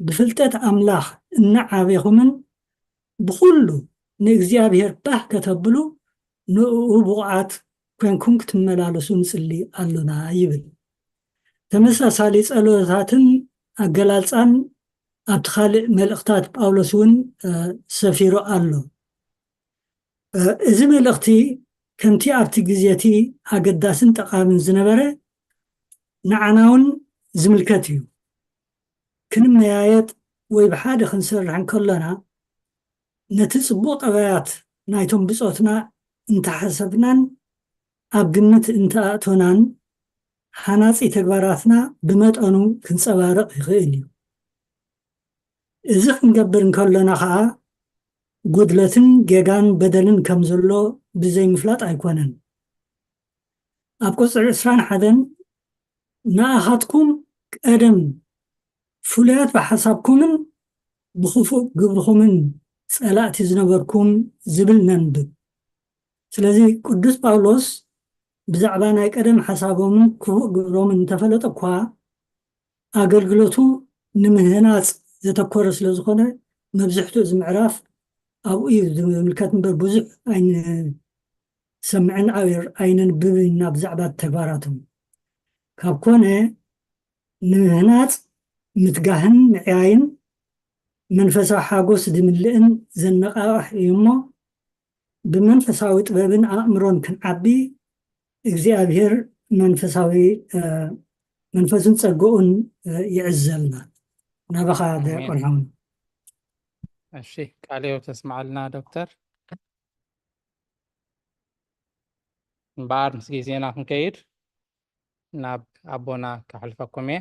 ብፍልጠት ኣምላኽ እናዓበይኹምን ብኩሉ ንእግዚኣብሔር ባህ ከተብሉ ንኡ ብቑዓት ኮንኩም ክትመላለሱ ንጽሊ ኣሉና ይብል ተመሳሳሊ ጸሎታትን ኣገላልጻን ኣብቲ ካልእ መልእኽታት ጳውሎስ እውን ሰፊሩ ኣሎ እዚ መልእኽቲ ከምቲ ኣብቲ ግዜቲ ኣገዳስን ጠቓምን ዝነበረ ንዓና እውን ዝምልከት እዩ ክንመያየጥ ወይ ብሓደ ክንሰርሕ እንከለና ነቲ ጽቡቕ ጠባያት ናይቶም ብጾትና እንተሓሰብናን ኣብ ግምት እንተኣቶናን ሓናፂ ተግባራትና ብመጠኑ ክንጸባርቕ ይኽእል እዩ እዚ ክንገብር እንከለና ከዓ ጉድለትን ጌጋን በደልን ከም ዘሎ ብዘይምፍላጥ ኣይኮነን ኣብ ቁፅሪ 21 ንኣኻትኩም ቀደም ፍሉያት ብሓሳብኩምን ብኽፉእ ግብርኹምን ጸላእቲ ዝነበርኩም ዝብል ነንብብ ስለዚ ቅዱስ ጳውሎስ ብዛዕባ ናይ ቀደም ሓሳቦምን ክፉእ ግብሮምን እንተፈለጠ እኳ ኣገልግሎቱ ንምህናፅ ዘተኮረ ስለ ዝኾነ መብዝሕትኡ እዚ ምዕራፍ ኣብኡ እዩ ዝምልከት እምበር ብዙሕ ኣይንሰምዕን ኣይነንብብን ናብ ብዛዕባ ተግባራቶም ካብ ኮነ ንህናፅ ምትጋህን ምዕያይን መንፈሳዊ ሓጎስ ድምልእን ዘነቃቅሕ እዩ እሞ ብመንፈሳዊ ጥበብን ኣእምሮን ክንዓቢ እግዚኣብሔር መንፈሱን ፀግኡን ይዕዘልና ናባኻ ዲያቆን ሓውን እሺ ቃልዮ ተስማዓልና ዶክተር እምበኣር ምስ ግዜና ክንከይድ ናብ ኣቦና ካሕልፈኩም እየ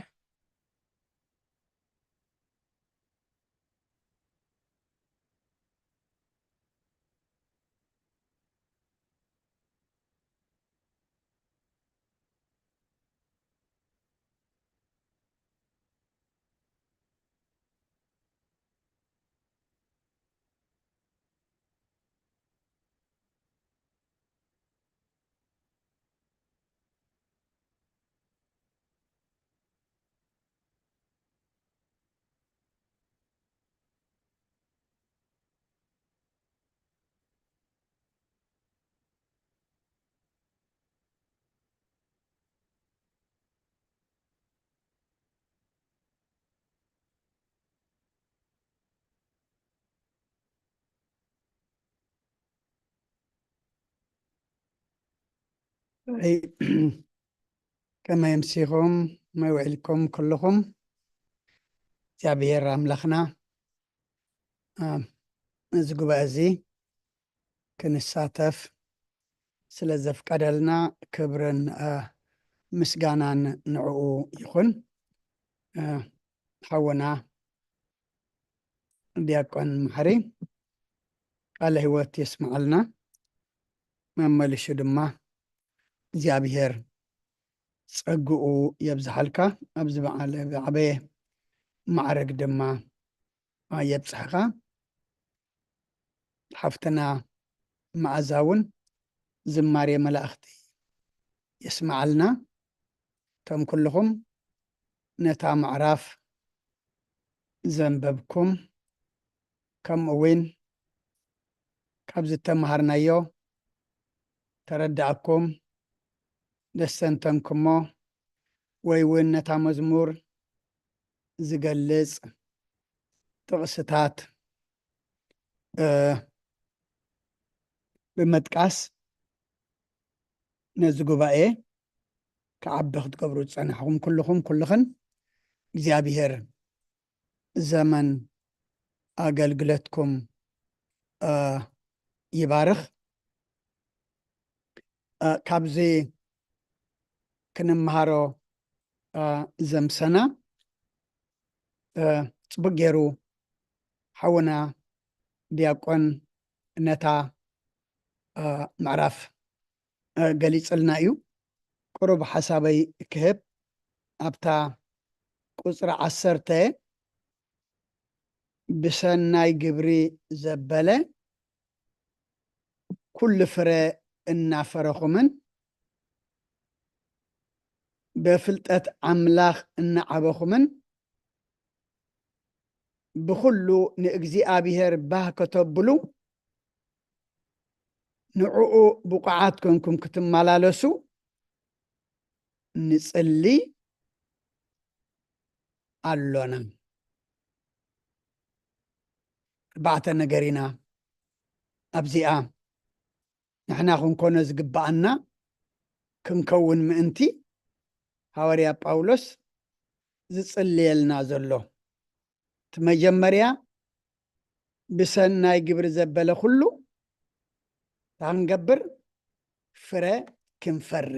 كما يمسيكم ما يوعلكم كلكم እግዚአብሔር አምላኽና እዚ ጉባኤ እዚ ክንሳተፍ ስለ ዘፍቀደልና ክብርን ምስጋናን ንዕኡ ይኹን ሓወና ዲያቆን መሕሪ ቃለ ህይወት የስማዓልና መመልሹ ድማ እግዚአብሔር ፀግኡ የብዝሓልካ ኣብዚ በዓል ዓበየ ማዕረግ ድማ የብፅሕኻ ሓፍትና መዓዛውን ዝማሬ መላእኽቲ የስማዓልና እቶም ኩልኹም ነታ ምዕራፍ ዘንበብኩም ከምኡ እውን ካብ ዝተምሃርናዮ ተረዳእኩም ደሰንተንኩሞ ወይ እውን ነታ መዝሙር ዝገልጽ ጥቕስታት ብምጥቃስ ነዚ ጉባኤ ከዓቢ ክትገብሩ ዝፀናሕኩም ኩልኹም ኩልኽን እግዚኣብሔር ዘመን ኣገልግሎትኩም ይባርኽ ካብዚ ክንምሃሮ ዘምሰና ፅቡቅ ገይሩ ሓውና ዲያቆን ነታ ምዕራፍ ገሊፅልና እዩ ቁሩብ ሓሳበይ ክህብ ኣብታ ቁፅሪ 10 ብሰናይ ግብሪ ዘበለ ኩሉ ፍረ እናፈረኹምን በፍልጠት ኣምላኽ እናዓበኹምን ብኩሉ ንእግዚአብሔር ባህ ከተብሉ ንዕኡ ብቑዓት ኮንኩም ክትመላለሱ ንጽሊ ኣሎና ኣርባዕተ ነገር ኢና ኣብዚኣ ንሕና ክንኮነ ዝግባአና ክንከውን ምእንቲ ሐዋርያ ጳውሎስ ዝጽልየልና ዘሎ እቲ መጀመርያ ብሰናይ ግብሪ ዘበለ ኩሉ ታንገብር ፍረ ክንፈሪ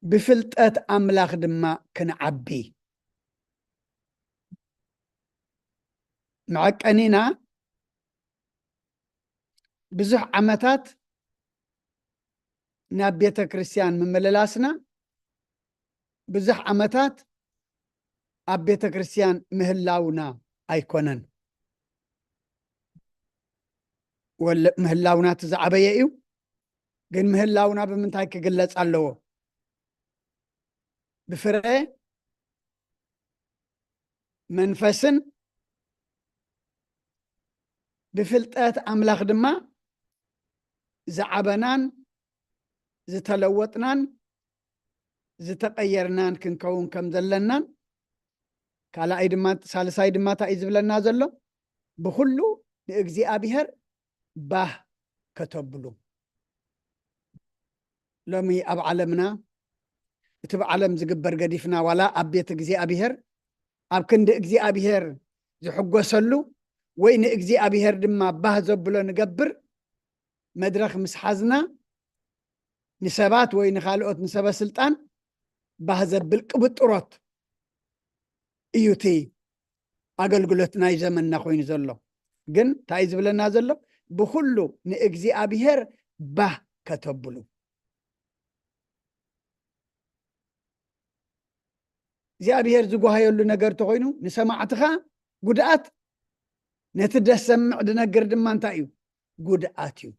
ብፍልጠት ኣምላኽ ድማ ክንዓቢ መዐቀኒና ብዙሕ ዓመታት ናብ ቤተ ክርስቲያን ምምልላስና ብዙሕ ዓመታት ኣብ ቤተ ክርስቲያን ምህላውና ኣይኮነን ምህላውና ትዝዓበየ እዩ ግን ምህላውና ብምንታይ ክግለጽ ኣለዎ ብፍረ መንፈስን ብፍልጠት ኣምላኽ ድማ ዝዓበናን ዝተለወጥናን ዝተቀየርናን ክንከውን ከም ዘለናን ካልኣይ ድማ ሳልሳይ ድማ እንታይ እዩ ዝብለና ዘሎ ብኩሉ ንእግዚአብሔር ባህ ከተብሉ ሎሚ ኣብ ዓለምና እቲ ብዓለም ዝግበር ገዲፍና ዋላ ኣብ ቤት እግዚኣብሔር ኣብ ክንዲ እግዚኣብሔር ዝሕጎሰሉ ወይ ንእግዚአብሔር ድማ ባህ ዘብሎ ንገብር መድረኽ ምስ ሓዝና ንሰባት ወይ ንኻልኦት ንሰበ ስልጣን ባህ ዘብል ቅብጥሮት እዩ እቲ ኣገልግሎት ናይ ዘመንና ኮይኑ ዘሎ ግን እንታይ እዩ ዝብለና ዘሎ ብኩሉ ንእግዚአብሔር ባህ ከተብሉ እግዚኣብሔር ዝጓሃየሉ ነገር ተኮይኑ ንሰማዕትኻ ጉድኣት ነቲ ደስ ሰምዕ ድነግር ድማ እንታይ እዩ ጉድኣት እዩ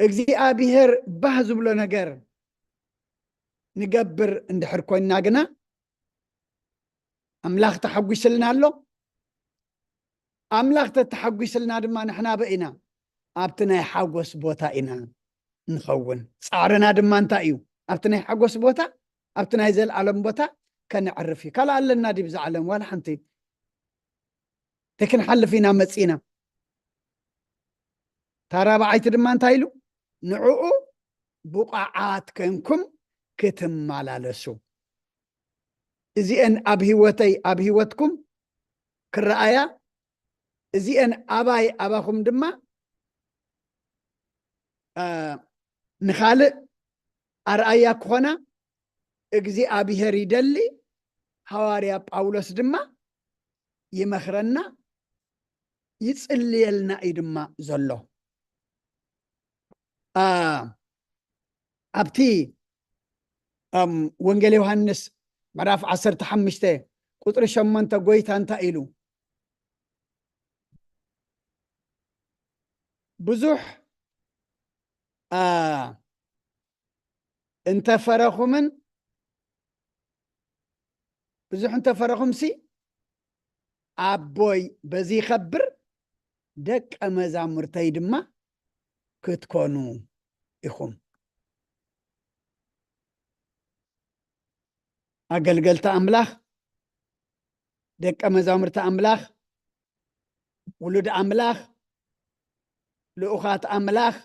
እግዚአብሔር ባህ ዝብሎ ነገር ንገብር እንድሕር ኮይንና ግና ኣምላኽ ተሓጒስልና ኣሎ ኣምላኽ ተተሓጒስልና ድማ ንሕና በኢና ኣብቲ ናይ ሓጎስ ቦታ ኢና ንኸውን ፃዕርና ድማ እንታይ እዩ ኣብቲ ናይ ሓጎስ ቦታ ኣብቲ ናይ ዘለዓለም ቦታ ከንዕርፍ እዩ ካልእ ኣለና ዲብ ዝዓለም ዋላ ሓንቲ ተክንሓልፍ ኢና መፂና ታራብዓይቲ ድማ እንታይ ኢሉ ንዕኡ ቡቃዓት ኮይንኩም ክትመላለሱ እዚአን ኣብ ሂወተይ ኣብ ሂወትኩም ክረአያ እዚአን ኣባይ ኣባኹም ድማ ንኻልእ ኣርኣያ ክኾና እግዚአብሔር ይደሊ ሐዋርያ ጳውሎስ ድማ ይመኽረና ይጽልየልና እዩ ድማ ዘሎ ኣብቲ ወንጌል ዮሐንስ ምዕራፍ 15 ቁጥሪ 8 ጎይታ እንታይ ኢሉ ብዙሕ እንተፈረኹምን ብዙሕ እንተፈረኹምሲ ኣቦይ በዚ ይኸብር ደቀ መዛሙርተይ ድማ ክትኮኑ ኢኹም ኣገልገልቲ ኣምላኽ ደቀ መዛሙርቲ ኣምላኽ ውሉድ ኣምላኽ ልኡኻት ኣምላኽ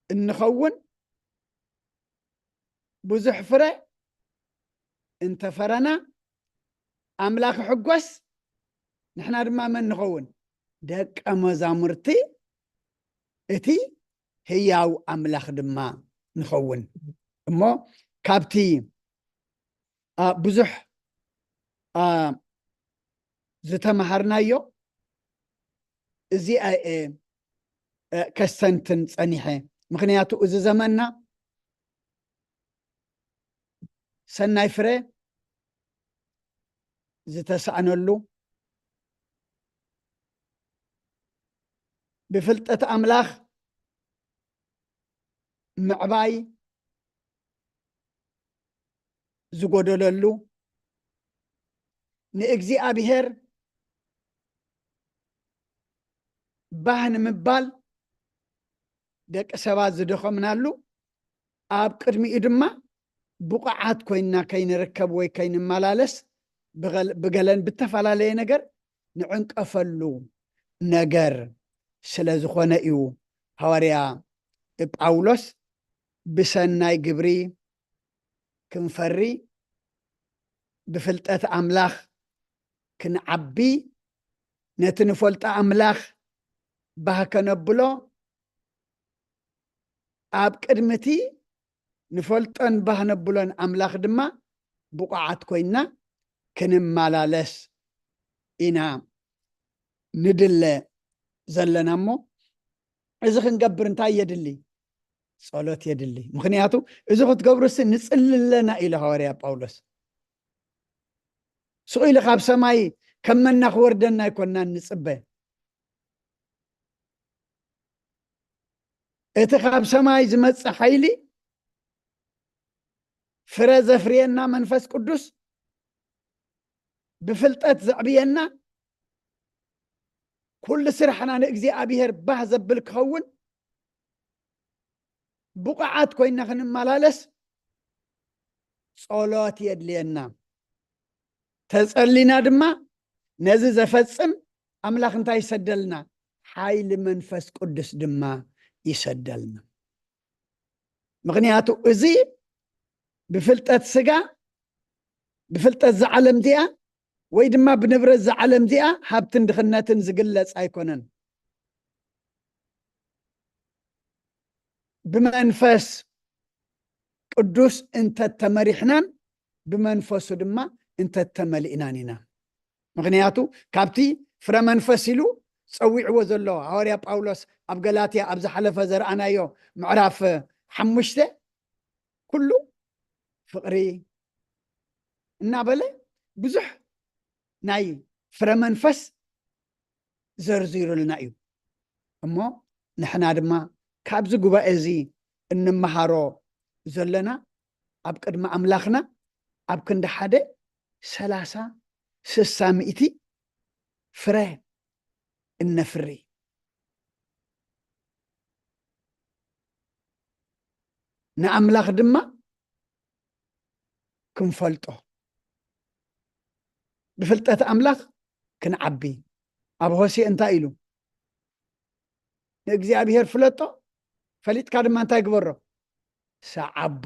እንኸውን ብዙሕ ፍረ እንተፈረና ኣምላኽ ሕጎስ ንሕና ድማ መን ንኸውን ደቀ መዛሙርቲ እቲ ህያው ኣምላኽ ድማ ንኸውን እሞ ካብቲ ብዙሕ ዝተመሃርናዮ እዚ ከሰንትን ፀኒሐ ምክንያቱ እዚ ዘመንና ሰናይ ፍረ ዝተሰኣነሉ ብፍልጠት ኣምላኽ ምዕባይ ዝጎደለሉ ንእግዚአብሔር ባህ ንምባል ደቂ ሰባት ዝደኸምናሉ ኣብ ቅድሚኡ ድማ ቡቕዓት ኮይንና ከይንርከብ ወይ ከይንመላለስ ብገለን ብተፈላለየ ነገር ንዕንቀፈሉ ነገር ስለ ዝኾነ እዩ ሐዋርያ ጳውሎስ ብሰናይ ግብሪ ክንፈሪ ብፍልጠት ኣምላኽ ክንዓቢ ነቲ ንፈልጦ ኣምላኽ ባህ ከነብሎ ኣብ ቅድሚቲ ንፈልጦን ባህ ነብሎን ኣምላኽ ድማ ቡቕዓት ኮይንና ክንመላለስ ኢና ንድለ ዘለና እሞ እዚ ክንገብር እንታይ የድሊ ጸሎት የድሊ ምክንያቱ እዚ ክትገብሩስ ንጽልለና ኢሉ ሐዋርያ ጳውሎስ ስቑ ኢሉ ካብ ሰማይ ከም መና ክወርደና ይኮንና ንጽበ እቲ ካብ ሰማይ ዝመጽእ ሓይሊ ፍረ ዘፍርየና መንፈስ ቅዱስ ብፍልጠት ዘዕብየና ኩሉ ስራሕና ንእግዚአብሔር ባህ ዘብል ክኸውን بقعات كوينا خنمالالس صلوات يدلينا تسألنا دما نزي زفصم أملاك انتا يسدلنا حايل منفس قدس دما يسدلنا مغنياتو ازي بفلتة سقا بفلتة زعلم ديا ويدما بنبرز زعلم ديا هابتن دخناتن زقلت ايكونن بمنفس قدوس انت تمريحنان بمنفسو دما انت تملئنانينا مغنياتو كابتي فرا منفسيلو صويعو زلو حواريا باولوس اب غلاطيا اب زحلفه زرانايو معراف حمشته كله فقري نابله بزح ناي فرا منفس زرزيرو لنا ايو امو نحنا دما كابز غبا ازي انمحارو زلنا اب قدم املاخنا اب كند حده 30 فرا النفري نأملاخ دما كنفلطو بفلطة أملاخ كنعبي أب هوسي انتا إلو እግዚአብሔር ፍለጦ ፈሊጥካ ድማ እንታይ ግበሮ ሰዓቦ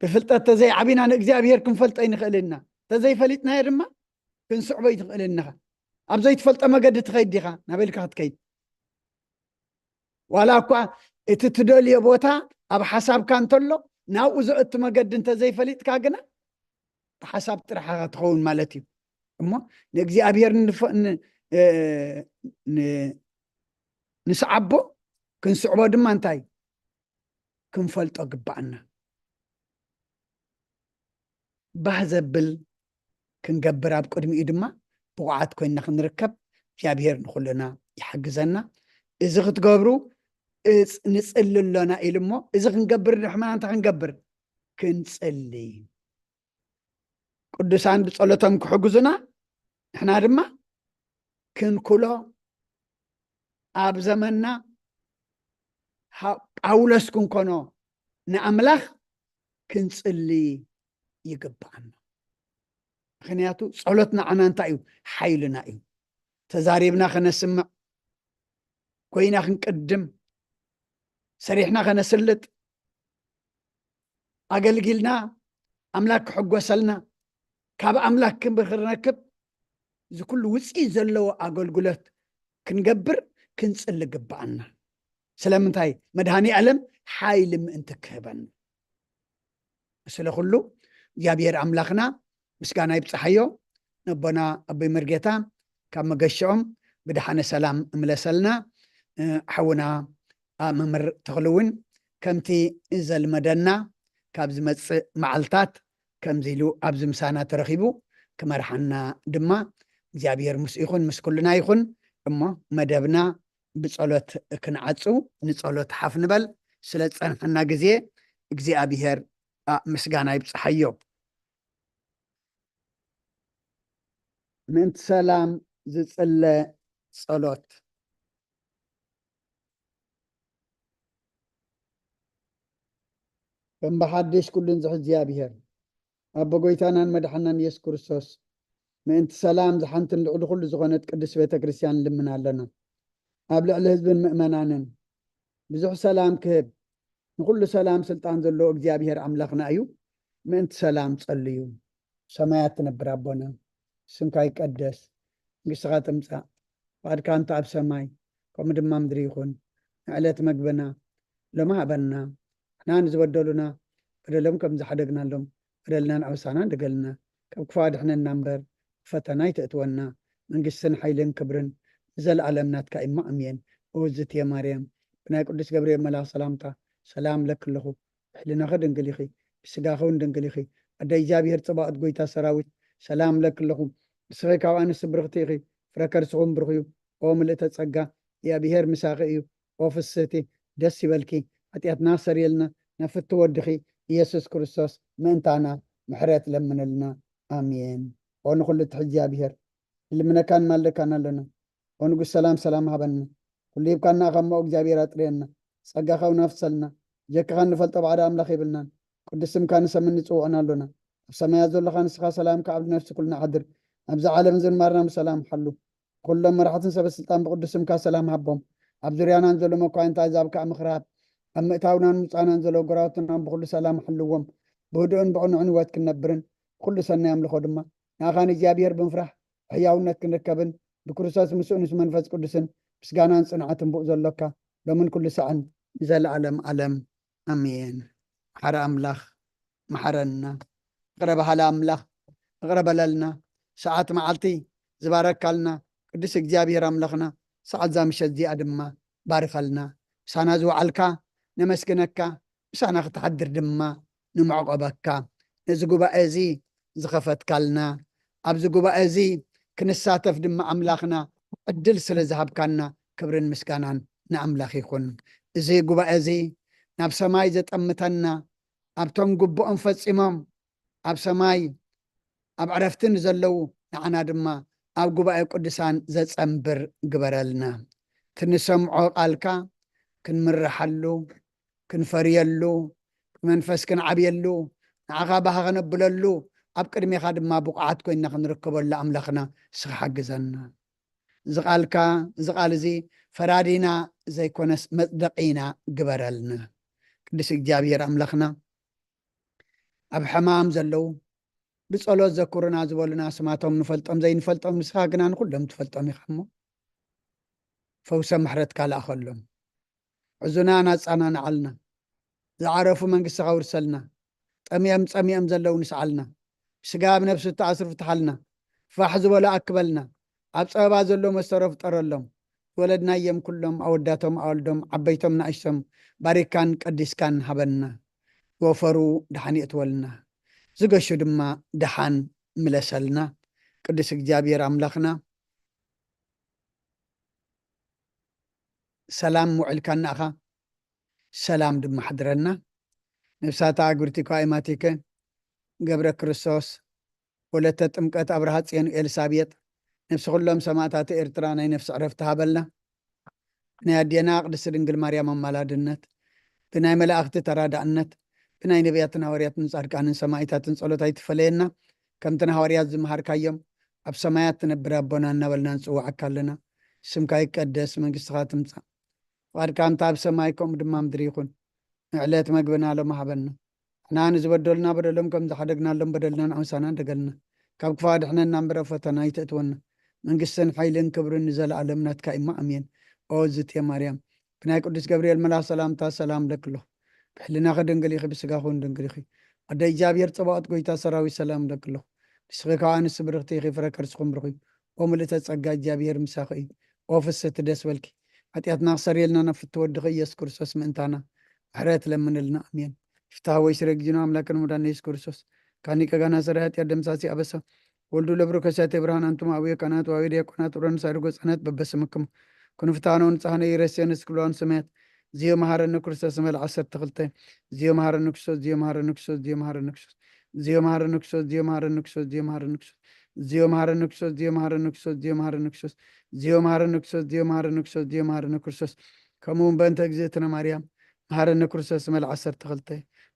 ብፍልጠት ተዘይ ዓቢና ንእግዚአብሔር ክንፈልጦ ይንኽእልና ተዘይፈሊጥናዮ ድማ ክንስዕቦ ይትኽእልና ኣብ ዘይትፈልጦ መገዲ ትኸይድ ዲኻ ናበልካ ክትከይድ ዋላ እኳ እቲ ትደልዮ ቦታ ኣብ ሓሳብካ እንተሎ ናብኡ ዘእቱ መገዲ እንተዘይፈሊጥካ ግና ሓሳብ ጥራሕኻ ትኸውን ማለት እዩ እሞ ንእግዚአብሔር ንስዓቦ ክንስዕቦ ድማ እንታይ ክንፈልጦ ግባአና ባህ ዘብል ክንገብር ኣብ ቅድሚኡ ድማ ብቑዓት ኮይና ክንርከብ እግዚአብሔር ንኩልና ይሕግዘና እዚ ክትገብሩ ንፅልሎና ኢሉ እሞ እዚ ክንገብር ንሕና እንታይ ክንገብር ክንፅሊ ቅዱሳን ብፀሎቶም ክሕግዙና ንሕና ድማ ክንኩሎ ኣብ ዘመንና ጳውሎስ ክንኮኖ ንኣምላኽ ክንፅሊ ይግባአና ምክንያቱ ፀሎት ንዓና እንታይ እዩ ሓይልና እዩ ተዛሪብና ከነስምዕ ኮይና ክንቅድም ሰሪሕና ከነስልጥ ኣገልጊልና ኣምላክ ክሕጎሰልና ካብ ኣምላክ ክንረክብ እዚ ኩሉ ውፅኢት ዘለዎ ኣገልግሎት ክንገብር ክንፅሊ ግባአና ስለምንታይ መድሃኒ ዓለም ሓይሊ ምእንቲ ክህበና ስለኩሉ እግዚአብሔር ኣምላኽና ምስጋና ይብፅሓዮ ነቦና ኣቦይ መርጌታ ካብ መገሸኦም ብድሓነ ሰላም እምለሰልና ሓውና መምህር ተኽልውን ከምቲ ዘልመደና ካብ ዝመፅእ መዓልታት ከምዚ ኢሉ ኣብዚ ምሳና ተረኺቡ ክመርሓና ድማ እግዚአብሔር ምስ ይኹን ምስ ኩልና ይኹን እሞ መደብና ብፀሎት ክንዓፁ ንፀሎት ሓፍ ንበል ስለ ፀንሐና ግዜ እግዚአብሔር ምስጋና ይብፅሓዮ ምእንቲ ሰላም ዝፅለ ፀሎት ከም ብሓድሽ ኩሉን ዝሕዝ እግዚአብሔር ኣቦ ጎይታናን መድሓናን ኢየሱስ ክርስቶስ ምእንቲ ሰላም ዝሓንትን ልዕሊ ኩሉ ዝኾነት ቅዱስ ቤተ ክርስቲያን ልምና ኣለና ኣብ ልዕሊ ህዝብን ምእመናንን ብዙሕ ሰላም ክህብ ንኩሉ ሰላም ስልጣን ዘለዎ እግዚአብሔር ኣምላኽና እዩ ምእንቲ ሰላም ፀልዩ ሰማያት ትነብር ኣቦና ስምካ ይቀደስ መንግስትኻ ትምፃእ ፈቃድካ እንተ ኣብ ሰማይ ከምኡ ድማ ምድሪ ይኹን ንዕለት መግብና ሎማ ሃበና ንሕና ንዝበደሉና በደሎም ከም ዝሓደግናሎም በደልናን ኣበሳና ንደገልና ካብ ክፉ ኣድሕነና እምበር ፈተና ይተእትወና መንግስትን ሓይልን ክብርን ዘለዓለም ናትካ እማ ኣሜን እውዝትየ ማርያም ብናይ ቅዱስ ገብርኤል መልኣክ ሰላምታ ሰላም ለክለኹ ብሕሊናኸ ድንግል ኢኺ ብስጋኸ እውን ድንግል ኢኺ ኣደ እግዚአብሔር ፅባቅት ጎይታ ሰራዊት ሰላም ለክለኹ ንስኺ ካብ ኣንስቲ ብርክቲ ኢኺ ፍረ ከርስኹም ብሩኽ እዩ ኦ ምልእተ ፀጋ እግዚአብሔር ምሳኺ እዩ ኦ ፍስህቲ ደስ ይበልኪ ሓጢአትና ሰሪየልና ነፍቲ ወድኺ ኢየሱስ ክርስቶስ ምእንታና ምሕረት ለምንልና ኣሜን ኦ ንኩሉ ትሕዚ እግዚአብሔር ልምነካን ማለካን ኣለና ኦ ንጉስ ሰላም ሰላም ሃበና ኩሉ ይብካና ከሞ እግዚአብሔር ኣጥርየና ፀጋኻ ናፍሰልና ጀካኻ ንፈልጦ ባዕዳ ኣምላኽ ይብልናን ቅዱስ ስምካ ንሰምን ንፅውዕና ኣሎና ኣብ ሰማያት ዘለኻ ንስኻ ሰላምካ ኣብ ነፍሲ ኩልና ሓድር ኣብዚ ዓለም ዝንማርና ብሰላም ሓሉ ኩሎም መራሕትን ሰበስልጣን ብቅዱስ ስምካ ሰላም ሃቦም ኣብ ዙርያናን ዘሎ መኳይንታ ኣሕዛብ ከዓ ምክራብ ኣብ ምእታውናን ምፃናን ዘሎ ጎራውትናን ብኩሉ ሰላም ሓልዎም ብህድኡን ብቕኑዕን ህይወት ክንነብርን ኩሉ ሰናይ ኣምልኾ ድማ ንኣኻ ንእግዚኣብሔር ብምፍራሕ ሕያውነት ክንርከብን ብክርስቶስ ምስኡ ምስ መንፈስ ቅዱስን ምስጋናን ፅንዓትን ብኡ ዘሎካ ሎምን ኩሉ ሰዓን ንዘለዓለም ዓለም ኣሜን። ሓረ ኣምላኽ መሓረና ቅረባሃላ ኣምላኽ እቕረበለልና ሰዓት መዓልቲ ዝባረካልና ቅዱስ እግዚኣብሔር ኣምላኽና ሰዓት ዛምሸት እዚኣ ድማ ባርኸልና ምሳና ዝወዓልካ ነመስግነካ ምሳና ክትሓድር ድማ ንምዕቆበካ ነዚ ጉባኤ እዚ ዝኸፈትካልና ኣብዚ ጉባኤ እዚ ክንሳተፍ ድማ ኣምላኽና ዕድል ስለ ዝሃብካና ክብርን ምስጋናን ንኣምላኽ ይኹን እዚ ጉባኤ እዚ ናብ ሰማይ ዘጠምተና ኣብቶም ግቡኦም ፈፂሞም ኣብ ሰማይ ኣብ ዕረፍትን ዘለው ንዓና ድማ ኣብ ጉባኤ ቅዱሳን ዘፀንብር ግበረልና ትንሰምዖ ቃልካ ክንምርሓሉ ክንፈርየሉ መንፈስ ክንዓብየሉ ንዓኻ ባህ ክነብለሉ ኣብ ቅድሜኻ ድማ ብቑዓት ኮይና ክንርከበሉ ኣምላኽና ስኻ ሓግዘና እዚ ቃል እዚ ፈራዲና ዘይኮነስ መፅደቂና ግበረልና ቅዱስ እግዚኣብሔር ኣምላኽና ኣብ ሕማም ዘለው ብፀሎት ዘኩርና ዝበሉና ስማቶም ንፈልጦም ዘይንፈልጦም ንስኻ ግና ንኩሎም ትፈልጦም ኢኻ እሞ ፈውሰ ምሕረትካ ለኣኸሎም ዕዙና ናፃናንዓልና ዝዓረፉ መንግስትኻ ውርሰልና ፀሚኦም ዘለው ንስዓልና ስጋ ብነብሲ ተኣስር ፍትሓልና ፋሕ ዝበሎ ኣክበልና ኣብ ፀበባ ዘሎ መሰሮ ፍጠረሎም ወለድናዮም ኩሎም ኣወዳቶም ኣወልዶም ዓበይቶም ንእሽቶም ባሪካን ቀዲስካን ሃበና ወፈሩ ድሓን ይእትወልና ዝገሹ ድማ ድሓን ምለሰልና ቅዱስ እግዚኣብሔር ኣምላኽና ሰላም ውዕልካ እናኻ ሰላም ድማ ሓድረና ነብሳታ ኣግብርቲ ኳይማቲከ ገብረ ክርስቶስ ወለተ ጥምቀት ኣብርሃ ፅዮን ኤልሳቤጥ ነፍሲ ኩሎም ሰማዕታት ኤርትራ ናይ ነፍሲ ዕረፍቲ ሃበልና ብናይ ኣዴና ቅድስቲ ድንግል ማርያም ኣማላድነት ብናይ መላእክቲ ተራዳእነት ብናይ ነቢያትን ሃዋርያትን ጻድቃንን ሰማዕታትን ጸሎት ኣይትፈለየና ከምቲ ሃዋርያት ዝመሃርካዮም ኣብ ሰማያት ትነብር ኣቦና እናበልና ንፅዋዓካ ኣለና ስምካ ይቀደስ መንግስትኻ ትምፃእ ፍቃድካ እንታ ኣብ ሰማይ ከምኡ ድማ ምድሪ ይኹን ንዕለት መግብና ሎም ሃበና ንሕና ንዝበደሉና በደሎም ከም ዝሓደግናሎም በደልና ንኣምሳና እንደገልና ካብ ክፉ ኣድሕነና እምበረ ፈተና ይተእትወና መንግስትን ሓይልን ክብርን ንዘለኣለም ናትካ ኢማ ኣሜን። ኦ ዝትየ ማርያም ብናይ ቅዱስ ገብርኤል መልኣክ ሰላምታ ሰላም ለክሎ ብሕልናኸ ድንግል ኢኺ ብስጋኹን ድንግል ኢኺ ኣደ እግዚኣብሔር ፅባኦት ጎይታ ሰራዊት ሰላም ለክሎ ንስኺ ከዓ ንስ ብርኽቲ ኢኺ ፍረ ከርስኹም ርኺ ኦ ምልእተ ፀጋ እግዚኣብሔር ምሳኺ እዩ ኦ ፍስቲ ደስ በልኪ ሓጢኣትና ክሰርየልና ነፍቲ ትወድኺ ኢየሱስ ክርስቶስ ምእንታና ምሕረት ለምንልና ኣሜን። ፍትሃ ወይ ስረ ግዝና ኣምላክን ሙዳን ኢየሱስ ክርስቶስ ካኒ ቀጋና ሰረ ኃጢአት ደምሳሲ ኣበሳ ወልዱ ለብሮ ከሳቴ ብርሃን አንቱም አብየ ካናት ዋዊ ዲያቆናት ኡረን ሳይርጎ ጸነት በበስምክም ኩንፍታኖን ጻህነ ይረስየንስ ክሏን ሰማያት ዚዮ መሐረነ ክርስቶስ መል 12 ዚዮ መሐረነ ክርስቶስ ዚዮ መሐረነ ክርስቶስ ዚዮ መሐረነ ክርስቶስ ዚዮ መሐረነ ክርስቶስ ዚዮ መሐረነ ክርስቶስ ዚዮ መሐረነ ክርስቶስ ዚዮ መሐረነ ክርስቶስ ዚዮ መሐረነ ክርስቶስ ዚዮ መሐረነ ክርስቶስ ዚዮ መሐረነ ክርስቶስ ዚዮ መሐረነ ክርስቶስ ዚዮ መሐረነ ክርስቶስ ከምኡውን በእንተ እግዝእትነ ማርያም መሐረነ ክርስቶስ መል 12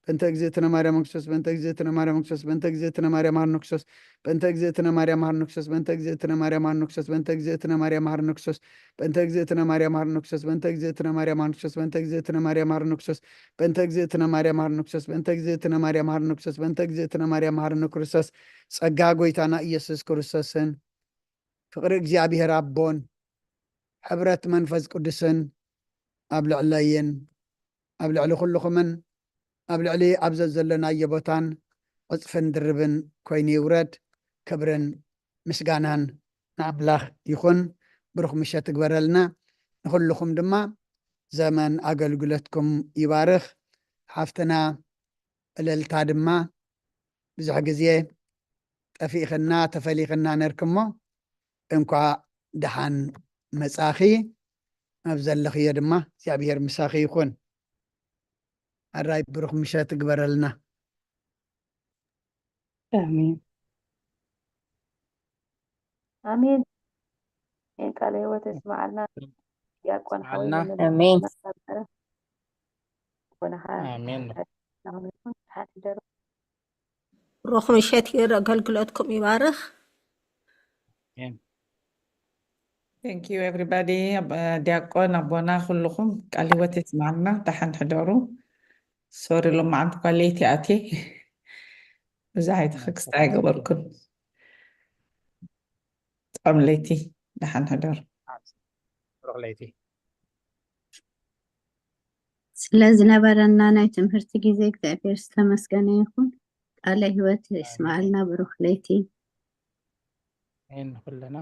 በእንተ እግዝእትነ ማርያም ክርስቶስ በእንተ እግዝእትነ ማርያም ክርስቶስ በእንተ እግዝእትነ ማርያም መሐረነ ክርስቶስ በእንተ እግዝእትነ ማርያም መሐረነ ክርስቶስ በእንተ እግዝእትነ ማርያም መሐረነ ክርስቶስ በእንተ እግዝእትነ ማርያም መሐረነ ክርስቶስ በእንተ እግዝእትነ ማርያም መሐረነ ክርስቶስ በእንተ እግዝእትነ ማርያም መሐረነ ክርስቶስ በእንተ እግዝእትነ ማርያም መሐረነ ክርስቶስ በእንተ እግዝእትነ ማርያም መሐረነ ክርስቶስ በእንተ እግዝእትነ ማርያም መሐረነ ክርስቶስ በእንተ እግዝእትነ ማርያም መሐረነ ክርስቶስ ጸጋ ጎይታና ኢየሱስ ክርስቶስን ፍቅሪ እግዚአብሔር አቦን ሕብረት መንፈስ ቅዱስን ኣብ ልዕለይን ኣብ ልዕሊ ኩልኹምን ኣብ ልዕሊ ኣብዘ ዘለናዮ ቦታን ቅፅፍን ድርብን ኮይኑ ይውረድ። ክብርን ምስጋናን ንኣምላኽ ይኹን። ብሩኽ ምሸት ግበረልና። ንኩልኩም ድማ ዘመን ኣገልግሎትኩም ይባርኽ። ሓፍትና እልልታ ድማ ብዙሕ ግዜ ጠፊእኽና ተፈሊኽና ነርክሞ እንኳ ድሓን መጻኺ ኣብ ዘለኽዮ ድማ እግዚኣብሔር ምሳኺ ይኹን። ኣራይ ብሩኽ ምሸት ግበረልና። አሜን አሜን። ቃለ ሕይወት ይስማዓልና ዲያቆን ይስማዓልና። ሓወይ አሜን። آمين. روح مشيت አገልግሎትኩም ይባርክ። آمين. Thank you everybody. ዲያቆን አቦና ኩልኩም ቃል ህይወት ይስማዕና ዳሓን ሕደሩ ሶሪ ሎም ዓንቱ ኳለይቲ ኣቴ ብዛሓይት ክክስታ ይገበርኩን ጣዕም ለይቲ ዳሓን ሕደሩ روح ليتي. ስለዝነበረና ናይ ትምህርቲ ጊዜ እግዚአብሔር ዝተመስገነ ይኹን። ቃለ ህይወት ይስማዓልና ብሩክ ለይቲ آمين كلنا.